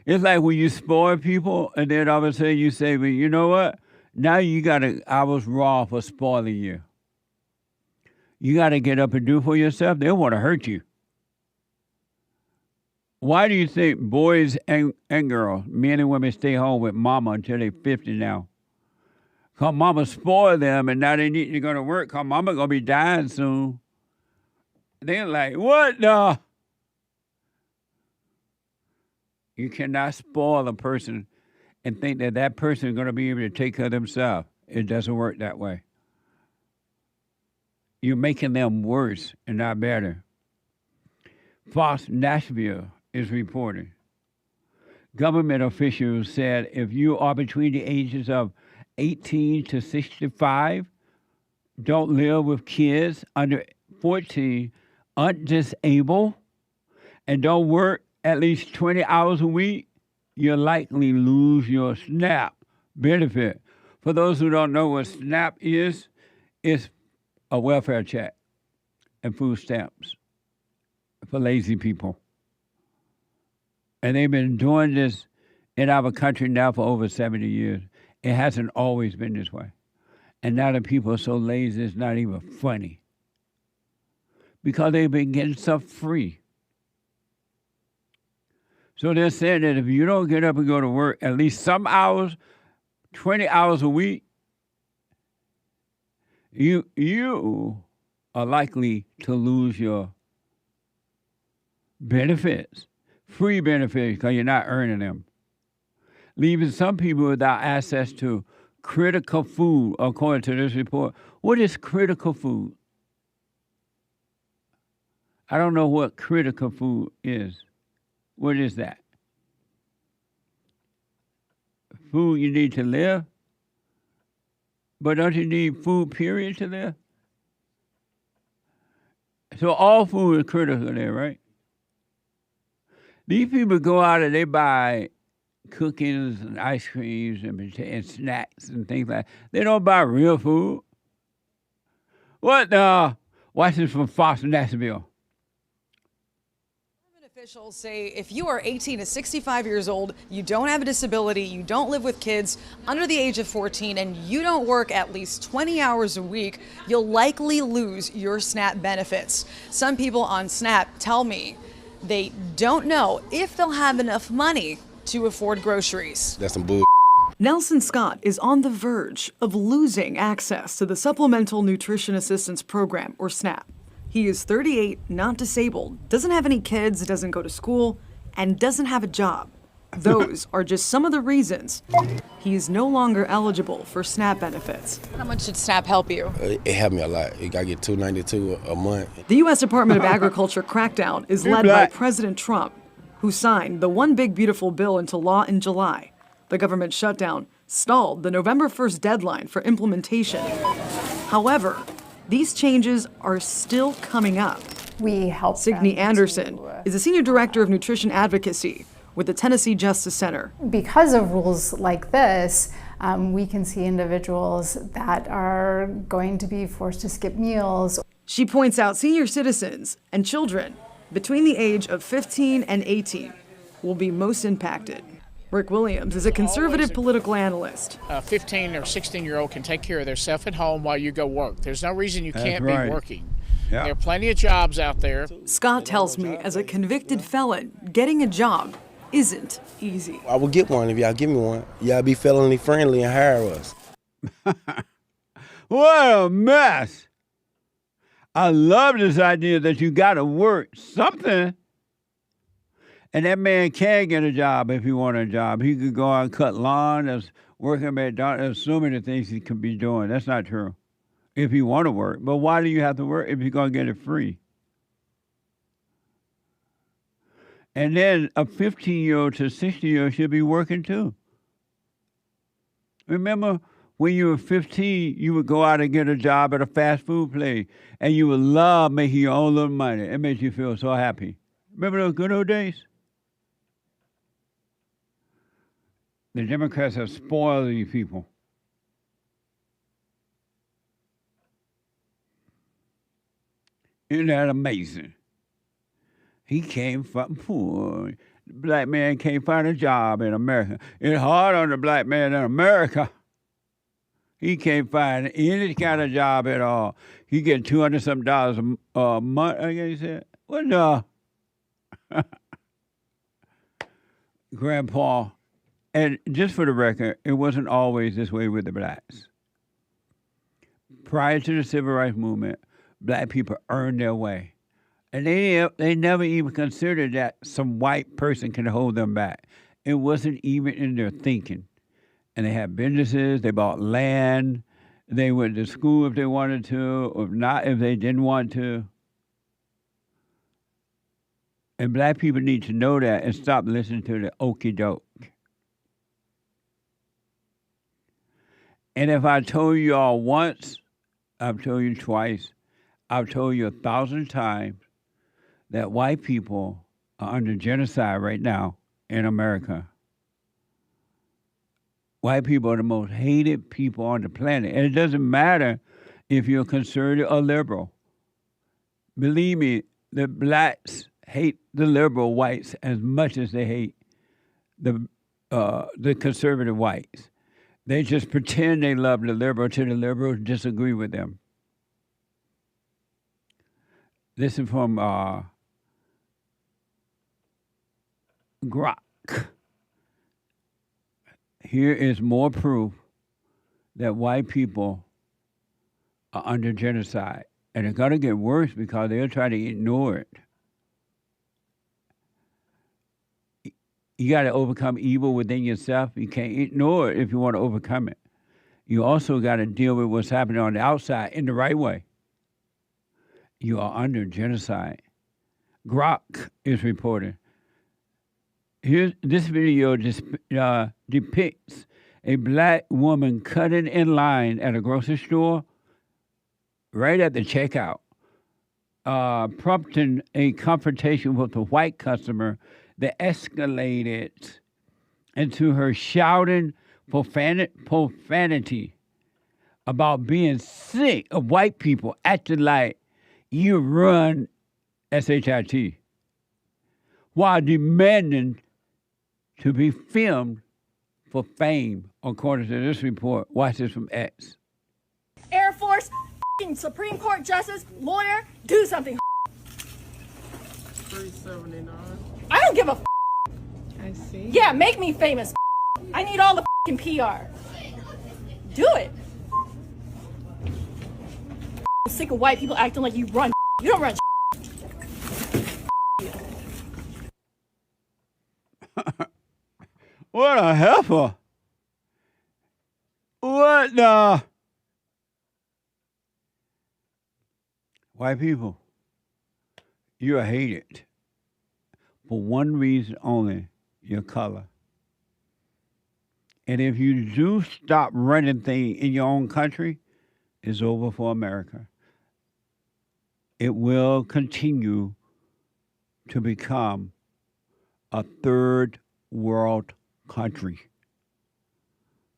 It's like when you spoil people, and then all of a sudden you say, well, you know what? Now I was wrong for spoiling you. You got to get up and do for yourself. They want to hurt you. Why do you think boys and girls, men and women, stay home with mama until they're 50 now? Because mama spoiled them, and now they need to go to work because mama going to be dying soon. They're like, what the? You cannot spoil a person and think that that person is going to be able to take care of themselves. It doesn't work that way. You're making them worse and not better. Fox Nashville is reporting. Government officials said if you are between the ages of 18 to 65, don't live with kids under 14, aren't disabled, and don't work at least 20 hours a week, you'll likely lose your SNAP benefit. For those who don't know what SNAP is, it's a welfare check and food stamps for lazy people. And they've been doing this in our country now for over 70 years. It hasn't always been this way. And now the people are so lazy, it's not even funny. Because they've been getting stuff free. So they're saying that if you don't get up and go to work at least some hours, 20 hours a week, you are likely to lose your benefits, free benefits, because you're not earning them. Leaving some people without access to critical food, according to this report. What is critical food? I don't know what critical food is. What is that? Food you need to live? But don't you need food, period, to live? So all food is critical there, right? These people go out and they buy cookies and ice creams and snacks and things like that. They don't buy real food. What the? Watch this from Fox Nashville. Officials say if you are 18 to 65 years old, you don't have a disability, you don't live with kids under the age of 14, and you don't work at least 20 hours a week, you'll likely lose your SNAP benefits. Some people on SNAP tell me they don't know if they'll have enough money to afford groceries. That's some bull. Nelson Scott is on the verge of losing access to the Supplemental Nutrition Assistance Program, or SNAP. He is 38, not disabled, doesn't have any kids, doesn't go to school, and doesn't have a job. Those are just some of the reasons he is no longer eligible for SNAP benefits. How much did SNAP help you? It helped me a lot. I get $292 a month. The U.S. Department of Agriculture crackdown is led by President Trump, who signed the One Big Beautiful Bill into law in July. The government shutdown stalled the November 1st deadline for implementation. However, these changes are still coming up. We help Signe Anderson is a senior director of nutrition advocacy with the Tennessee Justice Center. Because of rules like this, we can see individuals that are going to be forced to skip meals. She points out senior citizens and children between the age of 15 and 18 will be most impacted. Rick Williams is a conservative political analyst. A 15 or 16-year-old can take care of themselves at home while you go work. There's no reason you can't be working. There are plenty of jobs out there. Scott tells me, as a convicted felon, getting a job isn't easy. I will get one if y'all give me one. Y'all be felony friendly and hire us. What a mess. I love this idea that you got to work something. And that man can get a job if he wanted a job. He could go out and cut lawn. There's working at McDonald's. There's so many things he could be doing. That's not true. If you want to work. But why do you have to work if you're going to get it free? And then a 15-year-old to a 60-year-old should be working too. Remember when you were 15, you would go out and get a job at a fast food place, and you would love making your own little money. It makes you feel so happy. Remember those good old days? The Democrats have spoiled these people. Isn't that amazing? He came from poor. The black man can't find a job in America. It's hard on the black man in America. He can't find any kind of job at all. He get $200-something a month, I guess he said. What the? Grandpa. And just for the record, it wasn't always this way with the blacks. Prior to the Civil Rights Movement, black people earned their way. And they never even considered that some white person can hold them back. It wasn't even in their thinking. And they had businesses, they bought land, they went to school if they wanted to, or not if they didn't want to. And black people need to know that and stop listening to the okie doke. And if I told you all once, I've told you twice, I've told you 1,000 times, that white people are under genocide right now in America. White people are the most hated people on the planet. And it doesn't matter if you're conservative or liberal. Believe me, the blacks hate the liberal whites as much as they hate the conservative whites. They just pretend they love the liberal till the liberals disagree with them. This is from Grok. Here is more proof that white people are under genocide. And it's going to get worse because they'll try to ignore it. You got to overcome evil within yourself. You can't ignore it if you want to overcome it. You also got to deal with what's happening on the outside in the right way. You are under genocide. Grok is reporting. This video depicts a black woman cutting in line at a grocery store right at the checkout, prompting a confrontation with a white customer that escalated into her shouting profanity about being sick of white people acting like you run SHIT while demanding to be filmed for fame, according to this report. Watch this from X. Air Force, Supreme Court Justice, lawyer, do something. $3.79. I don't give a I see. Yeah, make me famous. I need all the PR. Do it. I'm sick of white people acting like you run You don't run What a heifer. What the? White people, you are hated for one reason only, your color. And if you do stop running things in your own country, it's over for America. It will continue to become a third world country.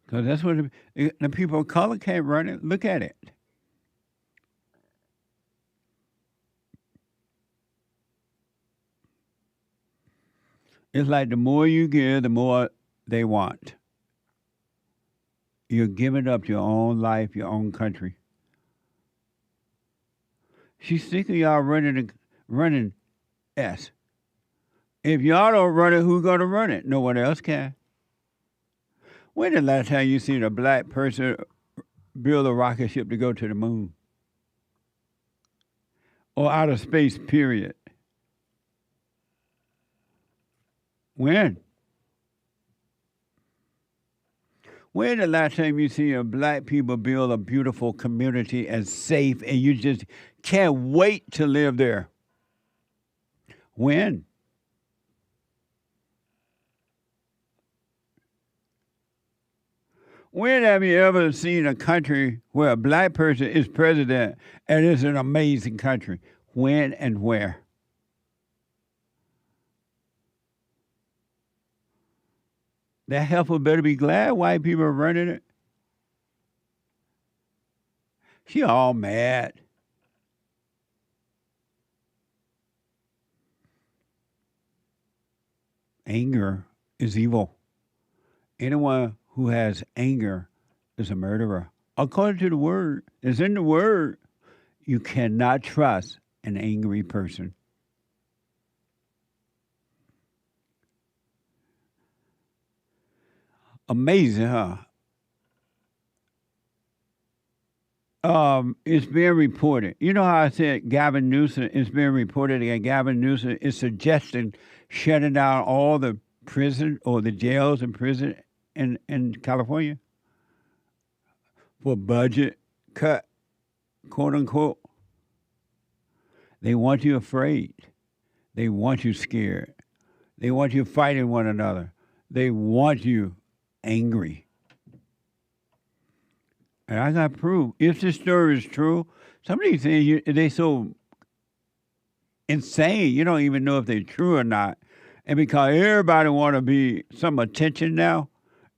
Because that's what the people of color can't run it. Look at it. It's like the more you give, the more they want. You're giving up your own life, your own country. She's sick of y'all running S. If y'all don't run it, who's going to run it? No one else can. When the last time you seen a black person build a rocket ship to go to the moon? Or outer space, period? When? When the last time you see a black people build a beautiful community and safe and you just can't wait to live there? When? When have you ever seen a country where a black person is president and it's an amazing country? When and where? That heifer better be glad white people are running it. She all mad. Anger is evil. Anyone who has anger is a murderer. According to the word, it's in the word. You cannot trust an angry person. Amazing, huh? It's being reported. You know how I said Gavin Newsom is being reported again? Gavin Newsom is suggesting shutting down all the prison or the jails and prison in California for budget cut, quote unquote. They want you afraid. They want you scared. They want you fighting one another. They want you angry. And I got proof. If this story is true, some of these things, they so insane, you don't even know if they're true or not. And because everybody want to be some attention now,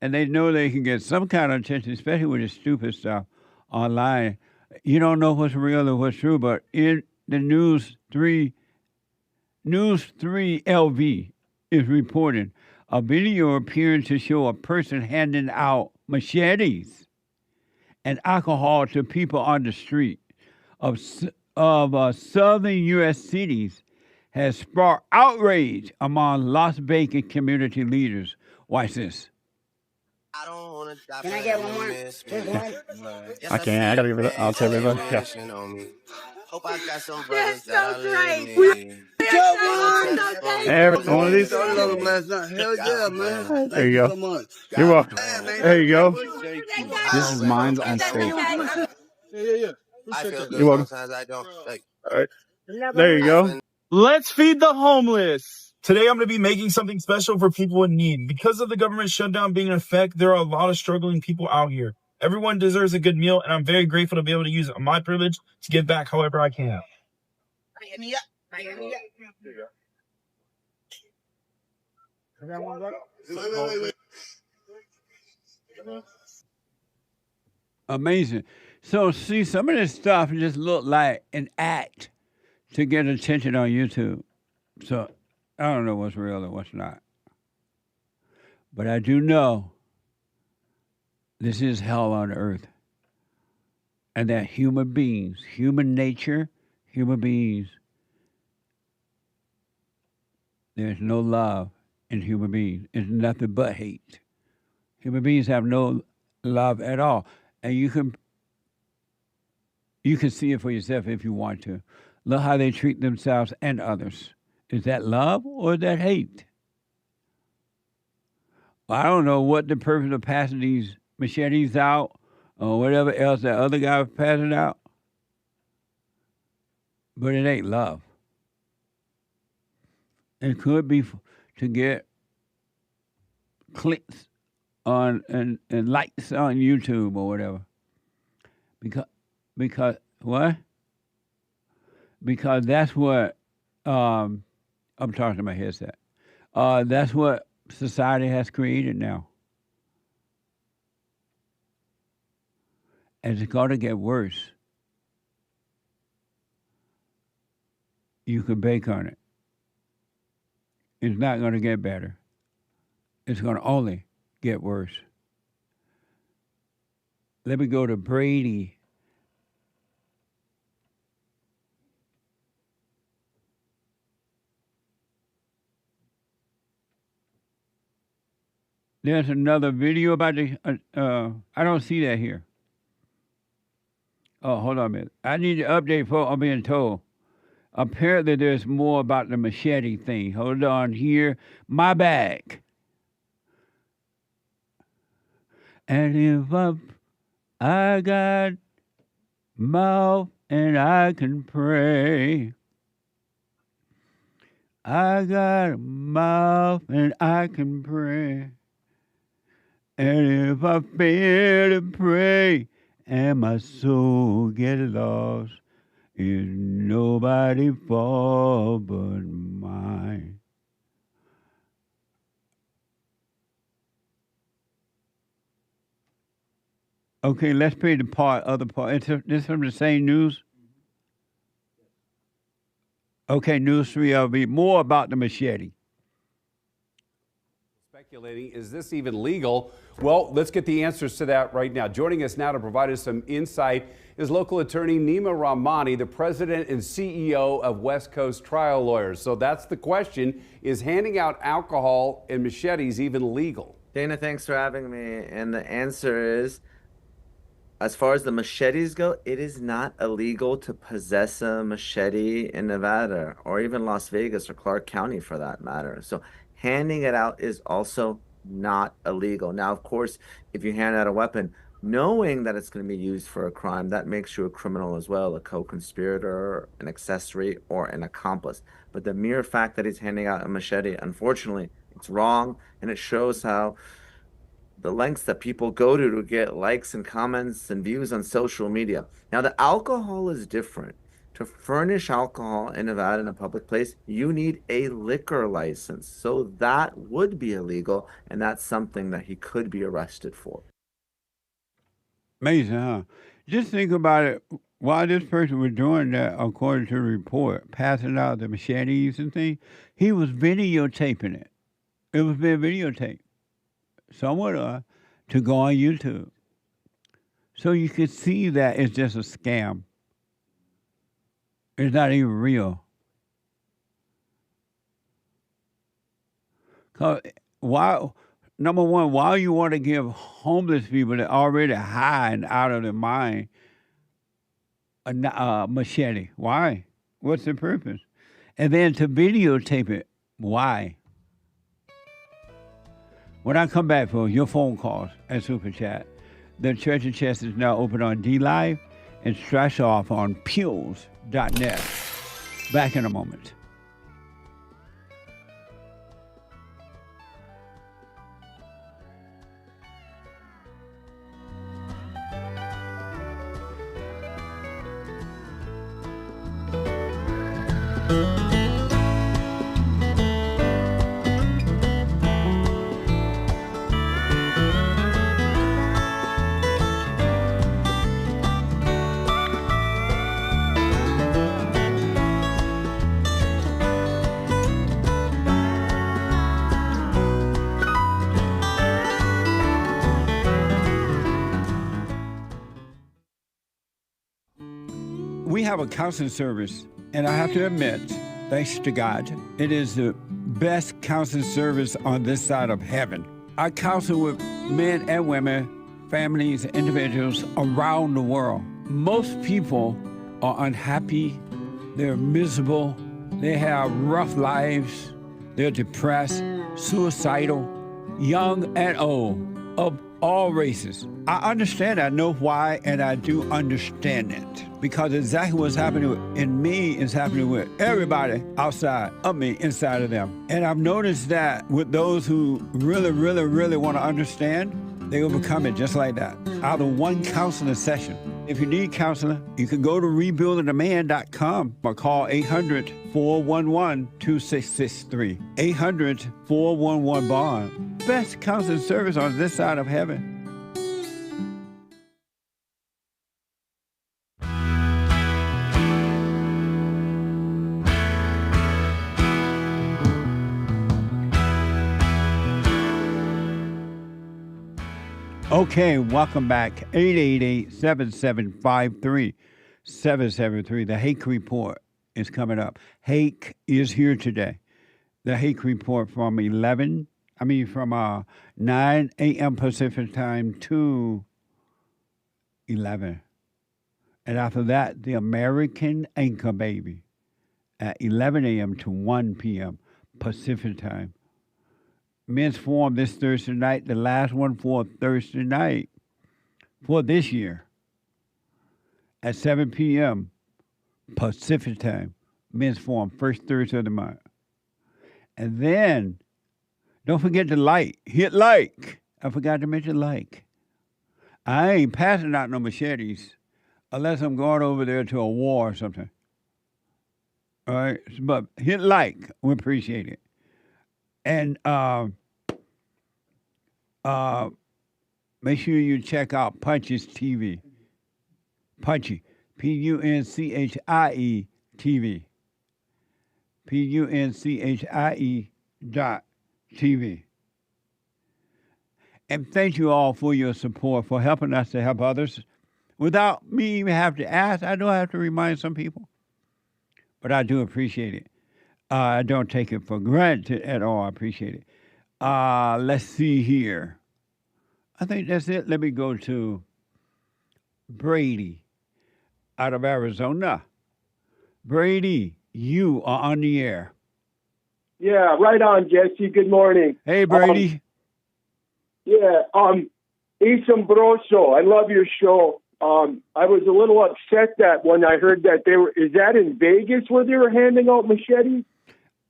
and they know they can get some kind of attention, especially with this stupid stuff online, you don't know what's real or what's true. But in the News 3 LV is reporting a video appearing to show a person handing out machetes and alcohol to people on the street of southern U.S. cities has sparked outrage among Las Vegas community leaders. Watch this. Can I get one more? Just one? I can't. I gotta give it. I'll tell everybody. Yeah. Hope I got some brothers that One of these. Hell yeah, man. There you go. So much. You're welcome. There you go. This is mine's on stage. Yeah. You're welcome. All right. There you go. Let's feed the homeless. Today I'm going to be making something special for people in need. Because of the government shutdown being in effect, there are a lot of struggling people out here. Everyone deserves a good meal, and I'm very grateful to be able to use my privilege to give back however I can. Amazing. So, see, some of this stuff just look like an act to get attention on YouTube. So, I don't know what's real and what's not. But I do know this is hell on earth. And that human beings, human nature, human beings, there's no love in human beings. It's nothing but hate. Human beings have no love at all. And you can see it for yourself if you want to. Look how they treat themselves and others. Is that love or is that hate? I don't know what the purpose of passing these machetes out or whatever else that other guy was passing out, but it ain't love. It could be to get clicks on and likes on YouTube or whatever. Because what? Because that's what I'm talking to my headset. That's what society has created now. And it's going to get worse. You can bake on it. It's not going to get better. It's going to only get worse. Let me go to BRADY. There's another video about the, I don't see that here. Oh, hold on a minute. I need to update for I'm being told. Apparently there's more about the machete thing. Hold on here. My bag. And if I got mouth and I can pray. I got a mouth and I can pray. And if I fail to pray and my soul get lost, it's nobody's fault but mine. Okay, let's play the other part. This from the same news? Okay, News 3, I'll be more about the machete. Speculating, is this even legal? Well, let's get the answers to that right now. Joining us now to provide us some insight is local attorney Nima Rahmani, the president and CEO of West Coast Trial Lawyers. So that's the question. Is handing out alcohol and machetes even legal? Dana, thanks for having me. And the answer is, as far as the machetes go, it is not illegal to possess a machete in Nevada or even Las Vegas or Clark County for that matter. So handing it out is also not illegal. Now, of course, if you hand out a weapon, knowing that it's going to be used for a crime, that makes you a criminal as well, a co-conspirator, an accessory, or an accomplice. But the mere fact that he's handing out a machete, unfortunately, it's wrong, and it shows how the lengths that people go to get likes and comments and views on social media. Now, the alcohol is different. To furnish alcohol in Nevada in a public place, you need a liquor license. So that would be illegal, and that's something that he could be arrested for. Amazing, huh? Just think about it. While this person was doing that, according to the report, passing out the machetes and things, he was videotaping it. It was being videotaped somewhat to go on YouTube. So you could see that it's just a scam. It's not even real. Number one, why you want to give homeless people that are already high and out of their mind a machete? Why? What's the purpose? And then to videotape it, why? When I come back for your phone calls and Super Chat, the Church of Chess is now open on D-Live and Strash Off on Peels.net. Back in a moment. We have a counseling service, and I have to admit, thanks to God, it is the best counseling service on this side of heaven. I counsel with men and women, families, individuals around the world. Most people are unhappy They're miserable. They have rough lives. They're depressed, suicidal, young and old, of all races. I understand. I know why, and I do understand it. Because exactly what's happening in me is happening with everybody outside of me, inside of them. And I've noticed that with those who really, really, really want to understand, they will become it just like that, out of one counseling session. If you need counseling, you can go to rebuildingtheman.com or call 800-411-2663. 800-411-BOND. Best counseling service on this side of heaven. Okay, welcome back. 888-7753-773. The Hake Report is coming up. Hake is here today. The Hake Report from 9 a.m. Pacific time to 11. And after that, the American Anchor Baby at 11 a.m. to 1 p.m. Pacific time. Men's Forum this Thursday night, the last one for Thursday night for this year at 7 p.m. Pacific time. Men's Forum, first Thursday of the month. And then, don't forget to like. Hit like. I forgot to mention like. I ain't passing out no machetes unless I'm going over there to a war or something. All right? But hit like. We appreciate it. And make sure you check out Punch's TV. Punchy. Punchie TV. punchie.tv. And thank you all for your support, for helping us to help others. Without me even having to ask, I don't have to remind some people. But I do appreciate it. I don't take it for granted at all. I appreciate it. Let's see here. I think that's it. Let me go to Brady out of Arizona. Brady, you are on the air. Yeah, right on, Jesse. Good morning. Hey, Brady. Isombroso. I love your show. I was a little upset that when I heard that is that in Vegas where they were handing out machetes?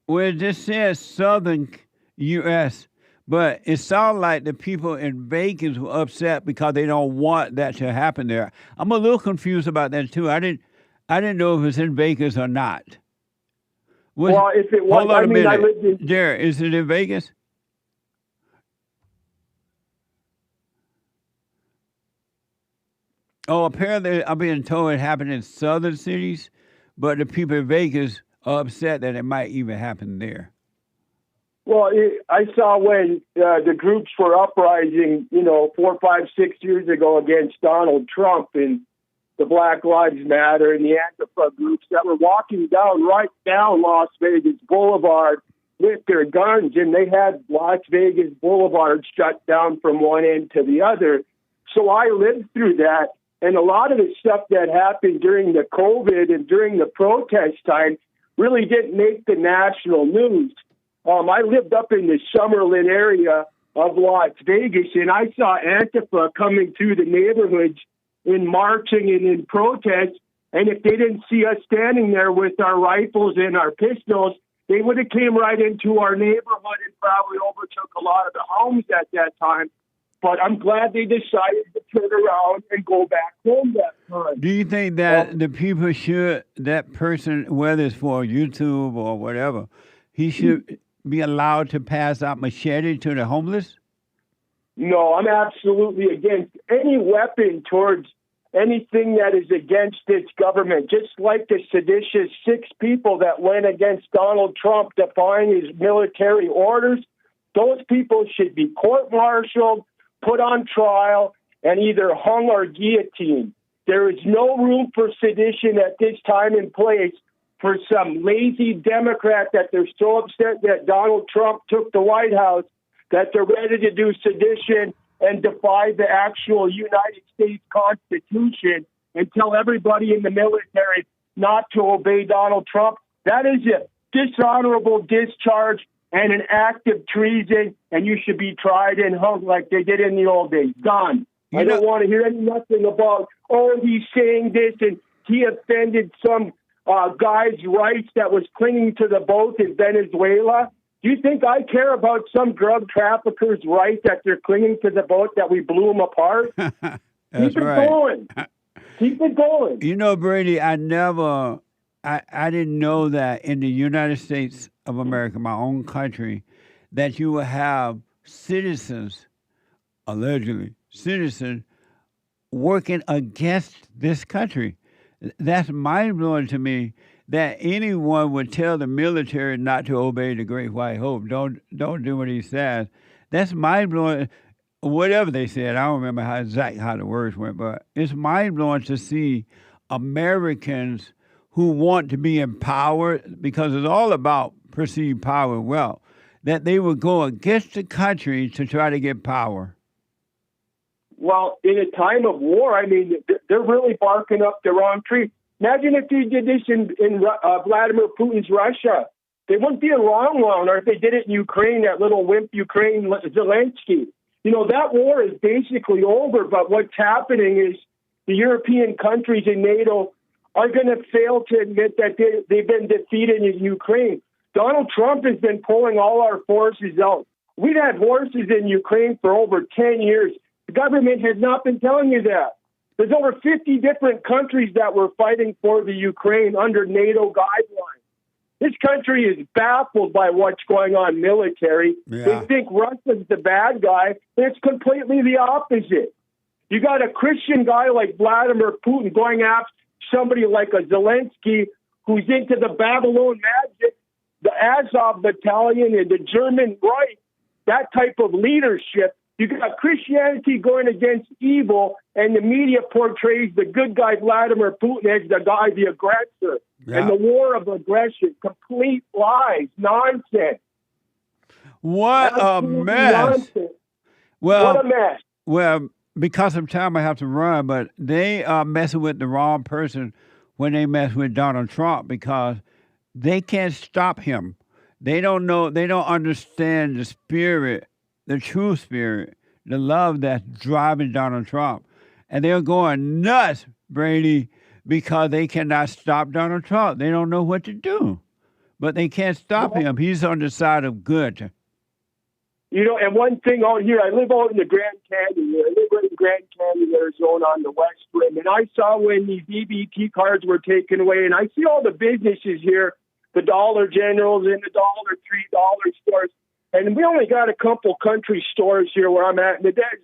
Well, this says Southern U.S., but it sounds like the people in Vegas were upset because they don't want that to happen there. I'm a little confused about that too. I didn't know if it's in Vegas or not. Well, if it was, hold on a minute. I lived in. There, is it in Vegas? Oh, apparently I'm being told it happened in southern cities, but the people in Vegas are upset that it might even happen there. Well, I saw when the groups were uprising, 4, 5, 6 years ago against Donald Trump and the Black Lives Matter and the Antifa groups that were walking right down Las Vegas Boulevard with their guns, and they had Las Vegas Boulevard shut down from one end to the other. So I lived through that, and a lot of the stuff that happened during the COVID and during the protest time really didn't make the national news. I lived up in the Summerlin area of Las Vegas, and I saw Antifa coming through the neighborhoods in marching and in protest. And if they didn't see us standing there with our rifles and our pistols, they would have came right into our neighborhood and probably overtook a lot of the homes at that time. But I'm glad they decided to turn around and go back home that time. Do you think that the people should, that person, whether it's for YouTube or whatever, he should be allowed to pass out machete to the homeless? No, I'm absolutely against any weapon towards anything that is against this government. Just like the seditious 6 people that went against Donald Trump defying his military orders, those people should be court-martialed, put on trial, and either hung or guillotined. There is no room for sedition at this time and place for some lazy Democrat that they're so upset that Donald Trump took the White House that they're ready to do sedition and defy the actual United States Constitution and tell everybody in the military not to obey Donald Trump. That is a dishonorable discharge and an act of treason, and you should be tried and hung like they did in the old days. Done. I don't want to hear nothing about, oh, he's saying this and he offended some guy's rights that was clinging to the boat in Venezuela. Do you think I care about some drug trafficker's right that they're clinging to the boat that we blew them apart? That's Keep it going. Keep it going. You know, Brady, I didn't know that in the United States of America, my own country, that you will have citizens, allegedly citizens, working against this country. That's mind-blowing to me that anyone would tell the military not to obey the Great White Hope. Don't do what he says. That's mind-blowing. Whatever they said, I don't remember how the words went, but it's mind-blowing to see Americans who want to be empowered, because it's all about perceived power and wealth, that they would go against the country to try to get power. Well, in a time of war, I mean, they're really barking up the wrong tree. Imagine if they did this in Vladimir Putin's Russia. They wouldn't be a wrong one, or if they did it in Ukraine, that little wimp Ukraine, Zelensky. You know, that war is basically over, but what's happening is the European countries in NATO are going to fail to admit that they've been defeated in Ukraine. Donald Trump has been pulling all our forces out. We've had forces in Ukraine for over 10 years. The government has not been telling you that. There's over 50 different countries that were fighting for the Ukraine under NATO guidelines. This country is baffled by what's going on military. Yeah. They think Russia's the bad guy. It's completely the opposite. You got a Christian guy like Vladimir Putin going after somebody like a Zelensky who's into the Babylon magic, the Azov battalion and the German Reich, that type of leadership. You got Christianity going against evil, and the media portrays the good guy Vladimir Putin as the guy, the aggressor, and the war of aggression. Complete lies, nonsense. What a mess! Nonsense. Well, What a mess. Well, because of time, I have to run, but they are messing with the wrong person when they mess with Donald Trump, because they can't stop him. They don't know. They don't understand the spirit, the true spirit, the love that's driving Donald Trump. And they're going nuts, Brady, because they cannot stop Donald Trump. They don't know what to do. But they can't stop him. He's on the side of good. You know, and one thing out here, I live out in the Grand Canyon. I live right in Grand Canyon, Arizona on the West Rim. And I saw when these EBT cards were taken away, and I see all the businesses here, the Dollar Generals and the $1, $3 stores. And we only got a couple country stores here where I'm at in the desert.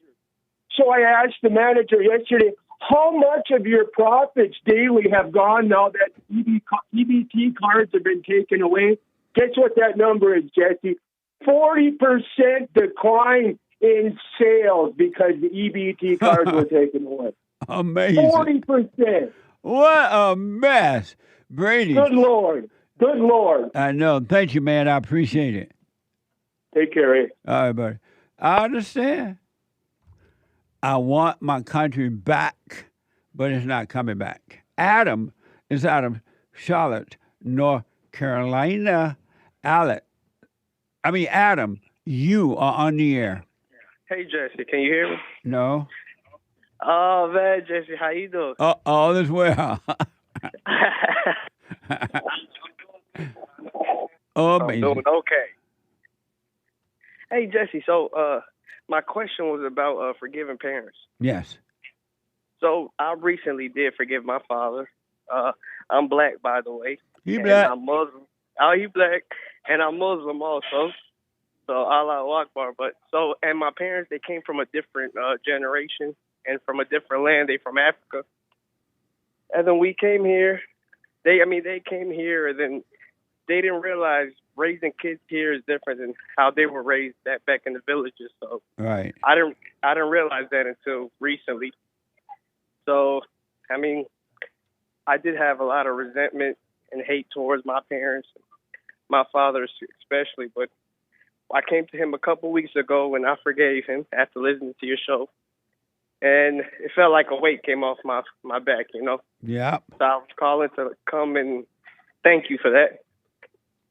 So I asked the manager yesterday, how much of your profits daily have gone now that EBT cards have been taken away? Guess what that number is, Jesse? 40% decline in sales because the EBT cards were taken away. Amazing. 40%. What a mess. Brady. Good Lord. Good Lord. I know. Thank you, man. I appreciate it. Take care, eh? All right, buddy. I understand. I want my country back, but it's not coming back. Adam is out of Charlotte, North Carolina. Adam, you are on the air. Hey, Jesse, can you hear me? No. Oh, man, Jesse, how you doing? All is well. Amazing. I'm doing okay. Hey, Jesse, so my question was about forgiving parents. Yes. So I recently did forgive my father. I'm black, by the way. You black? I'm Muslim. Oh, you black. And I'm Muslim also. So Allahu Akbar. And my parents, they came from a different generation and from a different land. They from Africa. And then we came here. They came here, and then they didn't realize raising kids here is different than how they were raised back in the villages. So right. I didn't realize that until recently. So, I did have a lot of resentment and hate towards my parents, my father especially, but I came to him a couple weeks ago and I forgave him after listening to your show. and it felt like a weight came off my back, you know. Yep. So I was calling to come and thank you for that,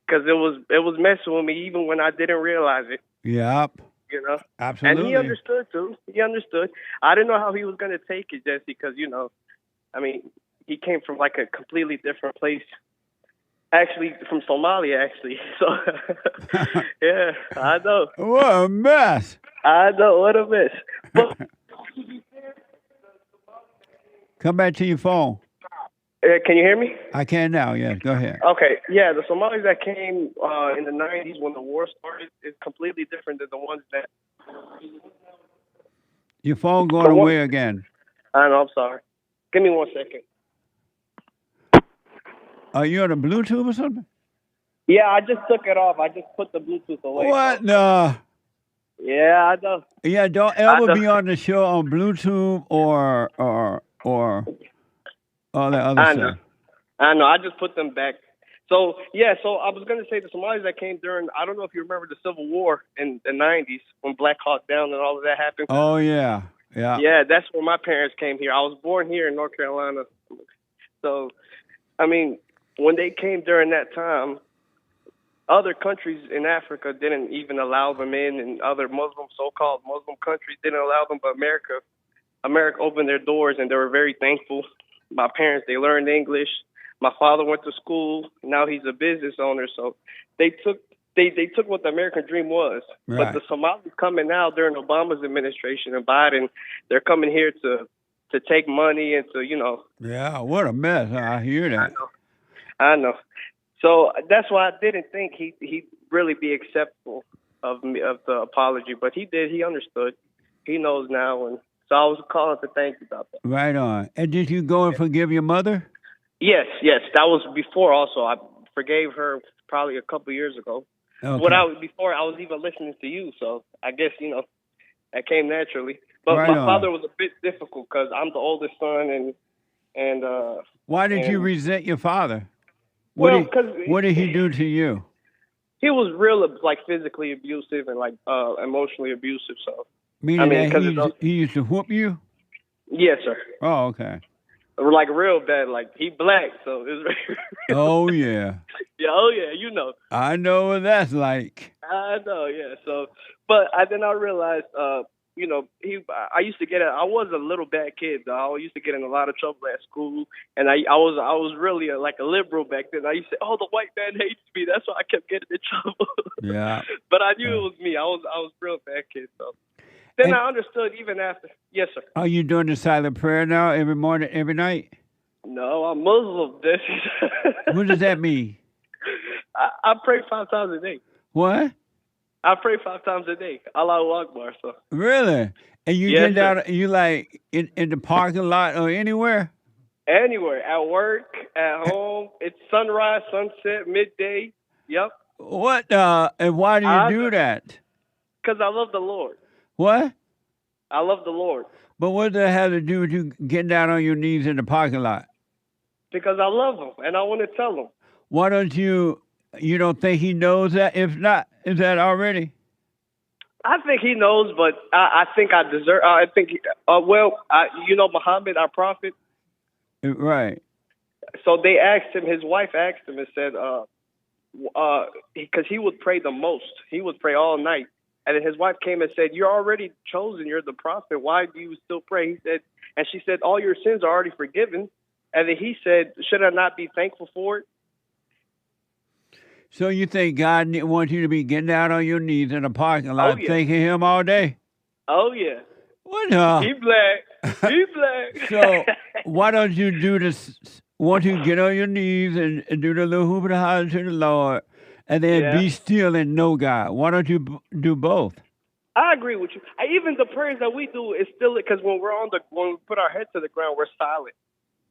because it was messing with me even when I didn't realize it. Yep. You know. Absolutely. And he understood too. He understood. I didn't know how he was going to take it, just because, you know, I mean, he came from like a completely different place. Actually, from Somali, actually. So, yeah, I know. What a mess. I know, what a mess. But, come back to your phone. Can you hear me? I can now, yes. Go ahead. Okay, yeah, the Somalis that came in the 90s when the war started is completely different than the ones that... Your phone going away again. I know, I'm sorry. Give me 1 second. Are you on a Bluetooth or something? Yeah, I just took it off. I just put the Bluetooth away. What? No. Yeah, I know. Yeah, don't ever be on the show on Bluetooth or all that other stuff. I know. I just put them back. So, yeah, so I was going to say the Somalis that came during, I don't know if you remember the Civil War in the 90s when Black Hawk Down and all of that happened. Oh, yeah. Yeah. Yeah, that's where my parents came here. I was born here in North Carolina. So, I mean, when they came during that time, other countries in Africa didn't even allow them in, and other so-called Muslim countries didn't allow them, but America opened their doors, and they were very thankful. My parents, they learned English. My father went to school. Now he's a business owner. So they took what the American dream was. Right. But the Somalis coming now during Obama's administration and Biden, they're coming here to take money and to, you know. Yeah, what a mess. I hear that. I know. So that's why I didn't think he'd really be acceptable of the apology. But he did. He understood. He knows now. And so I was calling to thank you about that. Right on. And did you go and forgive your mother? Yes. That was before also. I forgave her probably a couple years ago. Okay. Before I was even listening to you. So I guess, you know, that came naturally. But right my on. father was a bit difficult because I'm the oldest son. And why did you resent your father? What did he do to you? He was real, like, physically abusive and, like, emotionally abusive. So, Meaning that he used to whoop you? Yes, sir. Oh, okay. Like, real bad. Like, he black, so it was very... Oh, yeah. Yeah, you know. I know what that's like. I know, yeah. So, but then I realized, you know, I used to I was a little bad kid, though. I used to get in a lot of trouble at school, and I was really like a liberal back then. I used to say, oh, the white man hates me. That's why I kept getting in trouble. Yeah. But I knew it was me. I was a real bad kid, so. Then I understood even after. Yes, sir. Are you doing the silent prayer now every morning, every night? No, I'm Muslim. What does that mean? I pray 5 times a day. What? I pray 5 times a day. Allahu Akbar. So. Really? And you Yes, get out? You like in the parking lot or anywhere? Anywhere, at work, at home. It's sunrise, sunset, midday. Yep. What? And why do you do that? Because I love the Lord. What? I love the Lord. But what does that have to do with you getting down on your knees in the parking lot? Because I love him, and I want to tell him. Why don't you don't think he knows that? If not, is that already? I think he knows, but I think I deserve. I think, you know, Muhammad, our prophet. Right. So they asked him. His wife asked him and said, because he would pray the most. He would pray all night. And then his wife came and said, "You're already chosen. You're the prophet. Why do you still pray?" He said, and she said, "All your sins are already forgiven." And then he said, "Should I not be thankful for it?" So you think God wants you to be getting out on your knees in a parking lot thanking him all day? Oh, yeah. What? He black. He black. So why don't you do this? Won't you get on your knees and do the little hoop and to the Lord, and then be still and know God? Why don't you do both? I agree with you. Even the prayers that we do is still, because when we put our head to the ground, we're silent.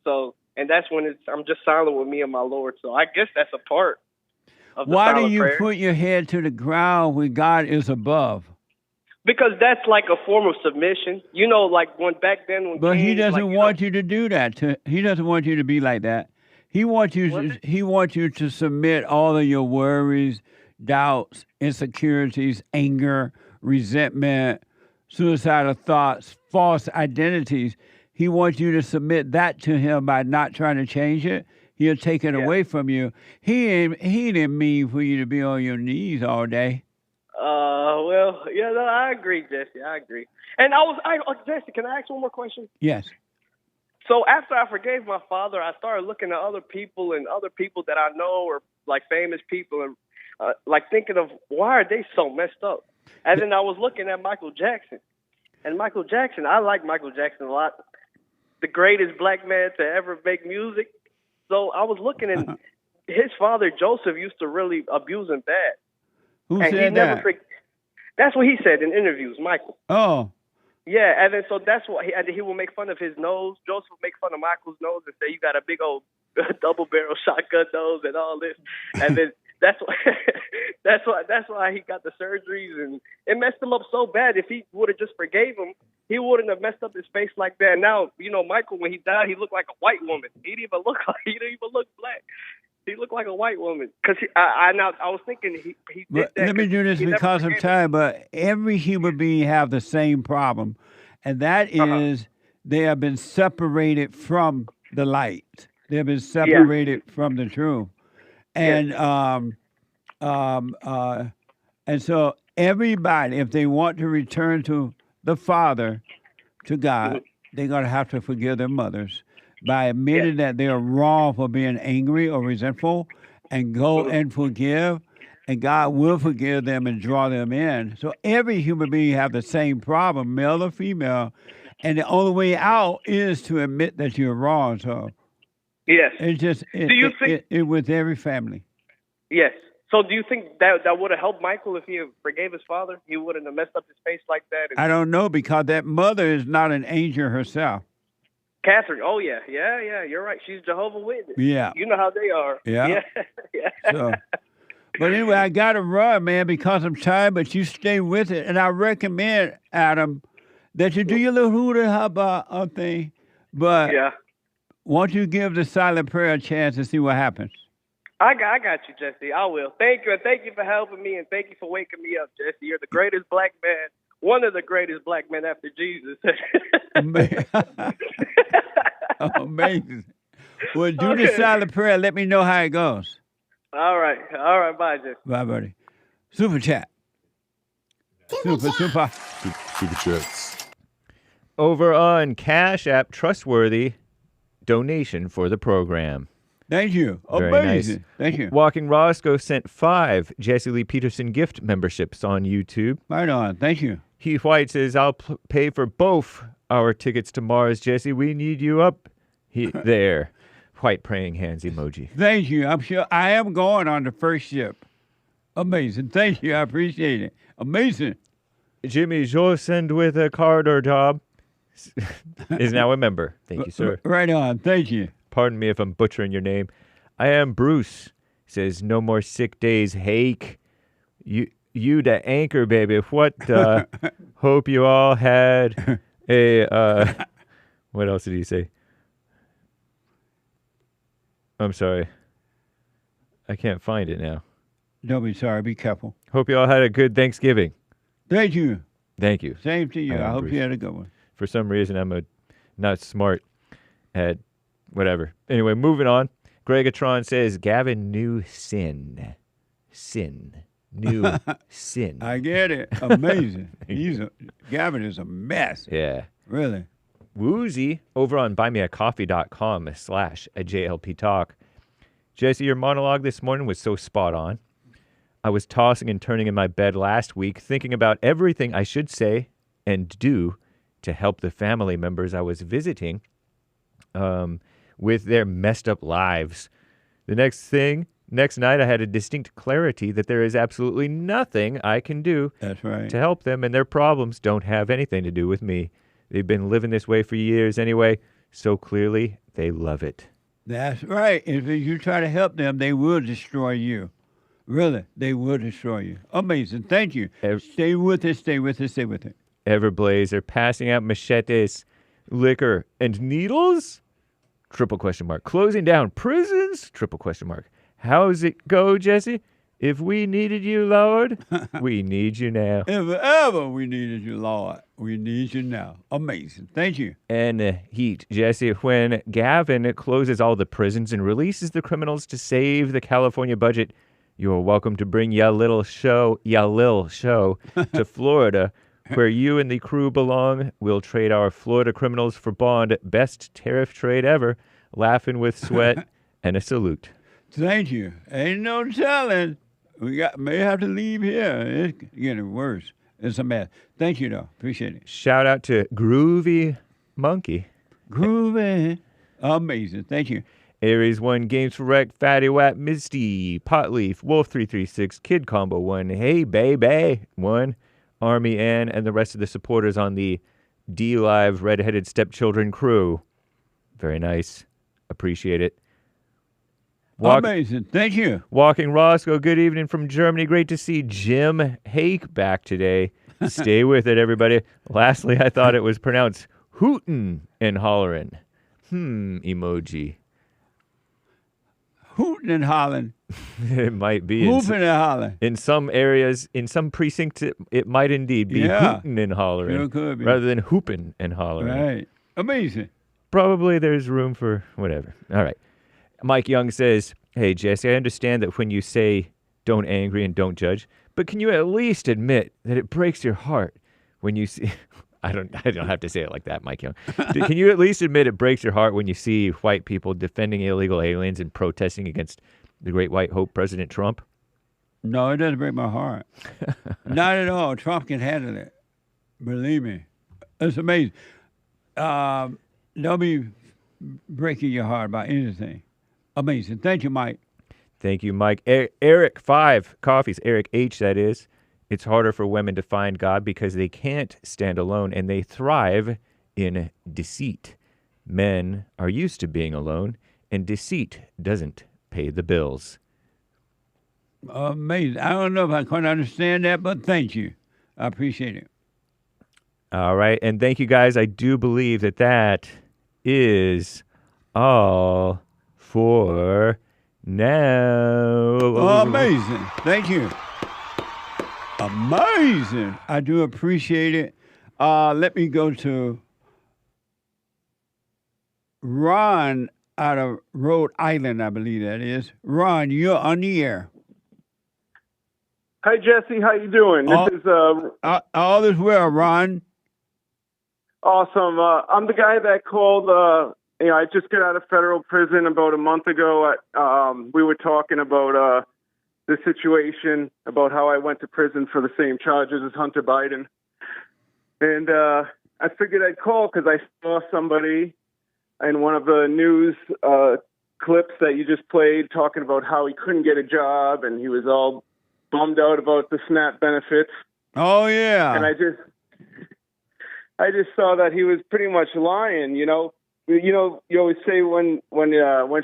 So, and that's when I'm just silent with me and my Lord. So I guess that's a part of the Why silent do you prayer. put your head to the ground when God is above? Because that's like a form of submission. You know, like when back then when But King, he doesn't like, want you to do that. He doesn't want you to be like that. He wants you to submit all of your worries, doubts, insecurities, anger, resentment, suicidal thoughts, false identities. He wants you to submit that to him by not trying to change it. He'll take it away from you. He didn't mean for you to be on your knees all day. Well, yeah, no, I agree, Jesse. I agree. And Jesse, can I ask one more question? Yes. So after I forgave my father, I started looking at other people that I know or like famous people and like thinking of why are they so messed up? And then I was looking at Michael Jackson. And Michael Jackson, I like Michael Jackson a lot. The greatest black man to ever make music. So I was looking and his father, Joseph, used to really abuse him bad. Who and said that? That's what he said in interviews, Michael. Oh. Yeah, and then so that's what he will make fun of his nose. Joseph would make fun of Michael's nose and say, you got a big old double barrel shotgun nose and all this. And then that's why he got the surgeries, and it messed him up so bad. If he would have just forgave him, he wouldn't have messed up his face like that. Now, Michael, when he died, he looked like a white woman. He didn't even look black. He looked like a white woman. Because I was thinking he did that. Let me do this because of time, but every human being have the same problem, and that is they have been separated from the light. They have been separated from the truth. And and so everybody, if they want to return to the Father, to God, they're going to have to forgive their mothers by admitting that they are wrong for being angry or resentful, and go and forgive, and God will forgive them and draw them in. So every human being have the same problem, male or female, and the only way out is to admit that you're wrong. So yes, it's just it with every family. Yes. So do you think that would have helped Michael if he forgave his father? He wouldn't have messed up his face like that? I don't know, because that mother is not an angel herself. Catherine, oh yeah, you're right. She's Jehovah's Witness. Yeah. You know how they are. Yeah. So, but anyway, I got to run, man, because I'm tired, but you stay with it. And I recommend, Adam, that you do your little hula thing, but won't you give the silent prayer a chance to see what happens? I got you, Jesse. I will. Thank you, and thank you for helping me, and thank you for waking me up, Jesse. You're the greatest black man, one of the greatest black men after Jesus. Amazing. Well, do the silent prayer. Let me know how it goes. All right. Bye, Jesse. Bye, buddy. Super chat. Super. Super chats. Over on Cash App, trustworthy donation for the program. Thank you. Very Amazing. Nice. Thank you. Walking Roscoe sent 5 Jesse Lee Peterson gift memberships on YouTube. Right on. Thank you. Heath White says, I'll pay for both our tickets to Mars, Jesse. We need you up there. White praying hands emoji. Thank you. I'm sure I am going on the first ship. Amazing. Thank you. I appreciate it. Amazing. Jimmy Josend with a corridor job is now a member. Thank you, sir. Right on. Thank you. Pardon me if I'm butchering your name. I am Bruce. Says, no more sick days, Hake. You the anchor, baby. What? Hope you all had a, what else did he say? I'm sorry. I can't find it now. Don't be sorry. Be careful. Hope you all had a good Thanksgiving. Thank you. Thank you. Same to you. I hope you had a good one. For some reason, I'm not smart at whatever. Anyway, moving on. Gregatron says, Gavin Newsom. New sin. I get it. Amazing. Gavin is a mess. Yeah. Really. Woozy over on buymeacoffee.com/JLP Talk. Jesse, your monologue this morning was so spot on. I was tossing and turning in my bed last week, thinking about everything I should say and do to help the family members I was visiting with their messed up lives. The next night I had a distinct clarity that there is absolutely nothing I can do to help them, and their problems don't have anything to do with me. They've been living this way for years anyway, so clearly they love it. That's right. If you try to help them, they will destroy you. Really, they will destroy you. Amazing. Thank you. Stay with it, stay with it, stay with it. Everblaze are passing out machetes, liquor, and needles? ? Closing down prisons? ? How's it go, Jesse? If we needed you, Lord, we need you now. If ever we needed you, Lord, we need you now. Amazing. Thank you. And heat, Jesse, when Gavin closes all the prisons and releases the criminals to save the California budget, you're welcome to bring ya lil show to Florida, where you and the crew belong. We'll trade our Florida criminals for bond. Best tariff trade ever. Laughing with sweat and a salute. Thank you. Ain't no telling. May have to leave here. It's getting worse. It's a mess. Thank you, though. Appreciate it. Shout out to Groovy Monkey. Groovy. Amazing. Thank you. Aries 1, Games for Rec, Fatty Wap, Misty, Potleaf, Wolf 336, Kid Combo 1, Hey Baby 1, Army Ann, and the rest of the supporters on the D-Live Redheaded Stepchildren crew. Very nice. Appreciate it. Amazing. Thank you. Walking Roscoe, good evening from Germany. Great to see Jim Hake back today. Stay with it, everybody. Lastly, I thought it was pronounced hootin' and hollerin'. Emoji. Hootin' and hollering. It might be. Hooping and hollering. In some areas, in some precincts, it might indeed be hootin' and hollering. Sure could be. Rather than hooping and hollering. Right. Amazing. Probably there's room for whatever. All right. Mike Young says, hey, Jesse, I understand that when you say don't angry and don't judge, but can you at least admit that it breaks your heart when you see... I don't have to say it like that, Mike Young. Can you at least admit it breaks your heart when you see white people defending illegal aliens and protesting against the great white hope, President Trump? No, it doesn't break my heart. Not at all. Trump can handle it. Believe me. It's amazing. Don't be breaking your heart about anything. Amazing. Thank you, Mike. Thank you, Mike. Eric 5 Coffees, Eric H, that is. It's harder for women to find God because they can't stand alone and they thrive in deceit. Men are used to being alone and deceit doesn't pay the bills. Amazing. I don't know if I quite understand that, but thank you. I appreciate it. All right. And thank you, guys. I do believe that is all for now. Amazing. Thank you. Amazing. I do appreciate it. Let me go to Ron out of Rhode Island, I believe that is. Ron, you're on the air. Hi, Jesse. How you doing? This is all is well, Ron. Awesome. I'm the guy that called. I just got out of federal prison about a month ago. We were talking about the situation, about how I went to prison for the same charges as Hunter Biden. And I figured I'd call because I saw somebody in one of the news clips that you just played talking about how he couldn't get a job and he was all bummed out about the SNAP benefits. Oh, yeah. And I just saw that he was pretty much lying, you know. You always say when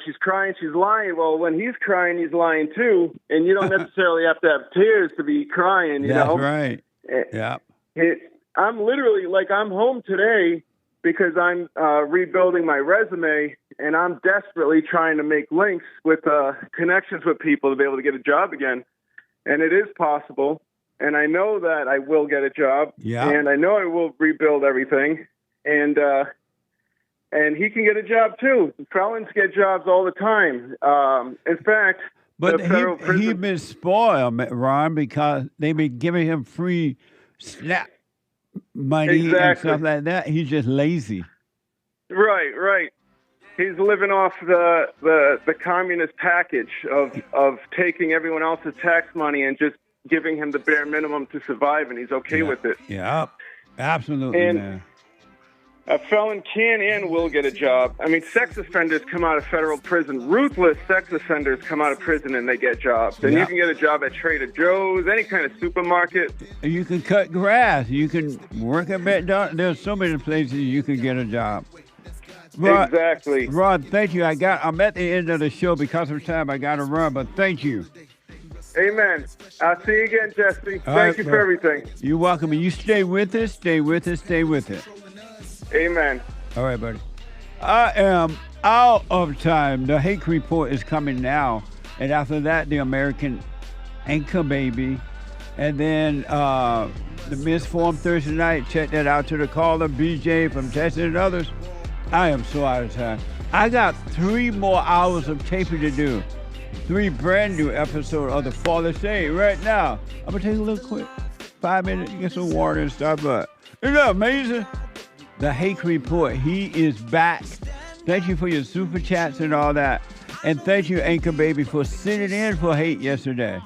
she's crying, she's lying. Well, when he's crying, he's lying too. And you don't necessarily have to have tears to be crying, you know? That's right. Yeah. I'm literally, I'm home today because I'm rebuilding my resume, and I'm desperately trying to make links with connections with people to be able to get a job again. And it is possible. And I know that I will get a job. Yeah. And I know I will rebuild everything. And he can get a job too. Felons get jobs all the time. In fact, but the federal prison... he's been spoiled, Ron, because they've been giving him free SNAP money and stuff like that. He's just lazy. Right. He's living off the communist package of taking everyone else's tax money and just giving him the bare minimum to survive, and he's okay with it. Yeah, absolutely, and man. A felon can and will get a job. I mean, sex offenders come out of federal prison. Ruthless sex offenders come out of prison and they get jobs. And you can get a job at Trader Joe's, any kind of supermarket. You can cut grass. You can work at McDonald's. There's so many places you can get a job. Rod, exactly. Rod, thank you. I'm at the end of the show because of time. I got to run, but thank you. Amen. I'll see you again, Jesse. Thank you for everything. You're welcome. And you stay with us. Stay with us. Stay with it. Amen. All right, buddy. I am out of time. The Hake Report is coming now. And after that, the American Anchor Baby. And then the Miss Forum Thursday night, check that out to the caller, BJ from Texas and others. I am so out of time. I got 3 more hours of taping to do. 3 brand new episodes of The Flawless Shade right now. I'm going to take a little quick 5 minutes, get some water and stuff, but isn't that amazing? The Hake Report, he is back. Thank you for your super chats and all that. And thank you, Anchor Baby, for sitting in for hate yesterday.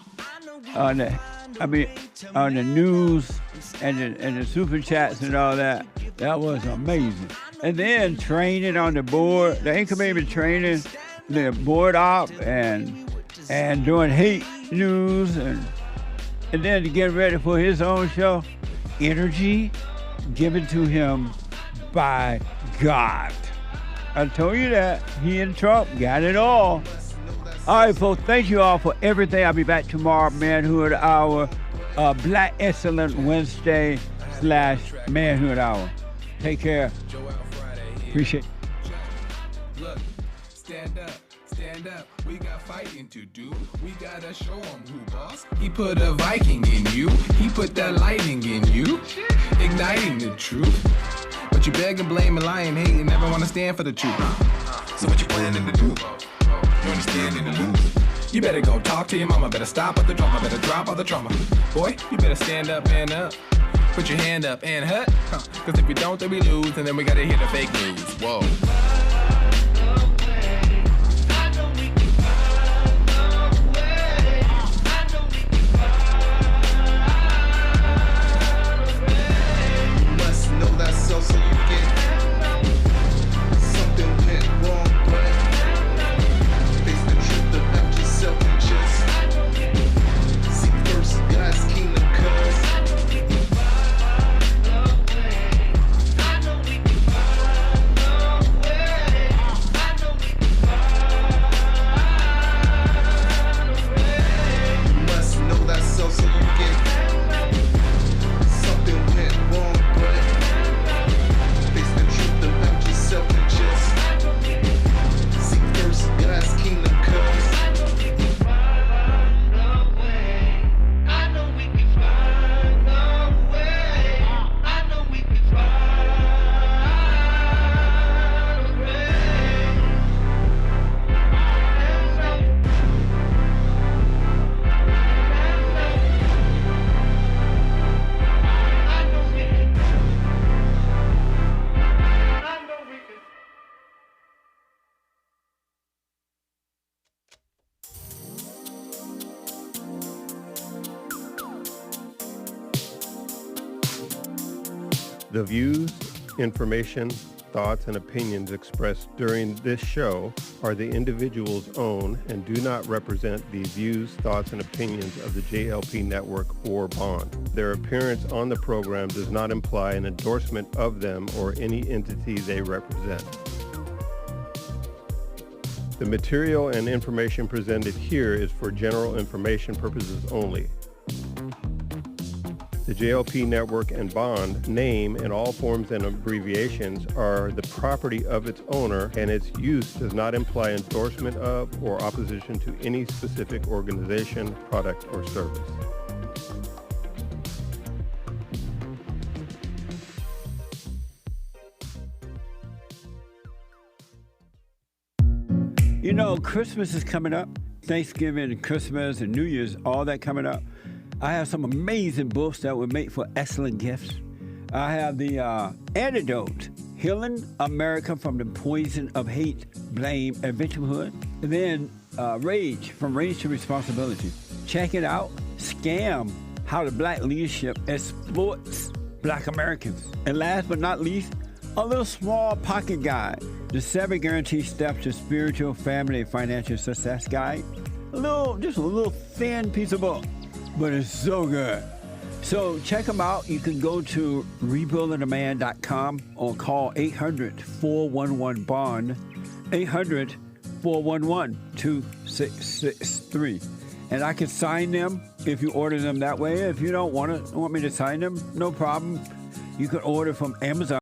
On the news and the super chats and all that. That was amazing. And then training on the board, the Anchor Baby training, the board op and doing hate news and then to get ready for his own show. Energy given to him by God. I told you that. He and Trump got it all. All right, folks, thank you all for everything. I'll be back tomorrow, Manhood Hour, Black Excellent Wednesday / Manhood Hour. Take care. Appreciate it. Look, stand up. We got fighting to do. We gotta show him who boss. He put a Viking in you. He put that lightning in you. Igniting the truth. But you beg and blame and lie and hate and never want to stand for the truth. So what you planning to do? You understand and lose. You better go talk to your mama. Better stop at the drama. Better drop all the trauma. Boy, you better stand up and up. Put your hand up and hut. Cause if we don't, then we lose. And then we gotta hear the fake news. Whoa. So you get something went wrong, but face the truth about yourself and just seek first God's kingdom, cause you must know that so you get something went wrong, but seek first God's kingdom, cause I know we can find a way. I know we can find a way. The views, information, thoughts, and opinions expressed during this show are the individual's own and do not represent the views, thoughts, and opinions of the JLP Network or Bond. Their appearance on the program does not imply an endorsement of them or any entity they represent. The material and information presented here is for general information purposes only. The JLP Network and Bond name and all forms and abbreviations are the property of its owner, and its use does not imply endorsement of or opposition to any specific organization, product, or service. You know, Christmas is coming up. Thanksgiving and Christmas and New Year's, all that coming up. I have some amazing books that would make for excellent gifts. I have the Antidote, Healing America from the Poison of Hate, Blame, and Victimhood. And then Rage, From Rage to Responsibility. Check it out. Scam, How the Black Leadership Exploits Black Americans. And last but not least, a little small pocket guide, the 7 Guaranteed Steps to Spiritual, Family, and Financial Success Guide. Just a little thin piece of book, but it's so good. So check them out. You can go to rebuildingaman.com or call 800-411-BOND, 800-411-2663. And I can sign them if you order them that way. If you don't want me to sign them, no problem. You can order from Amazon.